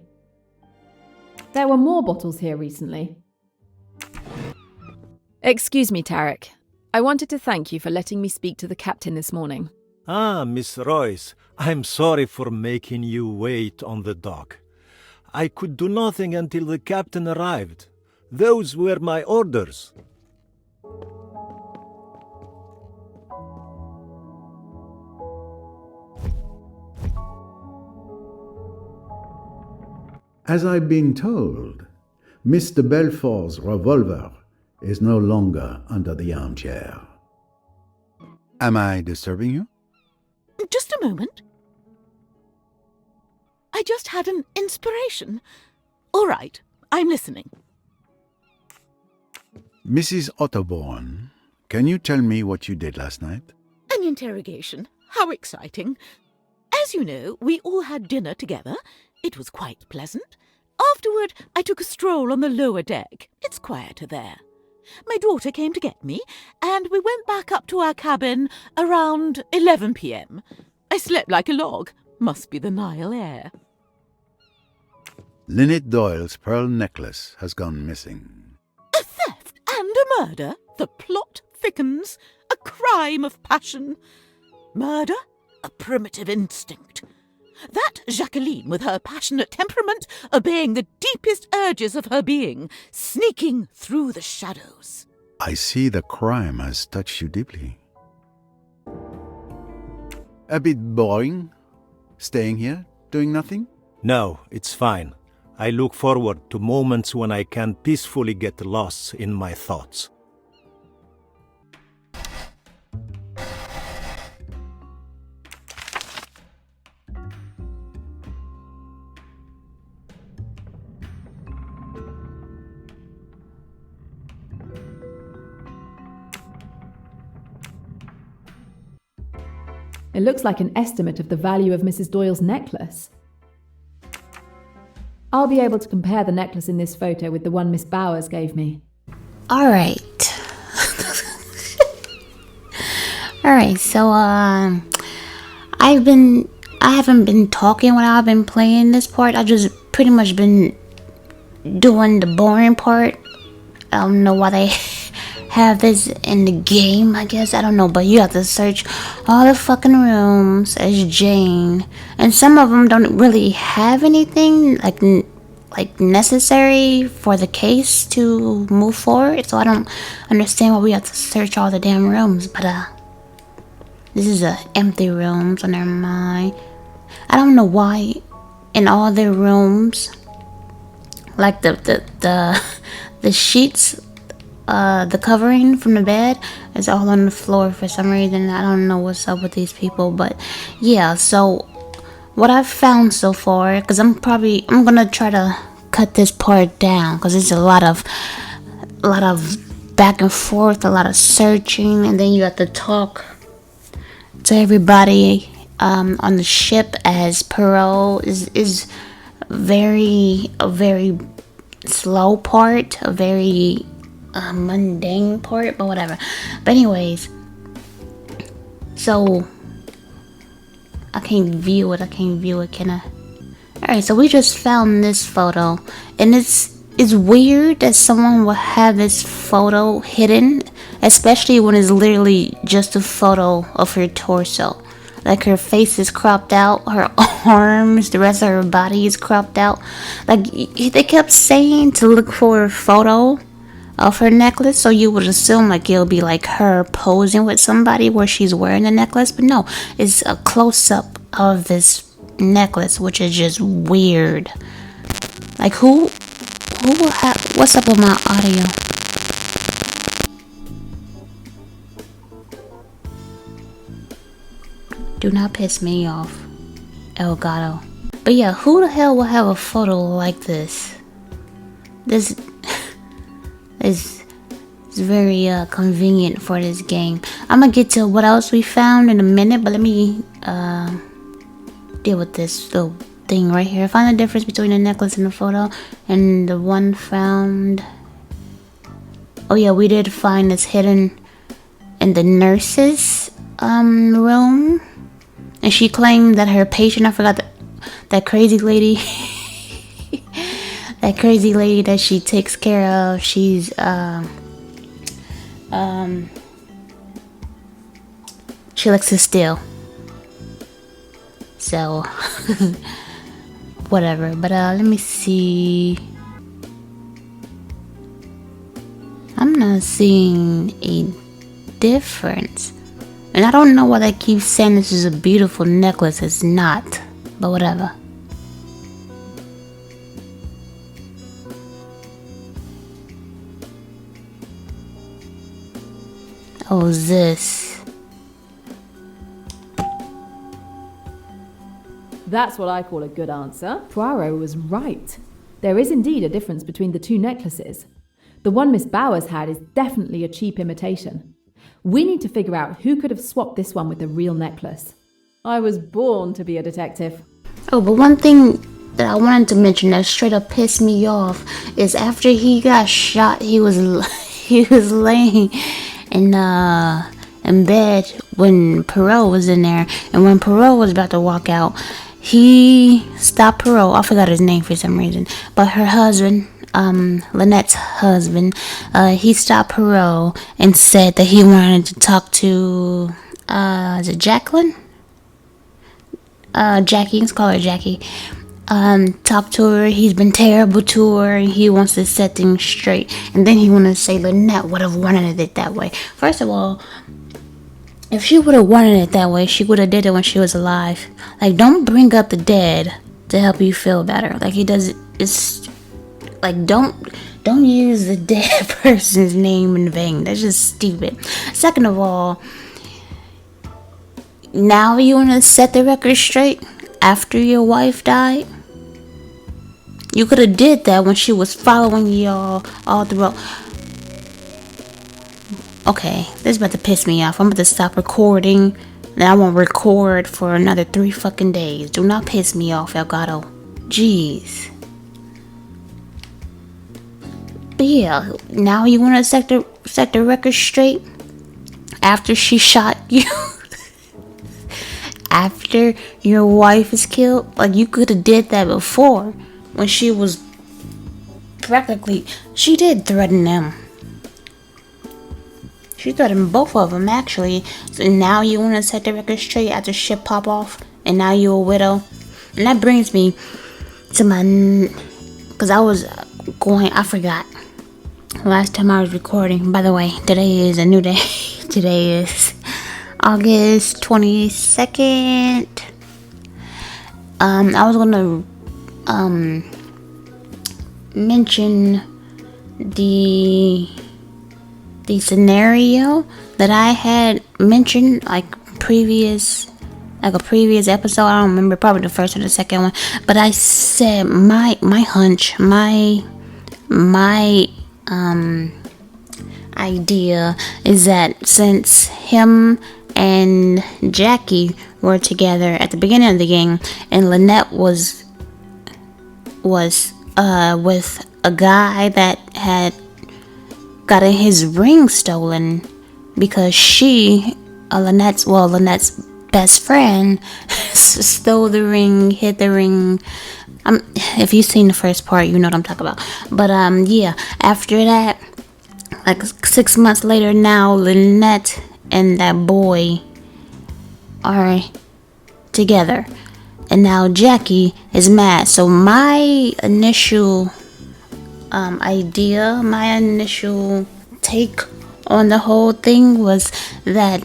Excuse me, Tarek. I wanted to thank you for letting me speak to the captain this morning. Ah, Miss Royce, I'm sorry for making you wait on the dock. I could do nothing until the captain arrived. Those were my orders. As I've been told, Mr. Belfort's revolver is no longer under the armchair. Am I disturbing you? Just a moment. I just had an inspiration. All right, I'm listening. Mrs. Otterborn, can you tell me what you did last night? An interrogation. How exciting. As you know, we all had dinner together. It was quite pleasant. Afterward, I took a stroll on the lower deck. It's quieter there. My daughter came to get me, and we went back up to our cabin around 11 p.m. I slept like a log. Must be the Nile air. Lynette Doyle's pearl necklace has gone missing. A theft and a murder? The plot thickens. A crime of passion. Murder? A primitive instinct. That Jacqueline, with her passionate temperament, obeying the deepest urges of her being, sneaking through the shadows. I see the crime has touched you deeply. A bit boring? Staying here, doing nothing? No, it's fine. I look forward to moments when I can peacefully get lost in my thoughts. It looks like an estimate of the value of Mrs. Doyle's necklace. I'll be able to compare the necklace in this photo with the one Miss Bowers gave me. Alright. Alright, so I haven't been talking when I've been playing this part. I've just pretty much been doing the boring part. I don't know why they have this in the game, I guess. I don't know, but you have to search all the fucking rooms as Jane, and some of them don't really have anything like necessary for the case to move forward. So I don't understand why we have to search all the damn rooms. But this is a empty room, so never mind. I don't know why in all the rooms, like the sheets, the covering from the bed is all on the floor for some reason. I don't know what's up with these people, but yeah. So what I've found so far, because I'm gonna try to cut this part down because it's a lot of back and forth, a lot of searching, and then you have to talk to everybody on the ship as Perot is a very slow part, a very mundane part, but whatever. But anyways, so I can't view it, can I? Alright, so we just found this photo, and it's weird that someone would have this photo hidden, especially when it's literally just a photo of her torso. Like, her face is cropped out, her arms, the rest of her body is cropped out. Like, they kept saying to look for a photo of her necklace, so you would assume like it'll be like her posing with somebody where she's wearing the necklace, but no, it's a close-up of this necklace, which is just weird. Like, who will have, what's up with my audio? Do not piss me off, Elgato. But yeah, who the hell will have a photo like this? this is very convenient for this game. I'm gonna get to what else we found in a minute, but let me deal with this little thing right here. Find the difference between the necklace in the photo and the one found. Oh yeah, we did find this hidden in the nurse's room, and she claimed that her patient, I forgot that crazy lady that crazy lady that she takes care of, she's she likes to steal. So whatever. But let me see. I'm not seeing a difference. And I don't know why they keep saying this is a beautiful necklace. It's not. But whatever. Oh, this. That's what I call a good answer. Poirot was right. There is indeed a difference between the two necklaces. The one Miss Bowers had is definitely a cheap imitation. We need to figure out who could have swapped this one with the real necklace. I was born to be a detective. Oh, but one thing that I wanted to mention that straight up pissed me off is after he got shot, he was laying in bed when Perot was in there, and when Perot was about to walk out, he stopped Perot. I forgot his name for some reason, but her husband, Lynette's husband, he stopped Perot and said that he wanted to talk to is it Jacqueline? Jackie, let's call her Jackie. Talk to her. He's been terrible to her, and he wants to set things straight. And then he wanted to say Lynette would have wanted it that way. First of all, if she would have wanted it that way, she would have did it when she was alive. Like, don't bring up the dead to help you feel better. Like, he does it. It's like, don't use the dead person's name in vain. That's just stupid. Second of all, now you want to set the record straight after your wife died? You could have did that when she was following y'all all throughout. Okay, this is about to piss me off. I'm about to stop recording, and I won't record for another 3 fucking days. Do not piss me off, Elgato. Jeez. But yeah, now you want to set the record straight after she shot you. After your wife is killed. Like, you could have did that before, when she was practically, she did threaten them. She threatened both of them, actually. So now you want to set the record straight after shit pop off, and now you're a widow. And that brings me to my, because I forgot last time I was recording. By the way, today is a new day. Today is August 22nd. I was gonna mention the scenario that I had mentioned like a previous episode. I don't remember, probably the first or the second one, but I said my hunch, my idea is that since him and Jackie were together at the beginning of the game, and Lynette was with a guy that had gotten his ring stolen because Lynette's best friend stole the ring, hid the ring. If you've seen the first part, you know what I'm talking about. But yeah, after that, like 6 months later, now Lynette and that boy are together, and now Jackie is mad. So my initial idea, my initial take on the whole thing was that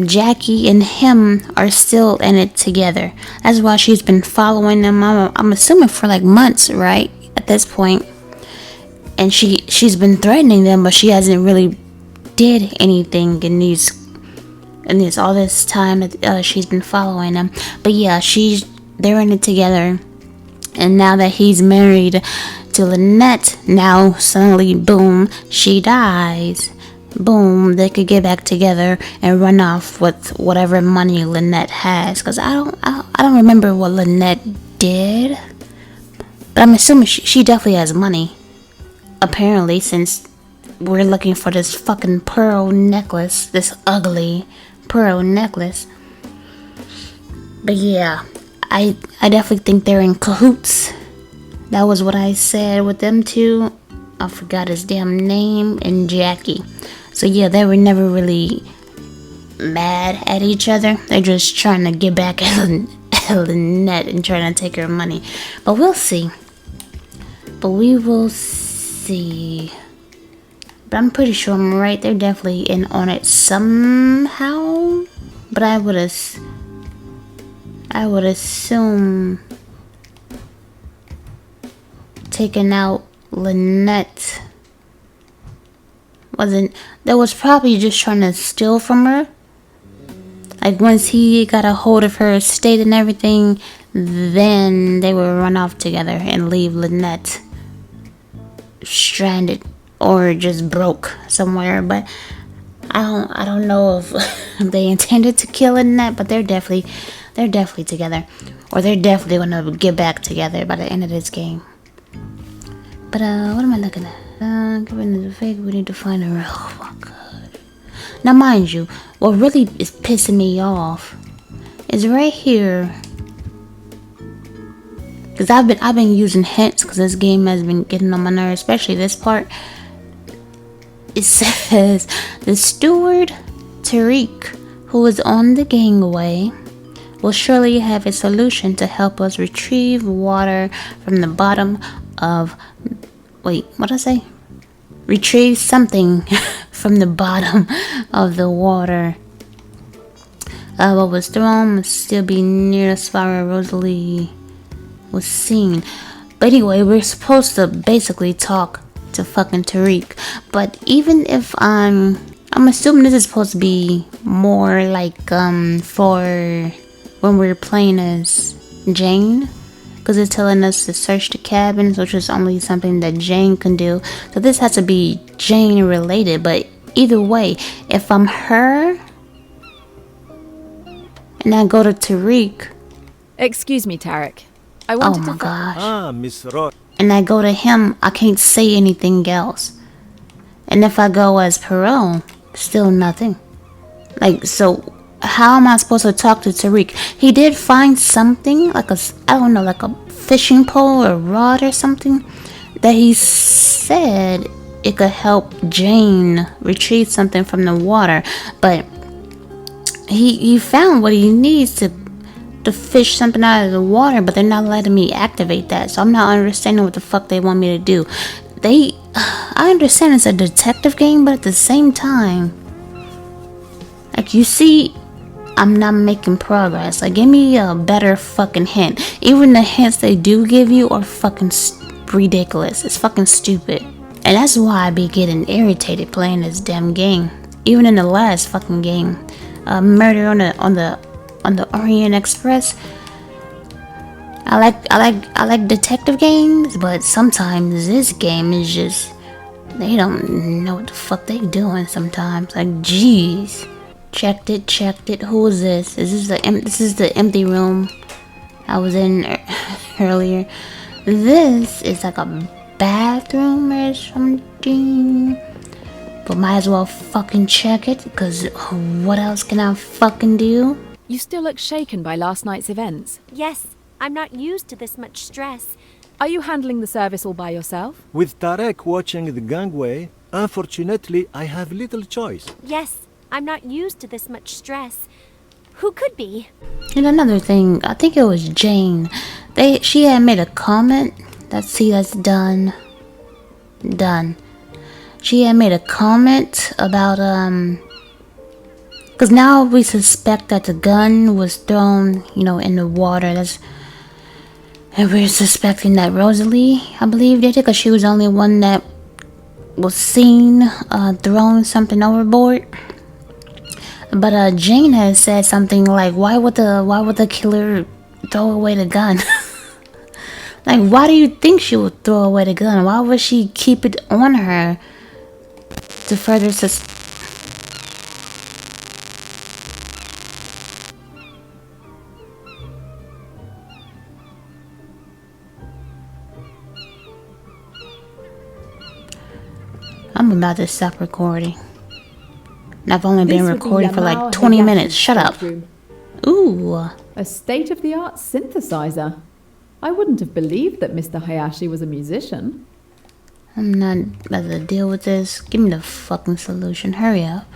Jackie and him are still in it together. That's why she's been following them. I'm assuming for like months, right, at this point. And she's been threatening them, but she hasn't really did anything in this all this time that she's been following them. But yeah, they're in it together. And now that he's married to Lynette. Now, suddenly, boom, she dies. Boom, they could get back together and run off with whatever money Lynette has. Because I don't remember what Lynette did. But I'm assuming she definitely has money. Apparently, since we're looking for this fucking pearl necklace. This ugly pearl necklace. But yeah, I definitely think they're in cahoots. That was what I said with them two. I forgot his damn name. And Jackie. So yeah, they were never really mad at each other. They're just trying to get back at Lynette and trying to take her money. But we'll see. But we will see. But I'm pretty sure I'm right. They're definitely in on it somehow. But I would assume taking out Lynette was probably just trying to steal from her. Like once he got a hold of her estate and everything, then they would run off together and leave Lynette stranded or just broke somewhere. But I don't know if they intended to kill Lynette, but they're definitely together, or they're definitely gonna get back together by the end of this game. But what am I looking at? Given the fake, we need to find her. Oh my god. Now mind you, what really is pissing me off is right here. Cause I've been using hints because this game has been getting on my nerves, especially this part. It says the steward Tariq, who is on the gangway, will surely have a solution to help us retrieve water from the bottom of. Wait, what did I say? Retrieve something from the bottom of the water. What was thrown must still be near the spot where Rosalie was seen. But anyway, we're supposed to basically talk to fucking Tariq. But even if I'm assuming this is supposed to be more like for when we're playing as Jane. Because it's telling us to search the cabins, which is only something that Jane can do. So this has to be Jane related. But either way, if I'm her and I go to Tariq. Excuse me, Tarek. I wanted to. Oh my gosh. Ah, Miss Roth. And I go to him, I can't say anything else. And if I go as Perot, still nothing. Like, so how am I supposed to talk to Tariq? He did find something, like like a fishing pole or rod or something, that he said it could help Jane retrieve something from the water. But he found what he needs to fish something out of the water, but they're not letting me activate that. So I'm not understanding what the fuck they want me to do. I understand it's a detective game, but at the same time, like, you see, I'm not making progress. Like, give me a better fucking hint. Even the hints they do give you are fucking ridiculous. It's fucking stupid. And that's why I be getting irritated playing this damn game. Even in the last fucking game, Murder on the Orient Express. I like detective games, but sometimes this game is just, they don't know what the fuck they doing sometimes. Like, jeez. Checked it. Who is this? This is the empty room I was in earlier. This is like a bathroom or something. But might as well fucking check it, because what else can I fucking do? You still look shaken by last night's events. Yes, I'm not used to this much stress. Are you handling the service all by yourself? With Tarek watching the gangway, unfortunately, I have little choice. Yes, I'm not used to this much stress. Who could be? And another thing, I think it was Jane. She had made a comment. Let's see, that's done. She had made a comment about because now we suspect that the gun was thrown, in the water. And we're suspecting that Rosalie, I believe, did it, because she was the only one that was seen throwing something overboard. But Jane has said something like, "Why would the killer throw away the gun?" Like, why do you think she would throw away the gun? Why would she keep it on her to further I'm about to stop recording. And I've only been recording for like 20 minutes. Shut up. Ooh. A state-of-the-art synthesizer. I wouldn't have believed that Mr. Hayashi was a musician. I'm not about to deal with this. Give me the fucking solution. Hurry up.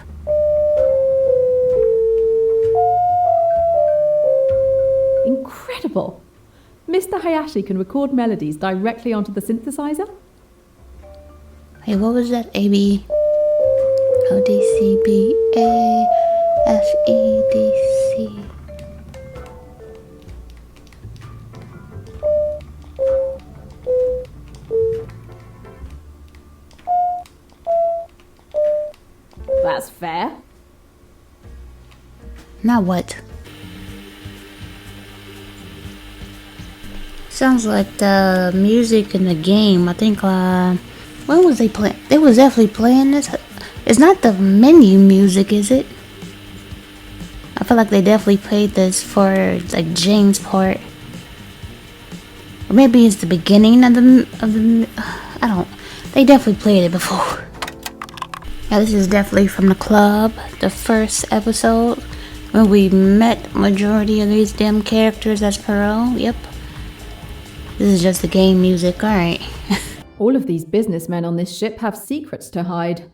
Incredible. Mr. Hayashi can record melodies directly onto the synthesizer? Hey, what was that? A, B, O, D, C, B, A, F, E, D, C. That's fair. Now what? Sounds like the music in the game. I think, when was they playing? They was definitely playing this. It's not the menu music, is it? I feel like they definitely played this for like Jane's part. Or maybe it's the beginning of the I don't. They definitely played it before. Yeah, this is definitely from the club, the first episode when we met majority of these damn characters as Perot. Yep. This is just the game music. All right. All of these businessmen on this ship have secrets to hide.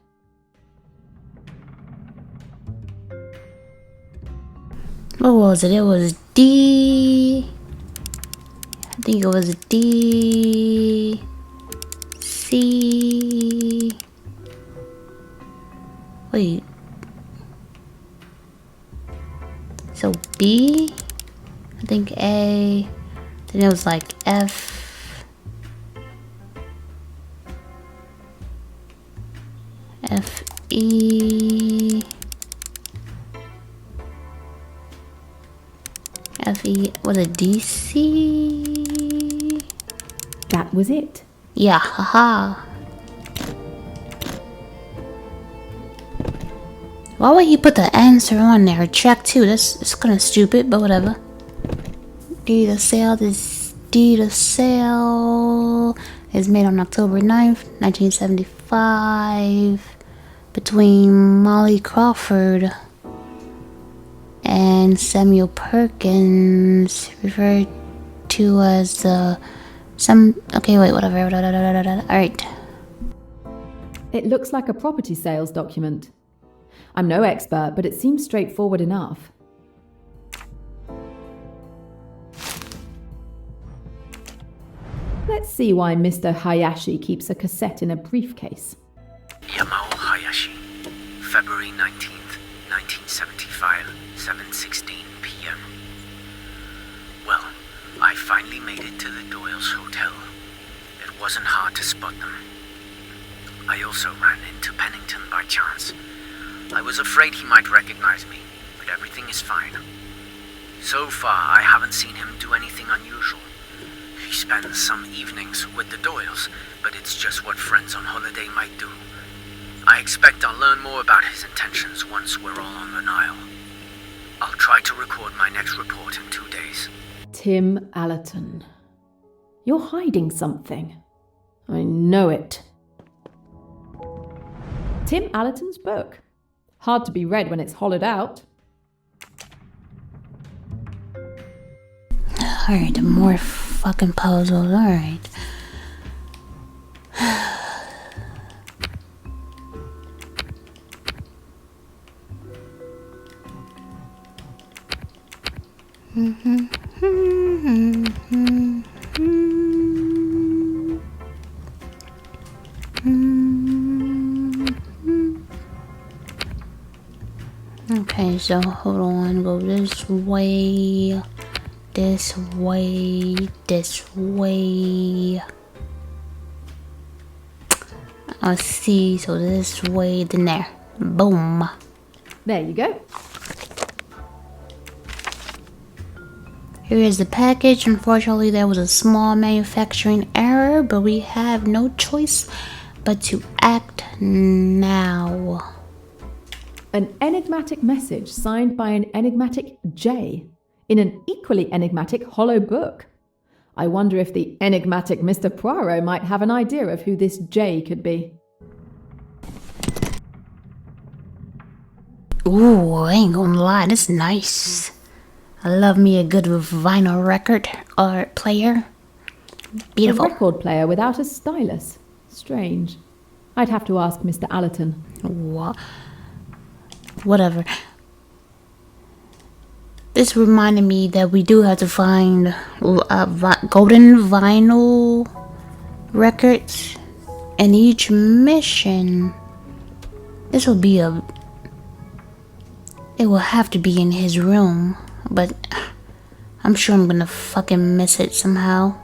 What was it? It was D. I think it was D. C. Wait. So B. I think A. Then it was like F. F, E. F, E. Was it D, C? That was it. Yeah, haha. Why would he put the answer on there? Track 2. That's kind of stupid, but whatever. D to Sail. This D to Sail is made on October 9th, 1975, between Molly Crawford and Samuel Perkins, referred to as okay, wait, whatever. Alright. It looks like a property sales document. I'm no expert, but it seems straightforward enough. Let's see why Mr. Hayashi keeps a cassette in a briefcase. Yamao Hayashi, February 19th, 1975, 7:16 p.m. Well, I finally made it to the Doyle's hotel. It wasn't hard to spot them. I also ran into Pennington by chance. I was afraid he might recognize me, but everything is fine. So far, I haven't seen him do anything unusual. He spends some evenings with the Doyles, but it's just what friends on holiday might do. I expect I'll learn more about his intentions once we're all on the Nile. I'll try to record my next report in 2 days. Tim Allerton. You're hiding something. I know it. Tim Allerton's book. Hard to be read when it's hollowed out. Alright, more fucking puzzles. Alright. Okay, so hold on, go this way, this way, this way. I see, so this way, then there. Boom. There you go. Here is the package. Unfortunately, there was a small manufacturing error, but we have no choice but to act now. An enigmatic message signed by an enigmatic J in an equally enigmatic hollow book. I wonder if the enigmatic Mr. Poirot might have an idea of who this J could be. Ooh, I ain't gonna lie, this is nice. I love me a good vinyl record or player. Beautiful. A record player without a stylus. Strange. I'd have to ask Mr. Allerton. What? Whatever. This reminded me that we do have to find golden vinyl records in each mission. This will be it will have to be in his room, but I'm sure I'm gonna fucking miss it somehow.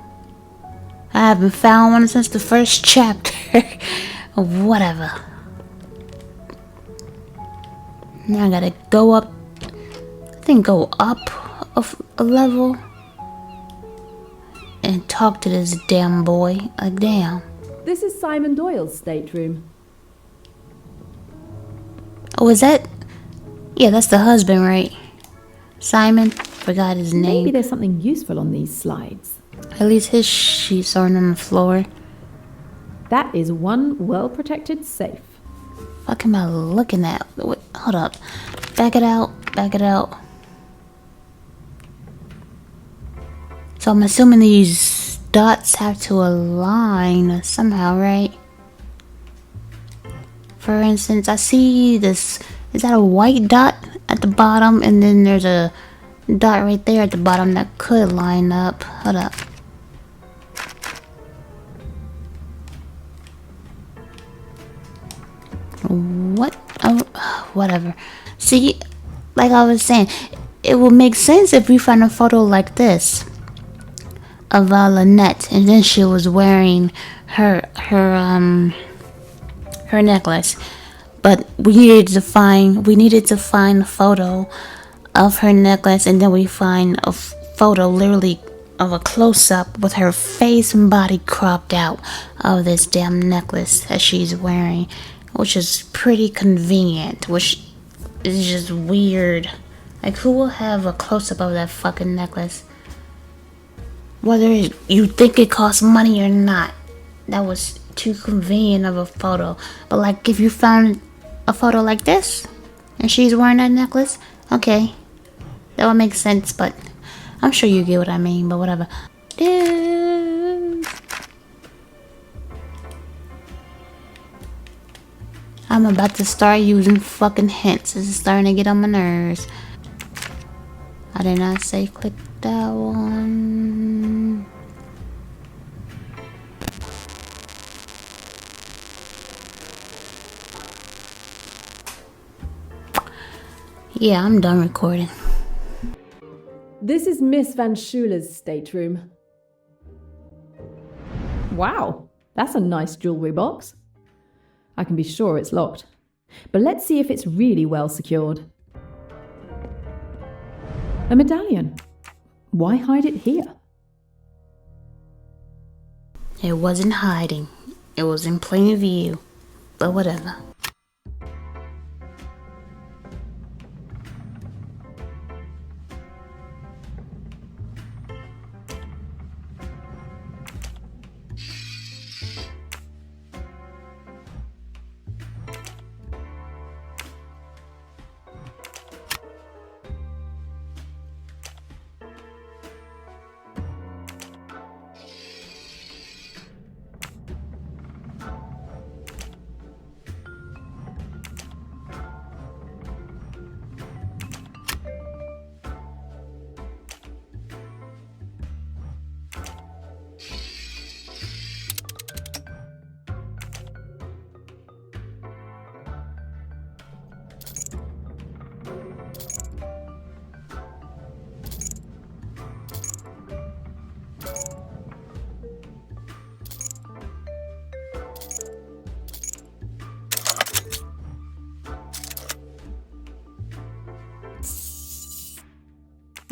I haven't found one since the first chapter. Whatever. Now I gotta go up. I think go up a level and talk to this damn boy. Damn. This is Simon Doyle's stateroom. Oh, is that? Yeah, that's the husband, right? Simon. Forgot his name. Maybe there's something useful on these slides. At least his sheets aren't on the floor. That is one well-protected safe. Fuck am I looking at? Wait, hold up. Back it out. Back it out. So I'm assuming these dots have to align somehow, right? For instance, I see this. Is that a white dot at the bottom? And then there's a dot right there at the bottom that could line up. Hold up. What? Oh, whatever. See, like I was saying, it would make sense if we find a photo like this of Lynette, and then she was wearing her necklace. But we needed to find a photo of her necklace, and then we find a photo literally of a close-up with her face and body cropped out of this damn necklace that she's wearing, which is pretty convenient, which is just weird. Like, who will have a close-up of that fucking necklace? Whether you think it costs money or not, that was too convenient of a photo. But like, if you found a photo like this and she's wearing that necklace, okay, that would make sense. But I'm sure you get what I mean. But whatever. I'm about to start using fucking hints. This is starting to get on my nerves. I did not say click that one. Yeah, I'm done recording. This is Miss Van Schuler's stateroom. Wow, that's a nice jewellery box. I can be sure it's locked. But let's see if it's really well secured. A medallion. Why hide it here? It wasn't hiding. It was in plain view. But whatever.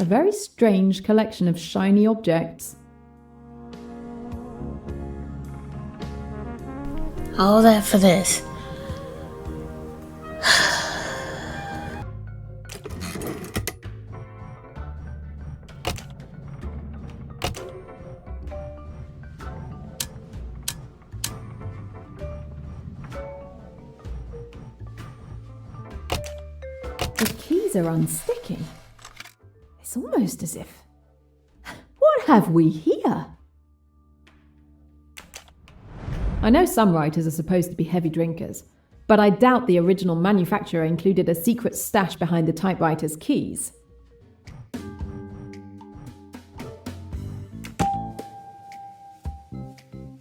A very strange collection of shiny objects. All that for this. The keys are unsticky. It's almost as if... What have we here? I know some writers are supposed to be heavy drinkers, but I doubt the original manufacturer included a secret stash behind the typewriter's keys.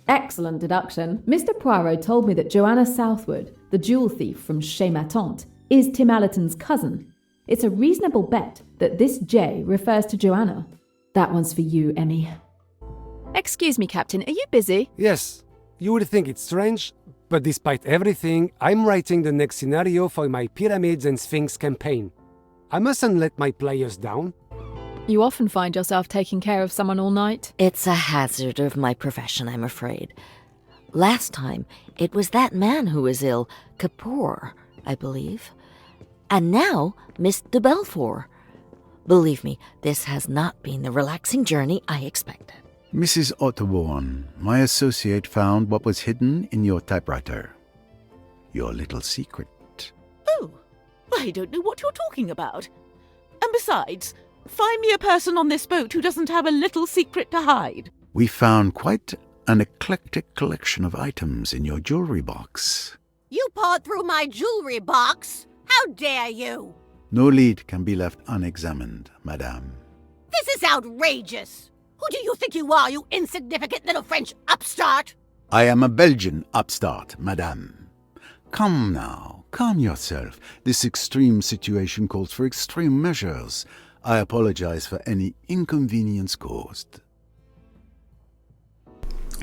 Excellent deduction. Mr. Poirot told me that Joanna Southwood, the jewel thief from Chez Ma Tante, is Tim Allerton's cousin. It's a reasonable bet that this J refers to Joanna. That one's for you, Emmy. Excuse me, Captain, are you busy? Yes, you would think it's strange, but despite everything, I'm writing the next scenario for my Pyramids and Sphinx campaign. I mustn't let my players down. You often find yourself taking care of someone all night. It's a hazard of my profession, I'm afraid. Last time, it was that man who was ill, Kapoor, I believe. And now, Miss de Belfort. Believe me, this has not been the relaxing journey I expected. Mrs. Otterbourne, my associate found what was hidden in your typewriter. Your little secret. Oh, I don't know what you're talking about. And besides, find me a person on this boat who doesn't have a little secret to hide. We found quite an eclectic collection of items in your jewelry box. You pawed through my jewelry box? How dare you? No lead can be left unexamined, madame. This is outrageous! Who do you think you are, you insignificant little French upstart? I am a Belgian upstart, madame. Come now, calm yourself. This extreme situation calls for extreme measures. I apologize for any inconvenience caused.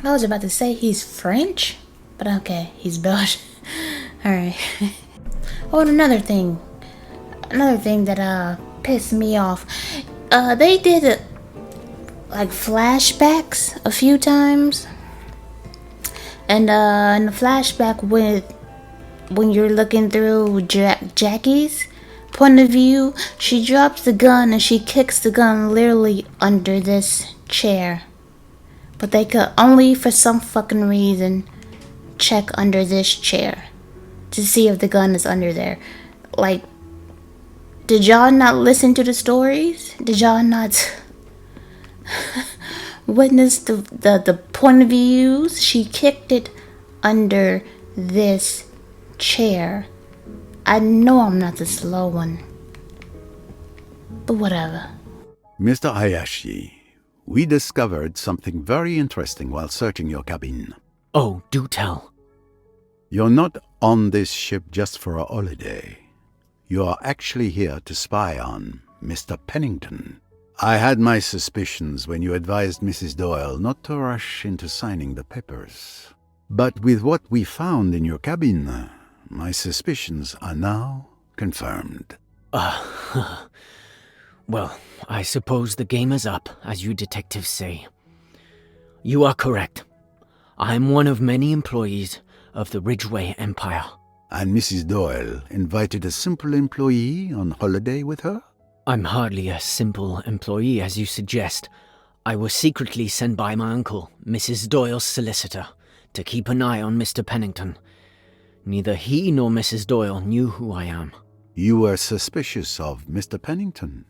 I was about to say he's French, but okay, he's Belgian. Alright. Oh, and another thing that pissed me off. They did like flashbacks a few times, and in the flashback when you're looking through Jackie's point of view, she drops the gun and she kicks the gun literally under this chair. But they could only, for some fucking reason, check under this chair to see if the gun is under there. Like, did y'all not listen to the stories? Did y'all not witness the point of views? She kicked it under this chair. I know I'm not the slow one, but whatever. Mr. Hayashi, we discovered something very interesting while searching your cabin. Oh, do tell. You're not on this ship just for a holiday. You are actually here to spy on Mr. Pennington. I had my suspicions when you advised Mrs. Doyle not to rush into signing the papers. But with what we found in your cabin, my suspicions are now confirmed. Well, I suppose the game is up, as you detectives say. You are correct. I'm one of many employees of the Ridgeway Empire. And Mrs. Doyle invited a simple employee on holiday with her? I'm hardly a simple employee, as you suggest. I was secretly sent by my uncle, Mrs. Doyle's solicitor, to keep an eye on Mr. Pennington. Neither he nor Mrs. Doyle knew who I am. You were suspicious of Mr. Pennington,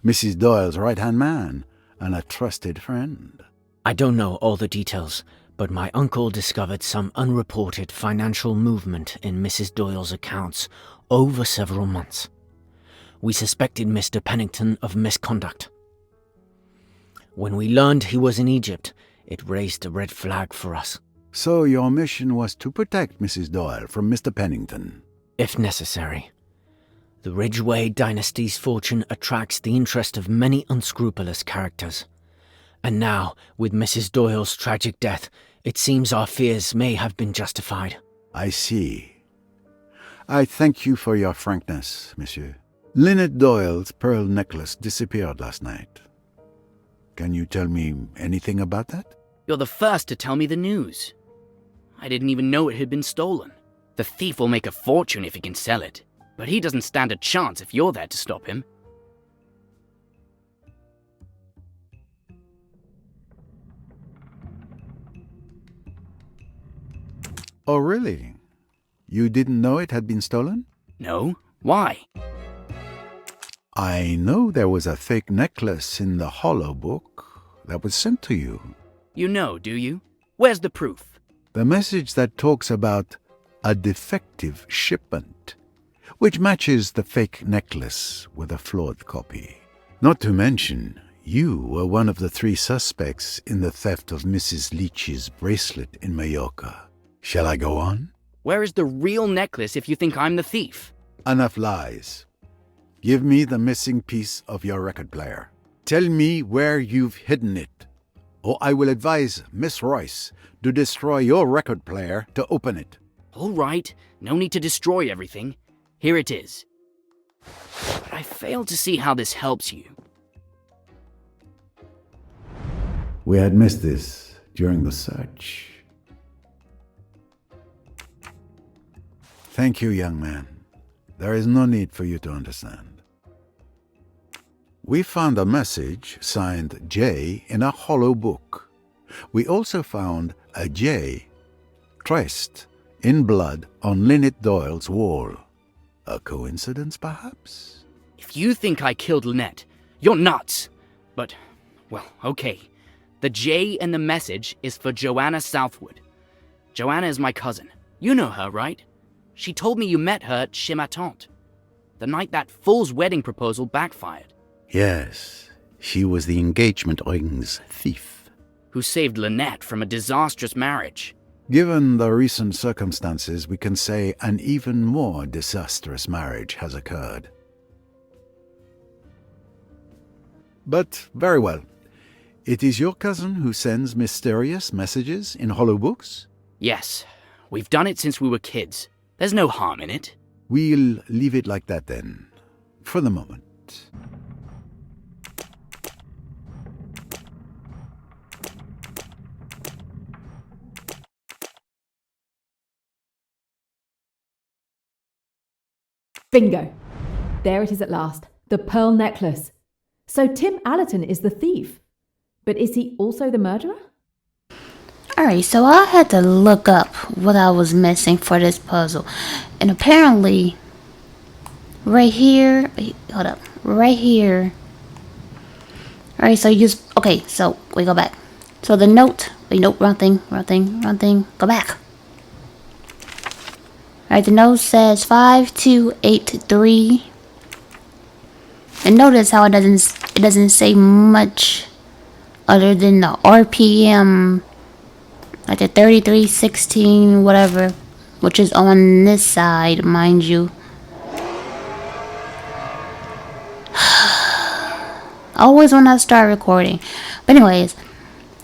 Mrs. Doyle's right-hand man, and a trusted friend. I don't know all the details, but my uncle discovered some unreported financial movement in Mrs. Doyle's accounts over several months. We suspected Mr. Pennington of misconduct. When we learned he was in Egypt, it raised a red flag for us. So your mission was to protect Mrs. Doyle from Mr. Pennington? If necessary. The Ridgeway dynasty's fortune attracts the interest of many unscrupulous characters. And now, with Mrs. Doyle's tragic death, it seems our fears may have been justified. I see. I thank you for your frankness, monsieur. Lynette Doyle's pearl necklace disappeared last night. Can you tell me anything about that? You're the first to tell me the news. I didn't even know it had been stolen. The thief will make a fortune if he can sell it, but he doesn't stand a chance if you're there to stop him. Oh, really? You didn't know it had been stolen? No? Why? I know there was a fake necklace in the hollow book that was sent to you. You know, do you? Where's the proof? The message that talks about a defective shipment, which matches the fake necklace with a flawed copy. Not to mention, you were one of the 3 suspects in the theft of Mrs. Leach's bracelet in Mallorca. Shall I go on? Where is the real necklace if you think I'm the thief? Enough lies. Give me the missing piece of your record player. Tell me where you've hidden it, or I will advise Miss Royce to destroy your record player to open it. All right, no need to destroy everything. Here it is. But I fail to see how this helps you. We had missed this during the search. Thank you, young man. There is no need for you to understand. We found a message signed J in a hollow book. We also found a J traced in blood on Lynette Doyle's wall. A coincidence, perhaps? If you think I killed Lynette, you're nuts. But, well, okay. The J in the message is for Joanna Southwood. Joanna is my cousin. You know her, right? She told me you met her at Chez Ma Tante, the night that fool's wedding proposal backfired. Yes, she was the engagement ring's thief. Who saved Lynette from a disastrous marriage. Given the recent circumstances, we can say an even more disastrous marriage has occurred. But very well. It is your cousin who sends mysterious messages in hollow books? Yes, we've done it since we were kids. There's no harm in it. We'll leave it like that then, for the moment. Bingo! There it is at last. The pearl necklace. So Tim Allerton is the thief. But is he also the murderer? Alright, so I had to look up what I was missing for this puzzle. And apparently, right here, hold up, right here. Alright, so okay, so we go back. So the note, wrong thing, go back. Alright, the note says 5283. And notice how it doesn't say much other than the RPM, like the 3316 whatever, which is on this side, mind you. Always when I start recording. But anyways,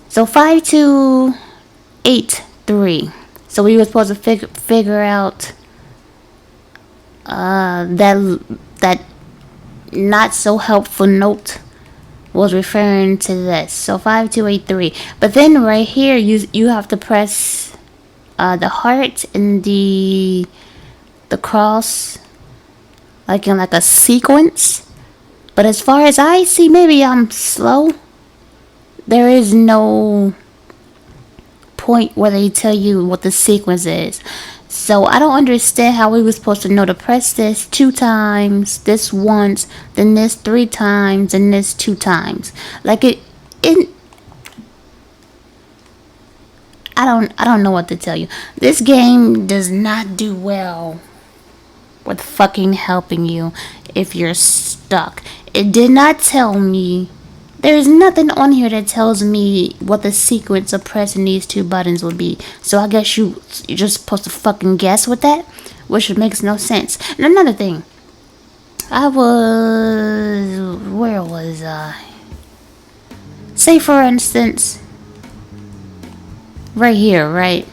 so 5283. So we were supposed to figure out that not so helpful note was referring to this. So 5283. But then right here you have to press the heart and the cross, like in like a sequence. But as far as I see, maybe I'm slow. There is no point where they tell you what the sequence is. So I don't understand how we were supposed to know to press this 2 times, this once, then this 3 times, and this 2 times. Like I don't know what to tell you. This game does not do well with fucking helping you if you're stuck. It did not tell me. There's nothing on here that tells me what the sequence of pressing these 2 buttons would be. So I guess you're just supposed to fucking guess with that, which makes no sense. And another thing, where was I? Say for instance, right here, right?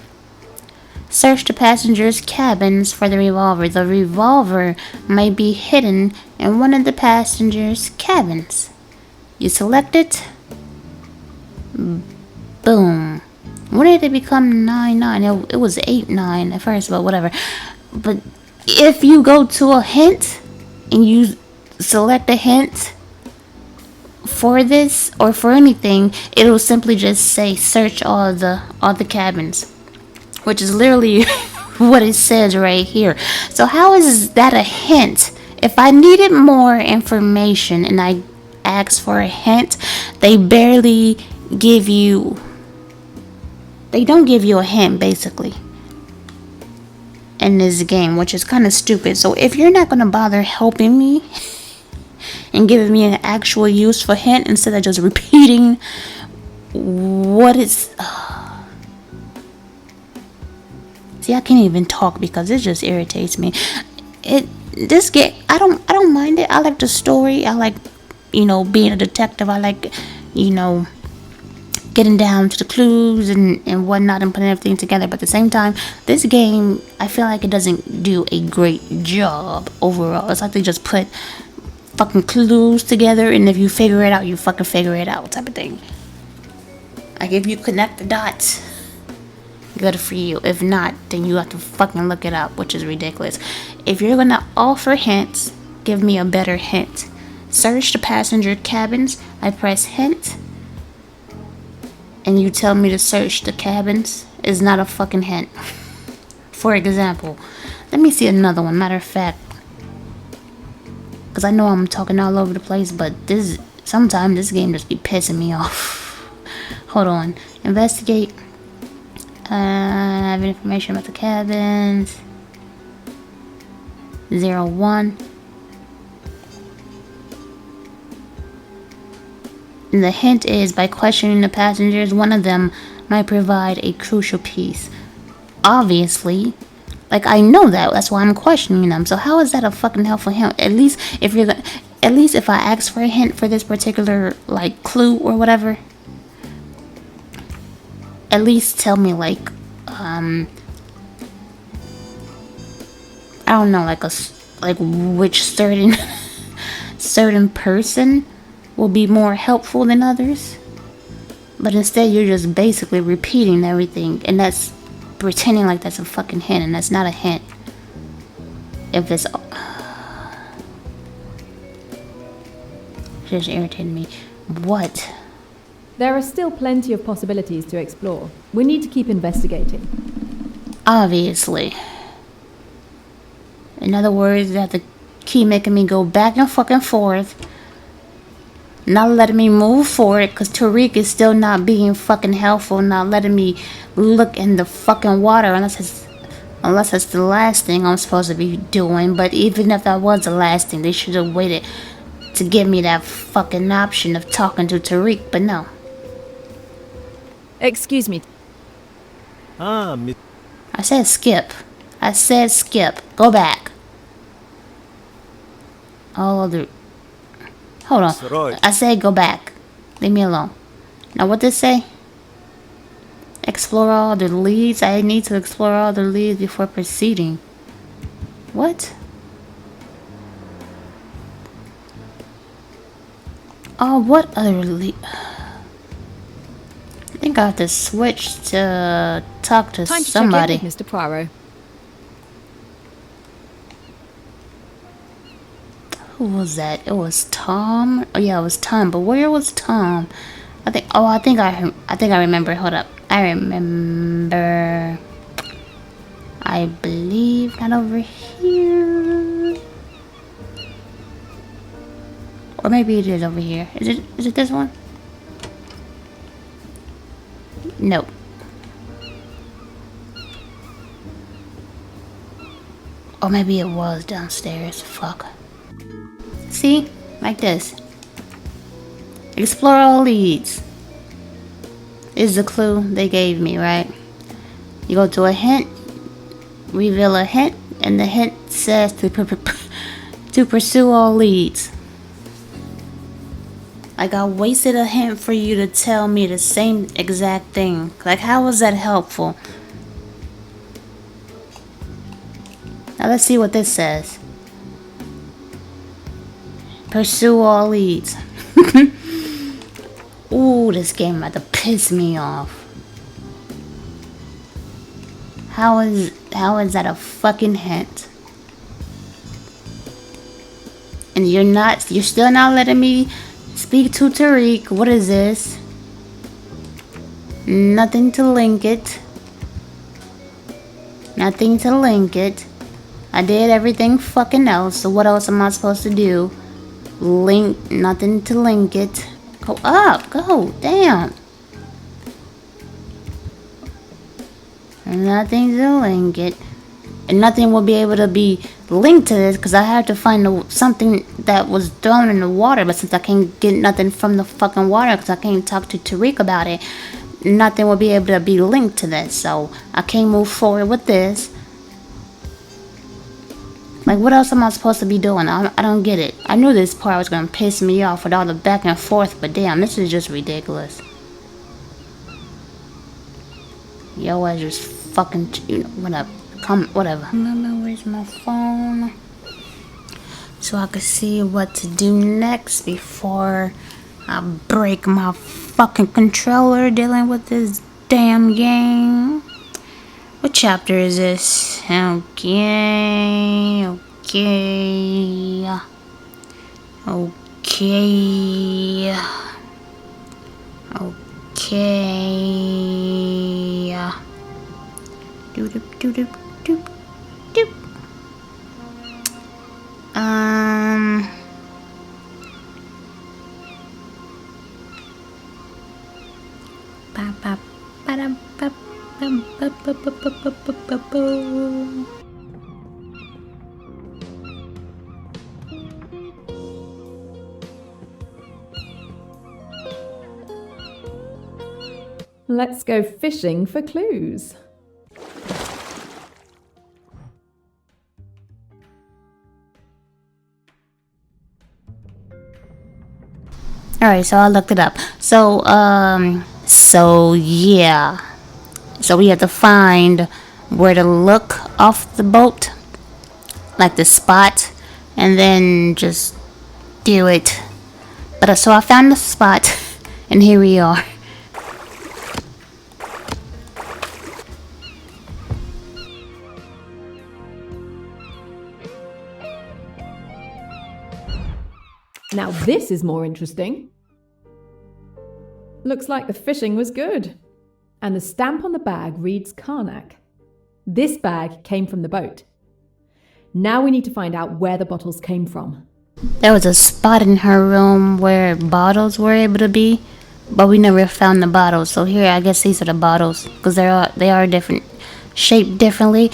Search the passengers' cabins for the revolver. The revolver might be hidden in one of the passengers' cabins. You select it. Boom. When did it become 9-9? It was 8-9 at first, but whatever. But if you go to a hint and you select a hint for this or for anything, it'll simply just say search all the cabins, which is literally what it says right here. So how is that a hint? If I needed more information and I asked for a hint, they barely give you. They don't give you a hint basically in this game, which is kind of stupid. So if you're not gonna bother helping me and giving me an actual useful hint instead of just repeating what it's see, I can't even talk because it just irritates me. This game, I don't mind it. I like the story. I like, being a detective. I like, getting down to the clues and whatnot and putting everything together. But at the same time, this game, I feel like it doesn't do a great job overall. It's like they just put fucking clues together, and if you figure it out, you fucking figure it out type of thing. Like if you connect the dots, good for you. If not, then you have to fucking look it up, which is ridiculous. If you're gonna offer hints, give me a better hint. Search the passenger cabins. I press hint, and you tell me to search the cabins. Is not a fucking hint. For example, let me see another one. Matter of fact, because I know I'm talking all over the place, but sometimes this game just be pissing me off. Hold on. Investigate. I have information about the cabins. 01. And the hint is by questioning the passengers, one of them might provide a crucial piece. Obviously, like I know that. That's why I'm questioning them. So how is that a fucking helpful hint? At least if I ask for a hint for this particular like clue or whatever, at least tell me like I don't know, like which certain person will be more helpful than others. But instead you're just basically repeating everything, and that's pretending like that's a fucking hint, and that's not a hint. If it's just irritating me. What? There are still plenty of possibilities to explore. We need to keep investigating. Obviously. In other words, you have to keep making me go back and fucking forth, not letting me move forward, because Tariq is still not being fucking helpful, not letting me look in the fucking water unless it's the last thing I'm supposed to be doing. But even if that was the last thing, they should have waited to give me that fucking option of talking to Tariq, but no. Excuse me. I said skip. Go back. Hold on. I said go back. Leave me alone. Now what did it say? Explore all the leads. I need to explore all the leads before proceeding. What? Oh, what other lead? I think I have to switch to talk to Time somebody. To check in with Mr. Poirot. Who was that? It was Tom. Oh yeah, it was Tom. But where was Tom? I think I remember. Hold up. I remember. I believe not over here. Or maybe it is over here. Is it this one? Nope. Or maybe it was downstairs. Fuck. See? Like this. Explore all leads. Is the clue they gave me, right? You go to a hint, reveal a hint, and the hint says to pursue all leads. Like I wasted a hint for you to tell me the same exact thing. Like how was that helpful? Now let's see what this says. Pursue all leads. Ooh, this game about to piss me off. How is that a fucking hint? And you're still not letting me speak to Tariq. What is this? Nothing to link it. Nothing to link it. I did everything fucking else, so what else am I supposed to do? Link, nothing to link it. Go up, go, damn. Nothing to link it. And nothing will be able to be linked to this because I had to find something that was thrown in the water. But since I can't get nothing from the fucking water because I can't talk to Tariq about it, nothing will be able to be linked to this. So I can't move forward with this. Like, what else am I supposed to be doing? I don't get it. I knew this part was going to piss me off with all the back and forth, but damn, this is just ridiculous. Yo, I just fucking, whatever. Whatever. Where's my phone? So I could see what to do next before I break my fucking controller dealing with this damn game. What chapter is this? Okay. Okay. Okay. Doop doop doop doop doop. Let's go fishing for clues. Alright, so I looked it up. So yeah. So we have to find where to look off the boat. Like the spot. And then just do it. But so I found the spot. And here we are. Now this is more interesting. Looks like the fishing was good. And the stamp on the bag reads KARNAK. This bag came from the boat. Now we need to find out where the bottles came from. There was a spot in her room where bottles were able to be, but we never found the bottles. So here, I guess these are the bottles, because they are different, shaped differently.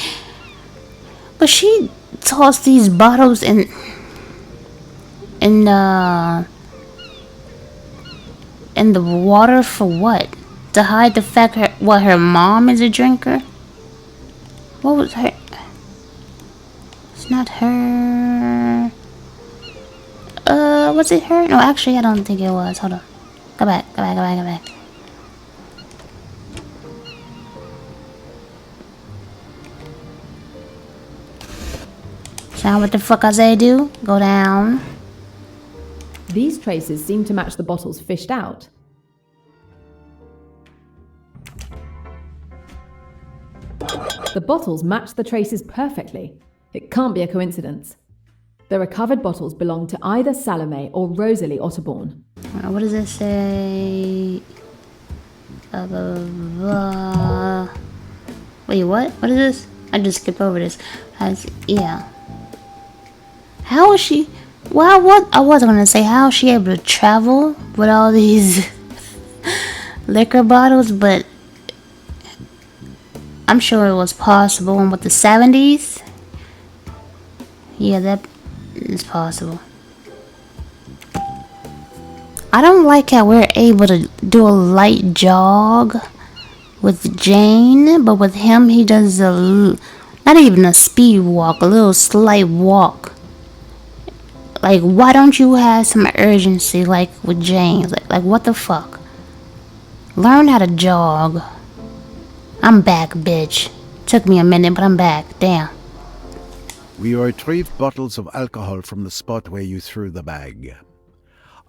But she tossed these bottles in the water for what? To hide the fact her mom is a drinker? What was her? It's not her. Was it her? No, actually, I don't think it was. Hold on. Go back. So now what the fuck I say do? Go down. These traces seem to match the bottles fished out. The bottles match the traces perfectly. It can't be a coincidence. The recovered bottles belong to either Salome or Rosalie Otterborn. What does it say? Wait, what? What is this? I just skipped over this. Yeah. How is she? Well, I was gonna say, how is she able to travel with all these liquor bottles, but I'm sure it was possible. And with the 70s, yeah, that is possible. I don't like how we're able to do a light jog with Jane, but with him, he does not even a speed walk, a little slight walk. Like, why don't you have some urgency like with Jane? Like what the fuck? Learn how to jog. I'm back, bitch. Took me a minute, but I'm back. Damn. We retrieved bottles of alcohol from the spot where you threw the bag.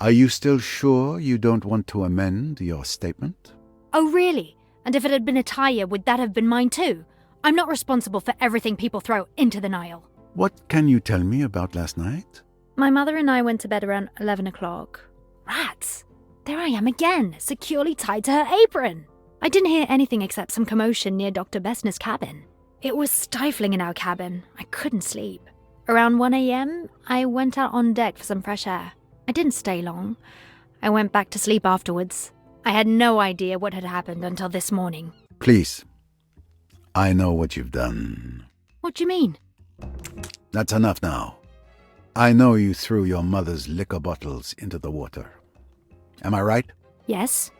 Are you still sure you don't want to amend your statement? Oh, really? And if it had been a tire, would that have been mine too? I'm not responsible for everything people throw into the Nile. What can you tell me about last night? My mother and I went to bed around 11 o'clock. Rats! There I am again, securely tied to her apron. I didn't hear anything except some commotion near Dr. Bessner's cabin. It was stifling in our cabin. I couldn't sleep. Around 1 a.m., I went out on deck for some fresh air. I didn't stay long. I went back to sleep afterwards. I had no idea what had happened until this morning. Please. I know what you've done. What do you mean? That's enough now. I know you threw your mother's liquor bottles into the water. Am I right? Yes,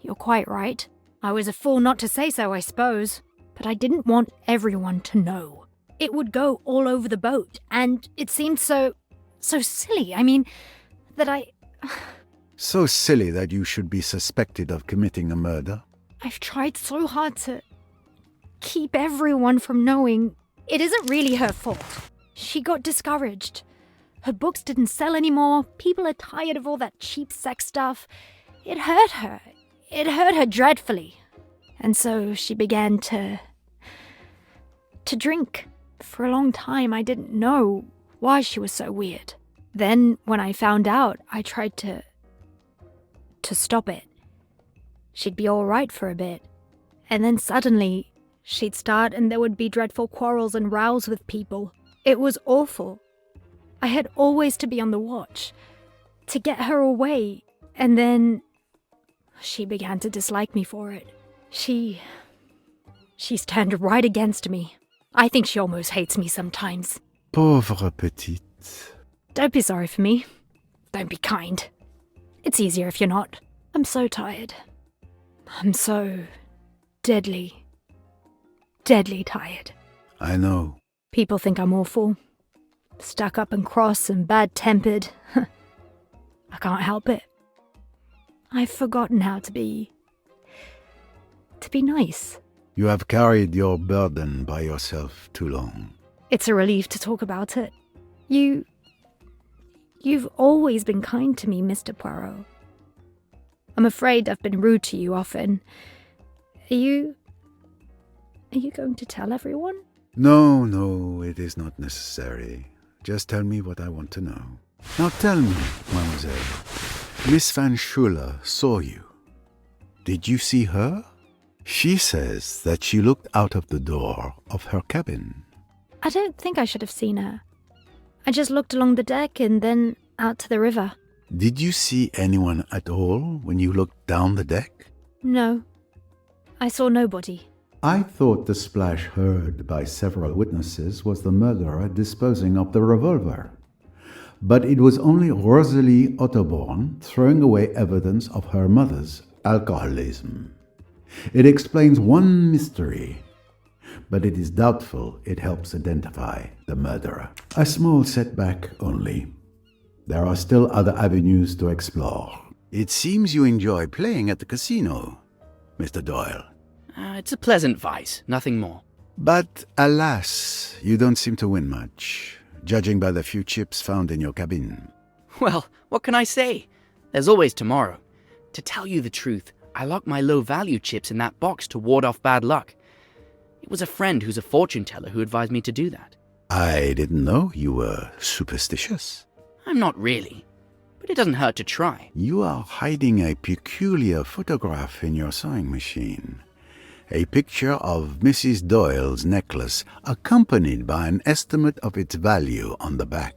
you're quite right. I was a fool not to say so, I suppose. But I didn't want everyone to know. It would go all over the boat, and it seemed so silly. I mean, that I... So silly that you should be suspected of committing a murder? I've tried so hard to keep everyone from knowing. It isn't really her fault. She got discouraged. Her books didn't sell anymore. People are tired of all that cheap sex stuff. It hurt her. It hurt her dreadfully. And so she began to drink. For a long time, I didn't know why she was so weird. Then, when I found out, I tried to stop it. She'd be all right for a bit. And then suddenly, she'd start and there would be dreadful quarrels and rows with people. It was awful. I had always to be on the watch, to get her away. And then she began to dislike me for it. She's turned right against me. I think she almost hates me sometimes. Pauvre petite. Don't be sorry for me. Don't be kind. It's easier if you're not. I'm so tired. I'm so deadly tired. I know. People think I'm awful. Stuck up and cross and bad-tempered. I can't help it. I've forgotten how to be nice. You have carried your burden by yourself too long. It's a relief to talk about it. You've always been kind to me, Mr. Poirot. I'm afraid I've been rude to you often. Are you going to tell everyone? No, it is not necessary. Just tell me what I want to know. Now tell me, mademoiselle. Miss Van Schuler saw you. Did you see her? She says that she looked out of the door of her cabin. I don't think I should have seen her. I just looked along the deck and then out to the river. Did you see anyone at all when you looked down the deck? No. I saw nobody. I thought the splash heard by several witnesses was the murderer disposing of the revolver. But it was only Rosalie Otterborn throwing away evidence of her mother's alcoholism. It explains one mystery, but it is doubtful it helps identify the murderer. A small setback only. There are still other avenues to explore. It seems you enjoy playing at the casino, Mr. Doyle. It's a pleasant vice, nothing more. But alas, you don't seem to win much, judging by the few chips found in your cabin. Well, what can I say? There's always tomorrow. To tell you the truth, I locked my low-value chips in that box to ward off bad luck. It was a friend who's a fortune teller who advised me to do that. I didn't know you were superstitious. I'm not really, but it doesn't hurt to try. You are hiding a peculiar photograph in your sewing machine. A picture of Mrs. Doyle's necklace, accompanied by an estimate of its value on the back.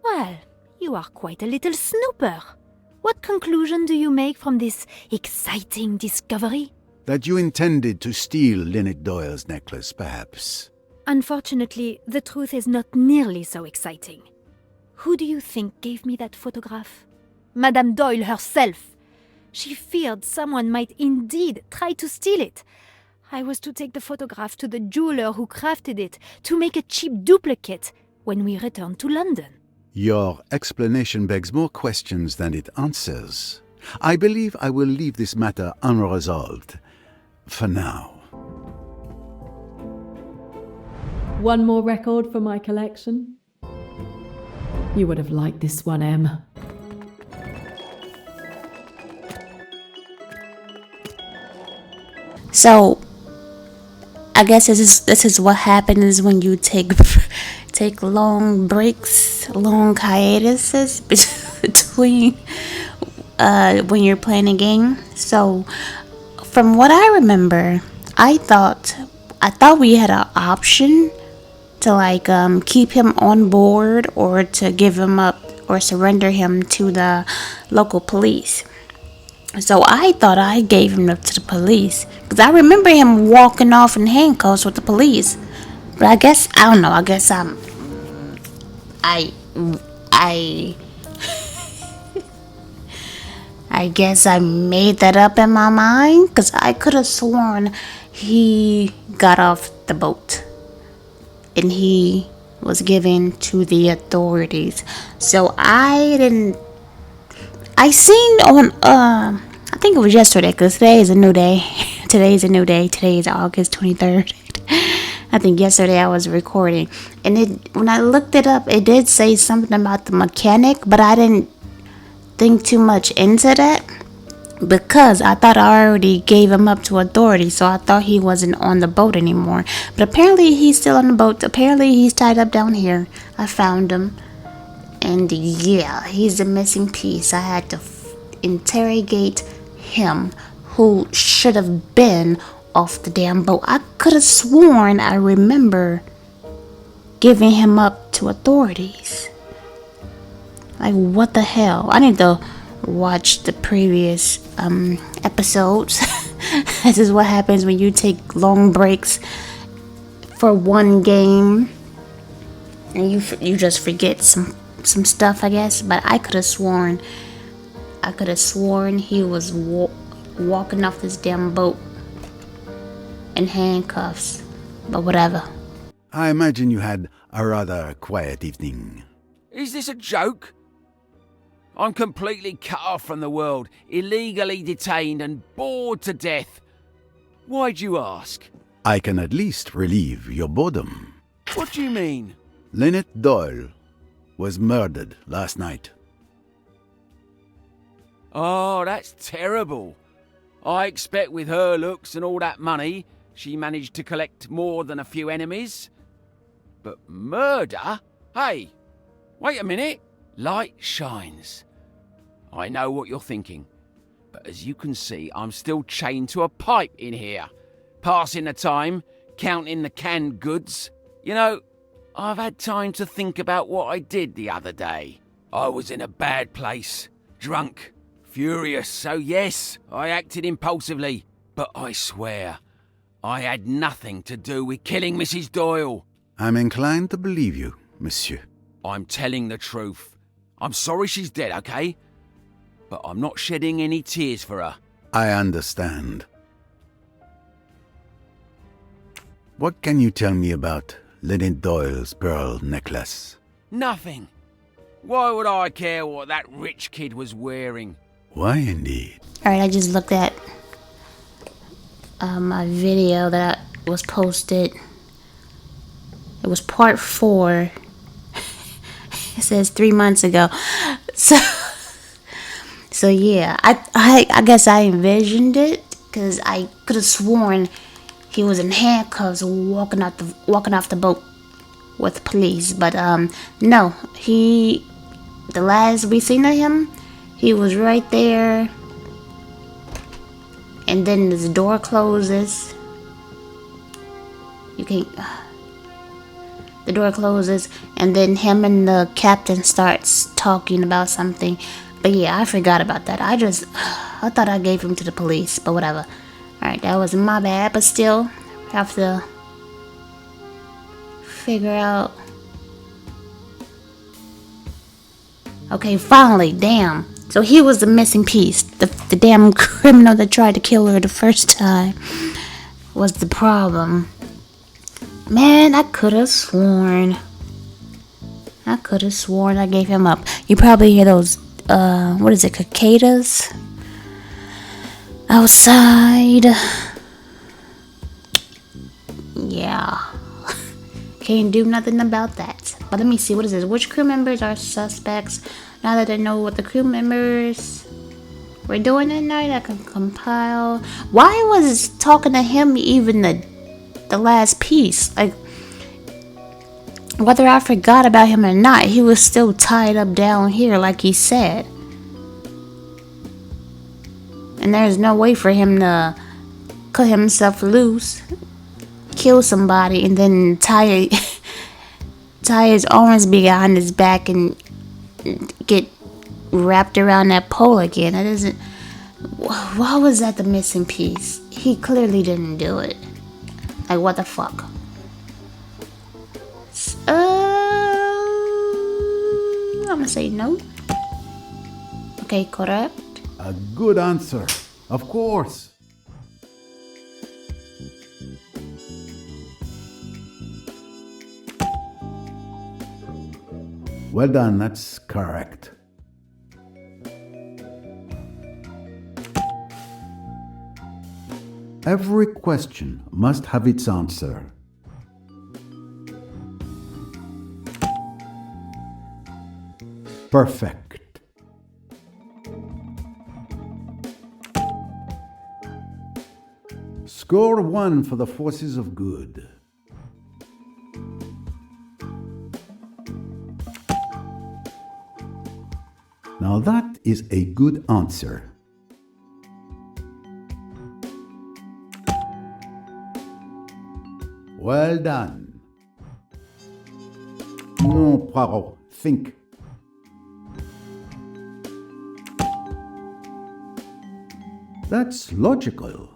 Well, you are quite a little snooper. What conclusion do you make from this exciting discovery? That you intended to steal Lynette Doyle's necklace, perhaps. Unfortunately, the truth is not nearly so exciting. Who do you think gave me that photograph? Madame Doyle herself. She feared someone might indeed try to steal it. I was to take the photograph to the jeweler who crafted it to make a cheap duplicate when we returned to London. Your explanation begs more questions than it answers. I believe I will leave this matter unresolved. For now. One more record for my collection. You would have liked this one, Em. So, I guess this is what happens when you take long breaks, long hiatuses between when you're playing a game. So, from what I remember, I thought we had an option to keep him on board or to give him up or surrender him to the local police. So I thought I gave him up to the police because I remember him walking off in handcuffs with the police. But I guess I don't know. I guess I guess I made that up in my mind because I could have sworn he got off the boat and he was given to the authorities. So I seen on I think it was yesterday because today is a new day. Today is August 23rd. I think yesterday I was recording, and when I looked it up, it did say something about the mechanic, but I didn't think too much into that because I thought I already gave him up to authorities, so I thought he wasn't on the boat anymore. But apparently he's still on the boat. Apparently he's tied up down here. I found him, and yeah, he's the missing piece. I had to interrogate him, who should have been off the damn boat. I could have sworn I remember giving him up to authorities. Like, what the hell? I need to watch the previous episodes. This is what happens when you take long breaks for one game and you just forget some stuff, I guess. But I could have sworn he was walking off this damn boat in handcuffs, but whatever. I imagine you had a rather quiet evening. Is this a joke? I'm completely cut off from the world, illegally detained and bored to death. Why'd you ask? I can at least relieve your boredom. What do you mean? Lynette Doyle was murdered last night. Oh, that's terrible. I expect with her looks and all that money, she managed to collect more than a few enemies. But murder? Hey, wait a minute. Light shines. I know what you're thinking, but as you can see, I'm still chained to a pipe in here, passing the time, counting the canned goods. You know, I've had time to think about what I did the other day. I was in a bad place, drunk, furious, so yes, I acted impulsively, but I swear, I had nothing to do with killing Mrs. Doyle. I'm inclined to believe you, monsieur. I'm telling the truth. I'm sorry she's dead, okay? But I'm not shedding any tears for her. I understand. What can you tell me about Lynette Doyle's pearl necklace? Nothing. Why would I care what that rich kid was wearing? Why indeed? Alright, I just looked at my video that was posted. It was part 4. It says 3 months ago. So yeah, I guess I envisioned it because I could have sworn he was in handcuffs walking off the boat with police. But no, the last we seen of him, he was right there, and then this door closes. The door closes, and then him and the captain starts talking about something. But yeah, I forgot about that. I thought I gave him to the police, but whatever. Alright, that was my bad, but still, have to figure out. Okay, finally, damn. So he was the missing piece. The damn criminal that tried to kill her the first time was the problem. Man, I could have sworn I gave him up. You probably hear those, cicadas outside. Yeah. Can't do nothing about that. But let me see, what is this? Which crew members are suspects? Now that I know what the crew members were doing at night, I can compile. Why was talking to him even the last piece? Like, whether I forgot about him or not, he was still tied up down here like he said. And there's no way for him to cut himself loose, kill somebody, and then tie his arms behind his back and get wrapped around that pole again. That isn't. Why was that the missing piece? He clearly didn't do it. Like, what the fuck? I'm gonna say no. Okay, correct. A good answer. Of course. Well done, that's correct. Every question must have its answer. Perfect. Score 1 for the forces of good. Now that is a good answer. Well done. No, Poirot, think. That's logical.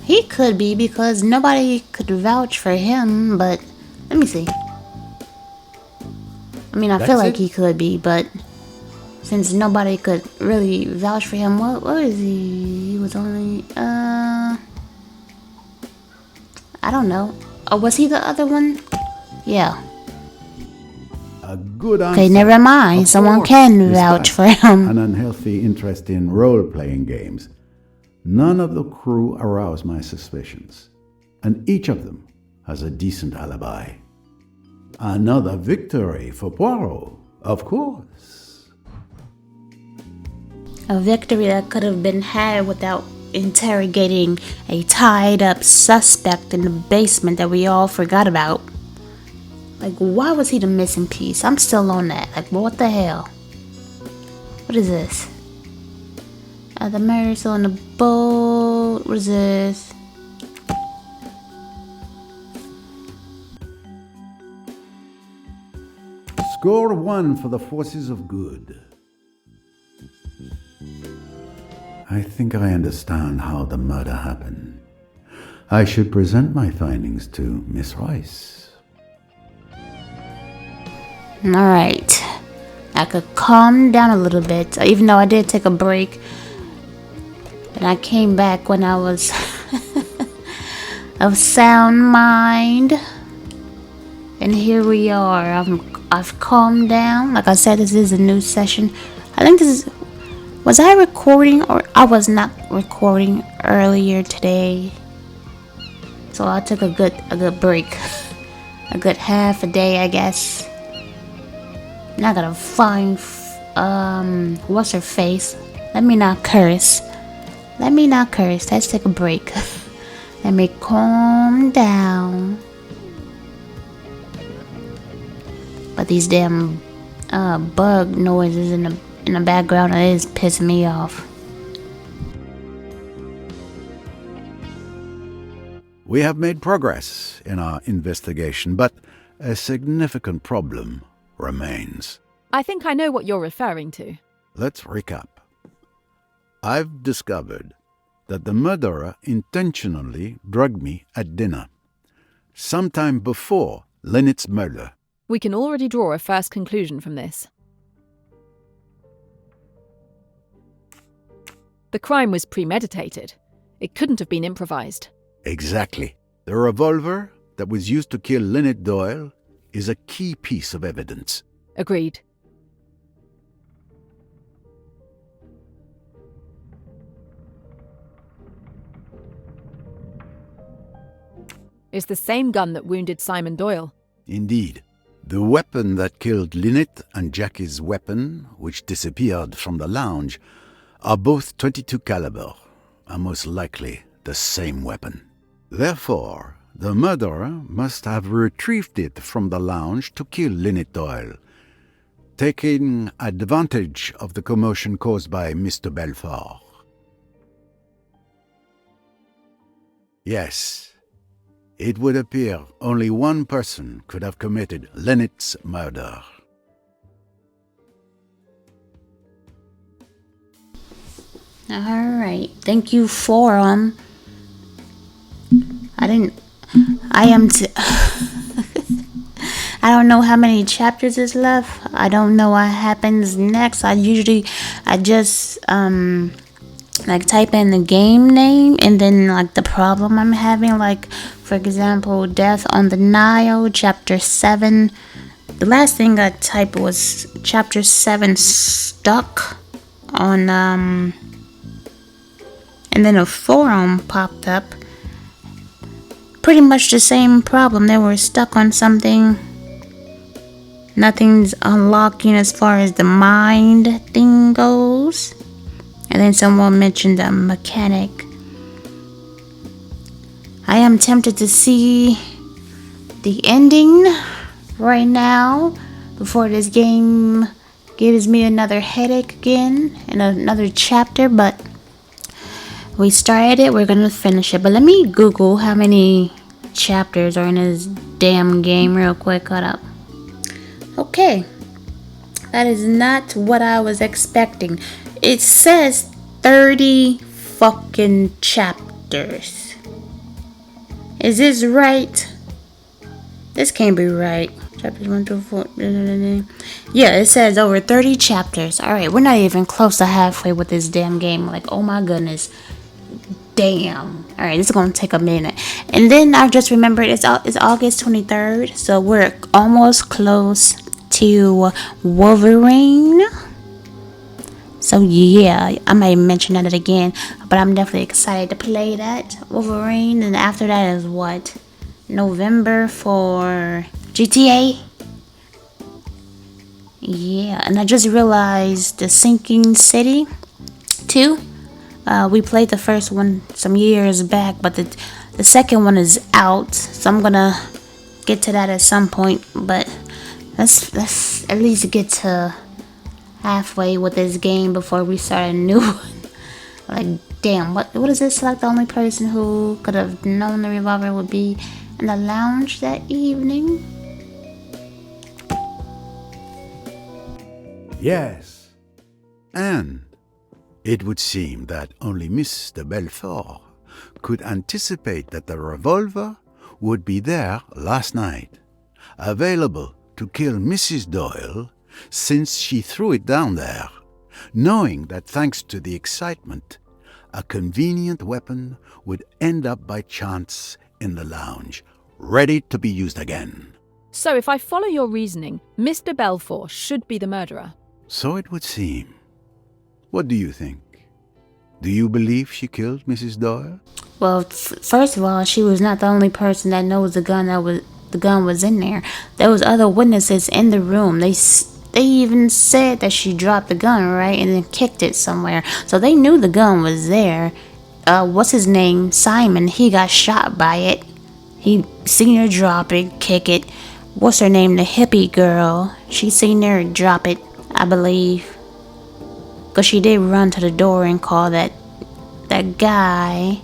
He could be, because nobody could vouch for him, but let me see. I mean, I feel like he could be, but since nobody could really vouch for him, what is he? He was only, I don't know. Oh, was he the other one? Yeah. A good answer. Okay, never mind. Someone can vouch for him. An unhealthy interest in role-playing games. None of the crew aroused my suspicions, and each of them has a decent alibi. Another victory for Poirot, of course. A victory that could have been had without interrogating a tied-up suspect in the basement that we all forgot about. Like, why was he the missing piece? I'm still on that. Like, what the hell? What is this? The murder's on the boat. What is this? Score 1 for the forces of good. I think I understand how the murder happened. I should present my findings to Miss Rice. Alright. I could calm down a little bit, even though I did take a break. And I came back when I was of sound mind. And here we are. I've calmed down. Like I said, this is a new session. I think this is... Was I recording, or I was not recording earlier today? So I took a good break. A good half a day, I guess. And I gotta find what's her face? Let me not curse. Let's take a break. Let me calm down. But these damn bug noises in the background, it is pissing me off. We have made progress in our investigation, but a significant problem remains. I think I know what you're referring to. Let's recap. I've discovered that the murderer intentionally drugged me at dinner, sometime before Lynette's murder. We can already draw a first conclusion from this. The crime was premeditated. It couldn't have been improvised. Exactly. The revolver that was used to kill Lynette Doyle is a key piece of evidence. Agreed. It's the same gun that wounded Simon Doyle. Indeed. The weapon that killed Lynette and Jackie's weapon, which disappeared from the lounge, are both 22 caliber, and most likely the same weapon. Therefore, the murderer must have retrieved it from the lounge to kill Lynette Doyle, taking advantage of the commotion caused by Mr. Belfort. Yes, it would appear only one person could have committed Lynette's murder. Alright, thank you for I don't know how many chapters is left. I don't know what happens next. I just like type in the game name and then like the problem I'm having, like for example, Death on the Nile, chapter 7. The last thing I typed was chapter 7 stuck on and then a forum popped up. Pretty much the same problem. They were stuck on something. Nothing's unlocking as far as the mind thing goes. And then someone mentioned a mechanic. I am tempted to see the ending right now before this game gives me another headache again in another chapter, but we started it, we're gonna finish it. But let me Google how many chapters are in this damn game real quick. Hold up. Okay, that is not what I was expecting. It says 30 fucking chapters. Is this right? This can't be right. Chapters 1 through 4. Yeah, it says over 30 chapters. Alright, we're not even close to halfway with this damn game. Like, oh my goodness. Damn. Alright, this is gonna take a minute. And then I just remembered it's August 23rd. So we're almost close to Wolverine. So yeah, I might mention that again, but I'm definitely excited to play that Wolverine. And after that is what? November for GTA. Yeah, and I just realized the Sinking City 2. We played the first one some years back, but the second one is out, so I'm gonna get to that at some point. But let's at least get to halfway with this game before we start a new one. Like, damn, what is this? Like, the only person who could have known the revolver would be in the lounge that evening. Yes. And it would seem that only Mr. Belfort could anticipate that the revolver would be there last night, available to kill Mrs. Doyle since she threw it down there, knowing that thanks to the excitement, a convenient weapon would end up by chance in the lounge, ready to be used again. So if I follow your reasoning, Mr. Belfort should be the murderer. So it would seem. What do you think? Do you believe she killed Mrs. Doyle? Well, first of all, she was not the only person that knows the gun was in there. There was other witnesses in the room. They even said that she dropped the gun, right, and then kicked it somewhere. So they knew the gun was there. What's his name? Simon. He got shot by it. He seen her drop it, kick it. What's her name? The hippie girl. She seen her drop it, I believe. Because she did run to the door and call that guy.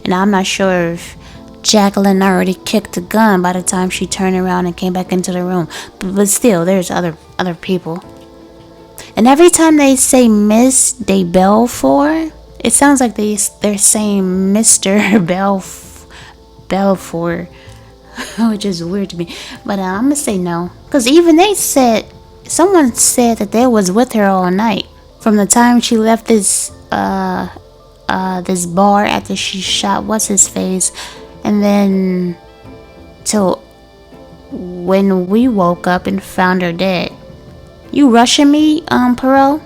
And I'm not sure if Jacqueline already kicked the gun by the time she turned around and came back into the room. But still, there's other people. And every time they say Miss de Belfort, it sounds like they're saying Mr. Belfort, which is weird to me. But I'm going to say no. Because even someone said that they was with her all night. From the time she left this bar after she shot what's-his-face, and then till when we woke up and found her dead. You rushing me, Perot?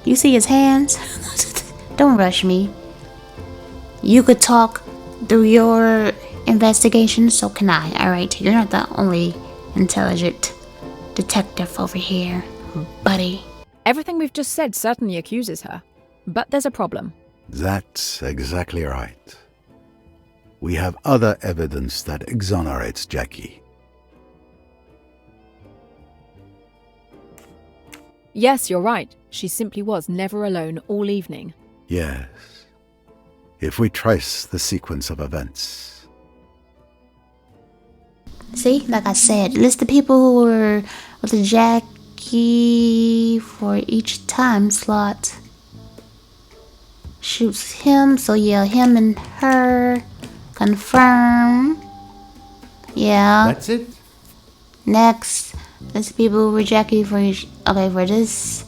You see his hands? Don't rush me. You could talk do your investigation, so can I, alright? You're not the only intelligent detective over here, buddy. Everything we've just said certainly accuses her. But there's a problem. That's exactly right. We have other evidence that exonerates Jackie. Yes, you're right. She simply was never alone all evening. Yes. If we trace the sequence of events. See, like I said, list the people who were with Jackie for each time slot. Shoots him, so yeah, him and her. Confirm. Yeah. That's it? Next, list the people who were Jackie for each. Okay, for this.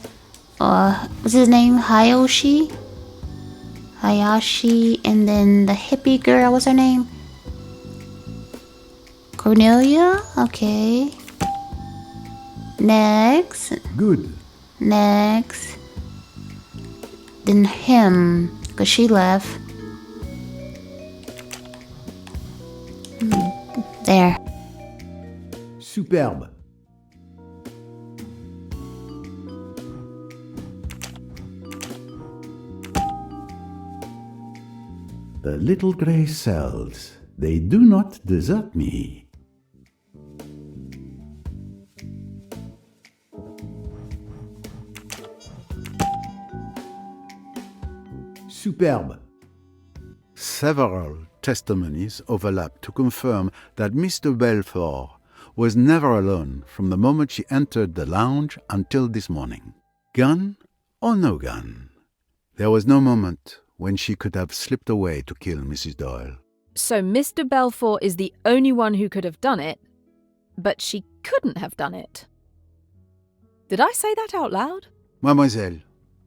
What's his name? Hayashi, and then the hippie girl, what's her name? Cornelia? Okay. Next. Good. Next. Then him, because she left. There. Superbe. The little grey cells, they do not desert me. Superbe. Several testimonies overlap to confirm that Mr. Belfort was never alone from the moment she entered the lounge until this morning. Gun or no gun, there was no moment when she could have slipped away to kill Mrs. Doyle. So Mr. Belfort is the only one who could have done it, but she couldn't have done it. Did I say that out loud? Mademoiselle,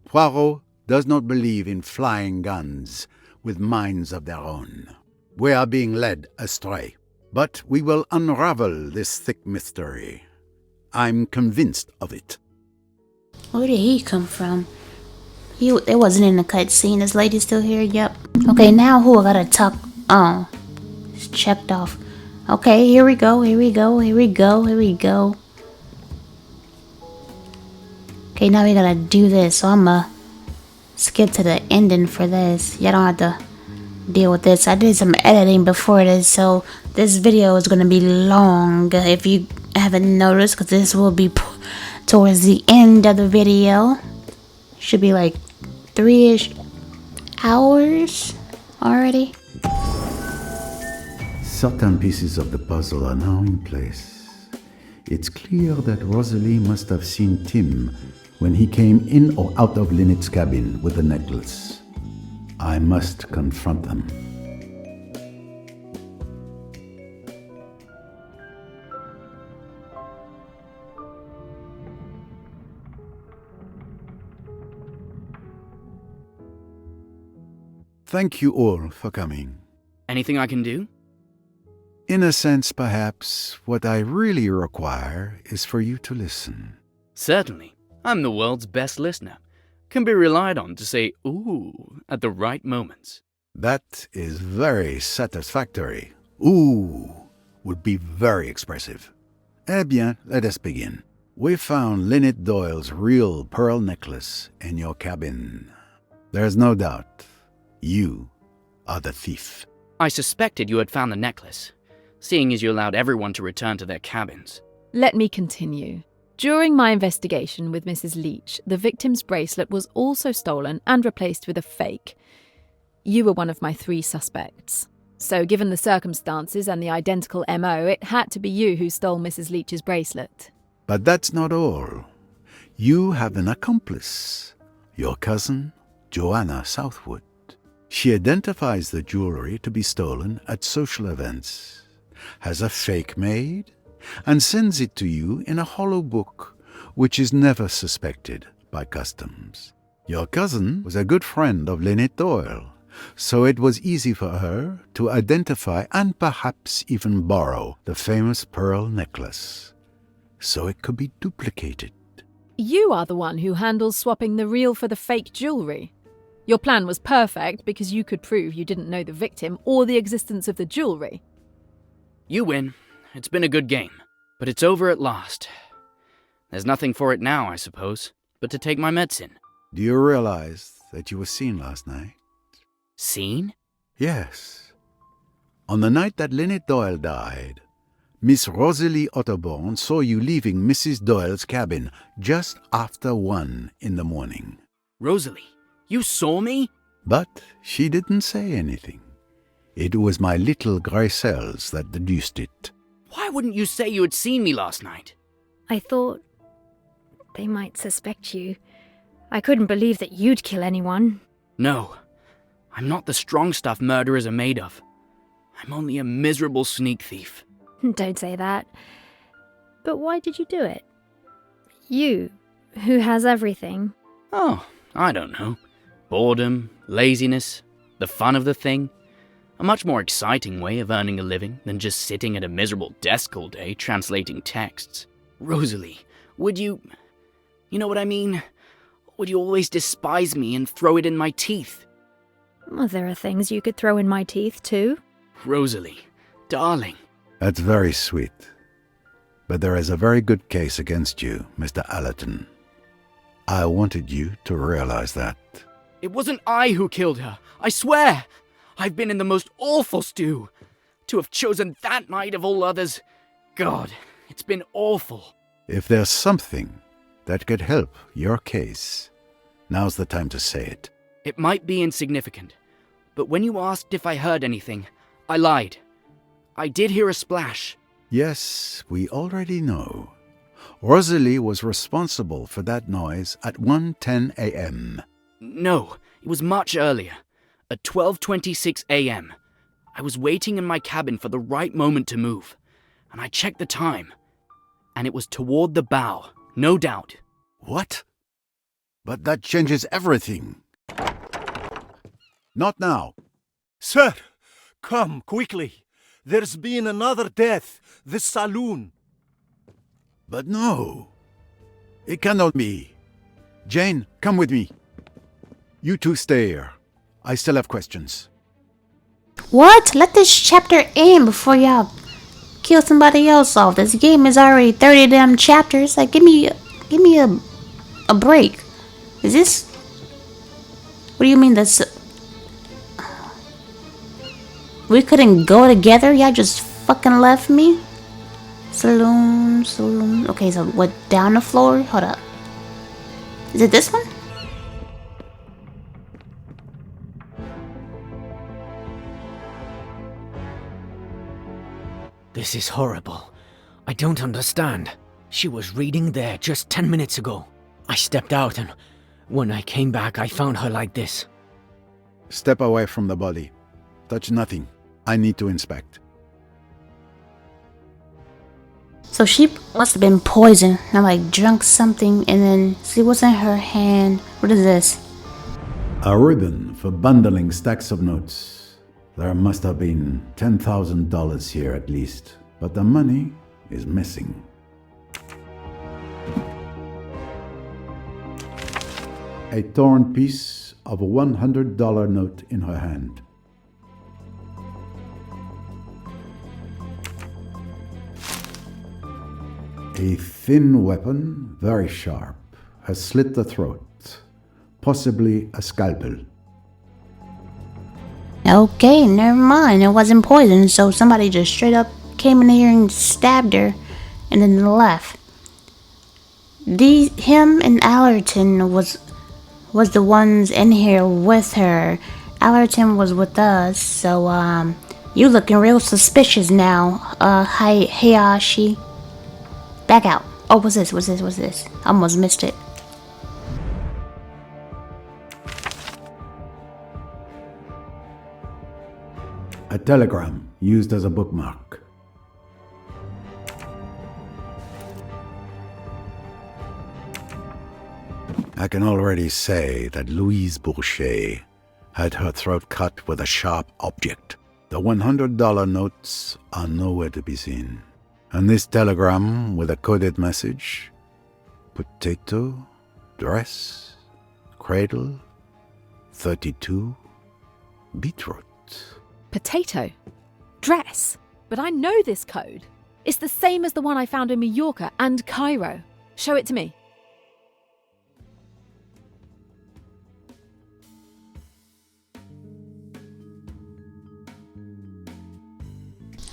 Poirot does not believe in flying guns with minds of their own. We are being led astray, but we will unravel this thick mystery. I'm convinced of it. Where did he come from? It wasn't in the cutscene. This lady's still here? Yep. Okay, now who I gotta talk? Oh, it's checked off. Okay, here we go. Okay, now we gotta do this. So I'ma skip to the ending for this. Y'all don't have to deal with this. I did some editing before this, so this video is gonna be long if you haven't noticed, because this will be towards the end of the video. Should be like 3-ish hours already. Certain pieces of the puzzle are now in place. It's clear that Rosalie must have seen Tim when he came in or out of Lynette's cabin with the necklace. I must confront them. Thank you all for coming. Anything I can do? In a sense, perhaps, what I really require is for you to listen. Certainly. I'm the world's best listener. Can be relied on to say ooh at the right moments. That is very satisfactory. Ooh would be very expressive. Eh bien, let us begin. We found Lynette Doyle's real pearl necklace in your cabin. There's no doubt. You are the thief. I suspected you had found the necklace, seeing as you allowed everyone to return to their cabins. Let me continue. During my investigation with Mrs. Leach, the victim's bracelet was also stolen and replaced with a fake. You were one of my 3 suspects. So given the circumstances and the identical MO, it had to be you who stole Mrs. Leach's bracelet. But that's not all. You have an accomplice, your cousin, Joanna Southwood. She identifies the jewelry to be stolen at social events, has a fake made, and sends it to you in a hollow book, which is never suspected by customs. Your cousin was a good friend of Lynette Doyle, so it was easy for her to identify and perhaps even borrow the famous pearl necklace, so it could be duplicated. You are the one who handles swapping the real for the fake jewelry. Your plan was perfect because you could prove you didn't know the victim or the existence of the jewellery. You win. It's been a good game. But it's over at last. There's nothing for it now, I suppose, but to take my medicine. Do you realize that you were seen last night? Seen? Yes. On the night that Lynette Doyle died, Miss Rosalie Otterborn saw you leaving Mrs. Doyle's cabin just after 1 in the morning. Rosalie, you saw me? But she didn't say anything. It was my little grey cells that deduced it. Why wouldn't you say you had seen me last night? I thought they might suspect you. I couldn't believe that you'd kill anyone. No, I'm not the strong stuff murderers are made of. I'm only a miserable sneak thief. Don't say that. But why did you do it? You, who has everything. Oh, I don't know. Boredom, laziness, the fun of the thing. A much more exciting way of earning a living than just sitting at a miserable desk all day translating texts. Rosalie, would you... You know what I mean? Would you always despise me and throw it in my teeth? Well, there are things you could throw in my teeth, too. Rosalie, darling. That's very sweet. But there is a very good case against you, Mr. Allerton. I wanted you to realize that. It wasn't I who killed her, I swear! I've been in the most awful stew. To have chosen that night of all others... God, it's been awful. If there's something that could help your case, now's the time to say it. It might be insignificant, but when you asked if I heard anything, I lied. I did hear a splash. Yes, we already know. Rosalie was responsible for that noise at 1:10 a.m. No, it was much earlier. At 12:26 a.m. I was waiting in my cabin for the right moment to move, and I checked the time, and it was toward the bow, no doubt. What? But that changes everything. Not now. Sir, come quickly. There's been another death. The saloon. But no. It cannot be. Jane, come with me. You two stay here. I still have questions. What? Let this chapter end before y'all kill somebody else off. This game is already 30 damn chapters. Like, give me a break. Is this... What do you mean this... We couldn't go together? Y'all just fucking left me? Saloon. Okay, so what, down the floor? Hold up. Is it this one? This is horrible. I don't understand. She was reading there just 10 minutes ago. I stepped out and when I came back I found her like this. Step away from the body. Touch nothing. I need to inspect. So she must have been poisoned. I like drunk something and then see what's in her hand. What is this? A ribbon for bundling stacks of notes. There must have been $10,000 here at least, but the money is missing. A torn piece of a $100 note in her hand. A thin weapon, very sharp, has slit the throat, possibly a scalpel. Okay, never mind. It wasn't poison, so somebody just straight up came in here and stabbed her and then left. Him and Allerton was the ones in here with her. Allerton was with us, so you looking real suspicious now. Hayashi. Back out. Oh, what's this? I almost missed it. A telegram used as a bookmark. I can already say that Louise Boucher had her throat cut with a sharp object. The $100 notes are nowhere to be seen. And this telegram with a coded message, potato, dress, cradle, 32. Beetroot. Potato. Dress. But I know this code. It's the same as the one I found in Mallorca and Cairo. Show it to me.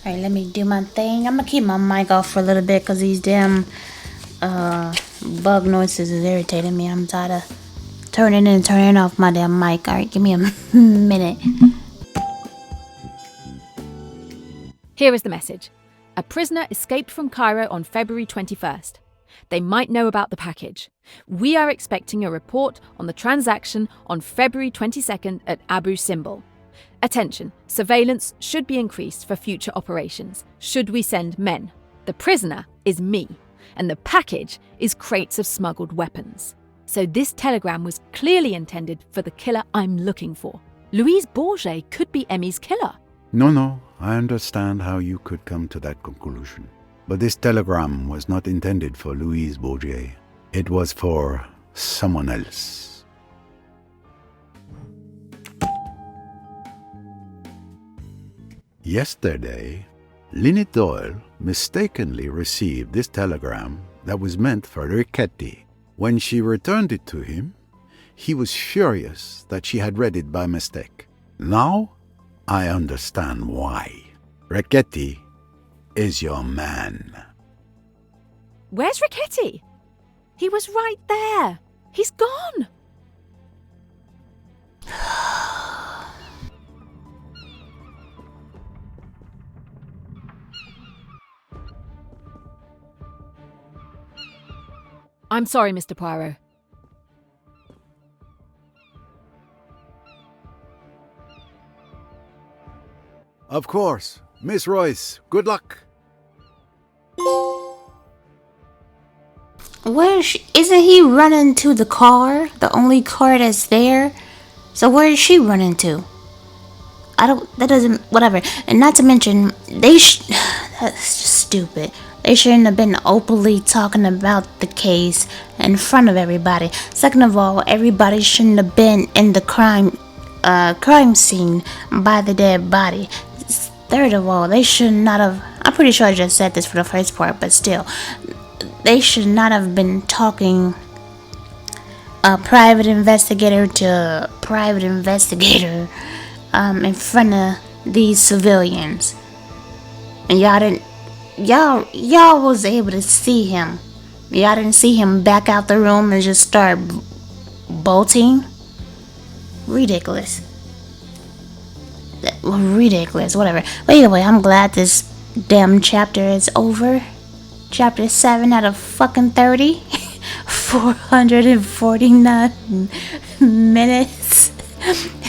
Alright, let me do my thing. I'm gonna keep my mic off for a little bit because these damn bug noises is irritating me. I'm tired of turning in and turning off my damn mic. Alright, give me a minute. Here is the message. A prisoner escaped from Cairo on February 21st. They might know about the package. We are expecting a report on the transaction on February 22nd at Abu Simbel. Attention, surveillance should be increased for future operations, should we send men. The prisoner is me, and the package is crates of smuggled weapons. So this telegram was clearly intended for the killer I'm looking for. Louise Bourget could be Emmy's killer. No, I understand how you could come to that conclusion. But this telegram was not intended for Louise Bourget. It was for someone else. Yesterday, Lynette Doyle mistakenly received this telegram that was meant for Riquetti. When she returned it to him, he was furious that she had read it by mistake. Now, I understand why. Riquetti is your man. Where's Riquetti? He was right there. He's gone. I'm sorry, Mr. Poirot. Of course. Miss Royce, good luck. Isn't he running to the car? The only car that's there? So where is she running to? Whatever. And not to mention, that's just stupid. They shouldn't have been openly talking about the case in front of everybody. Second of all, everybody shouldn't have been in the crime scene by the dead body. Third of all, they should not have, I'm pretty sure I just said this for the first part, but still, they should not have been talking private investigator to private investigator in front of these civilians. And y'all was able to see him. Y'all didn't see him back out the room and just start bolting. Ridiculous, whatever. But either way, I'm glad this damn chapter is over. Chapter 7 out of fucking 30. 449 minutes.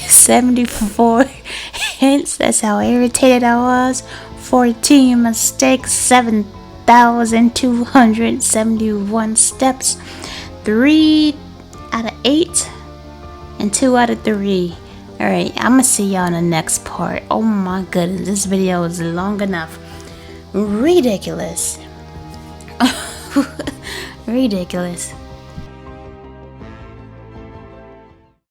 74 hints. That's how irritated I was. 14 mistakes. 7,271 steps. 3 out of 8. And 2 out of 3. Alright, I'm gonna see y'all in the next part. Oh my goodness, this video is long enough. Ridiculous. Ridiculous.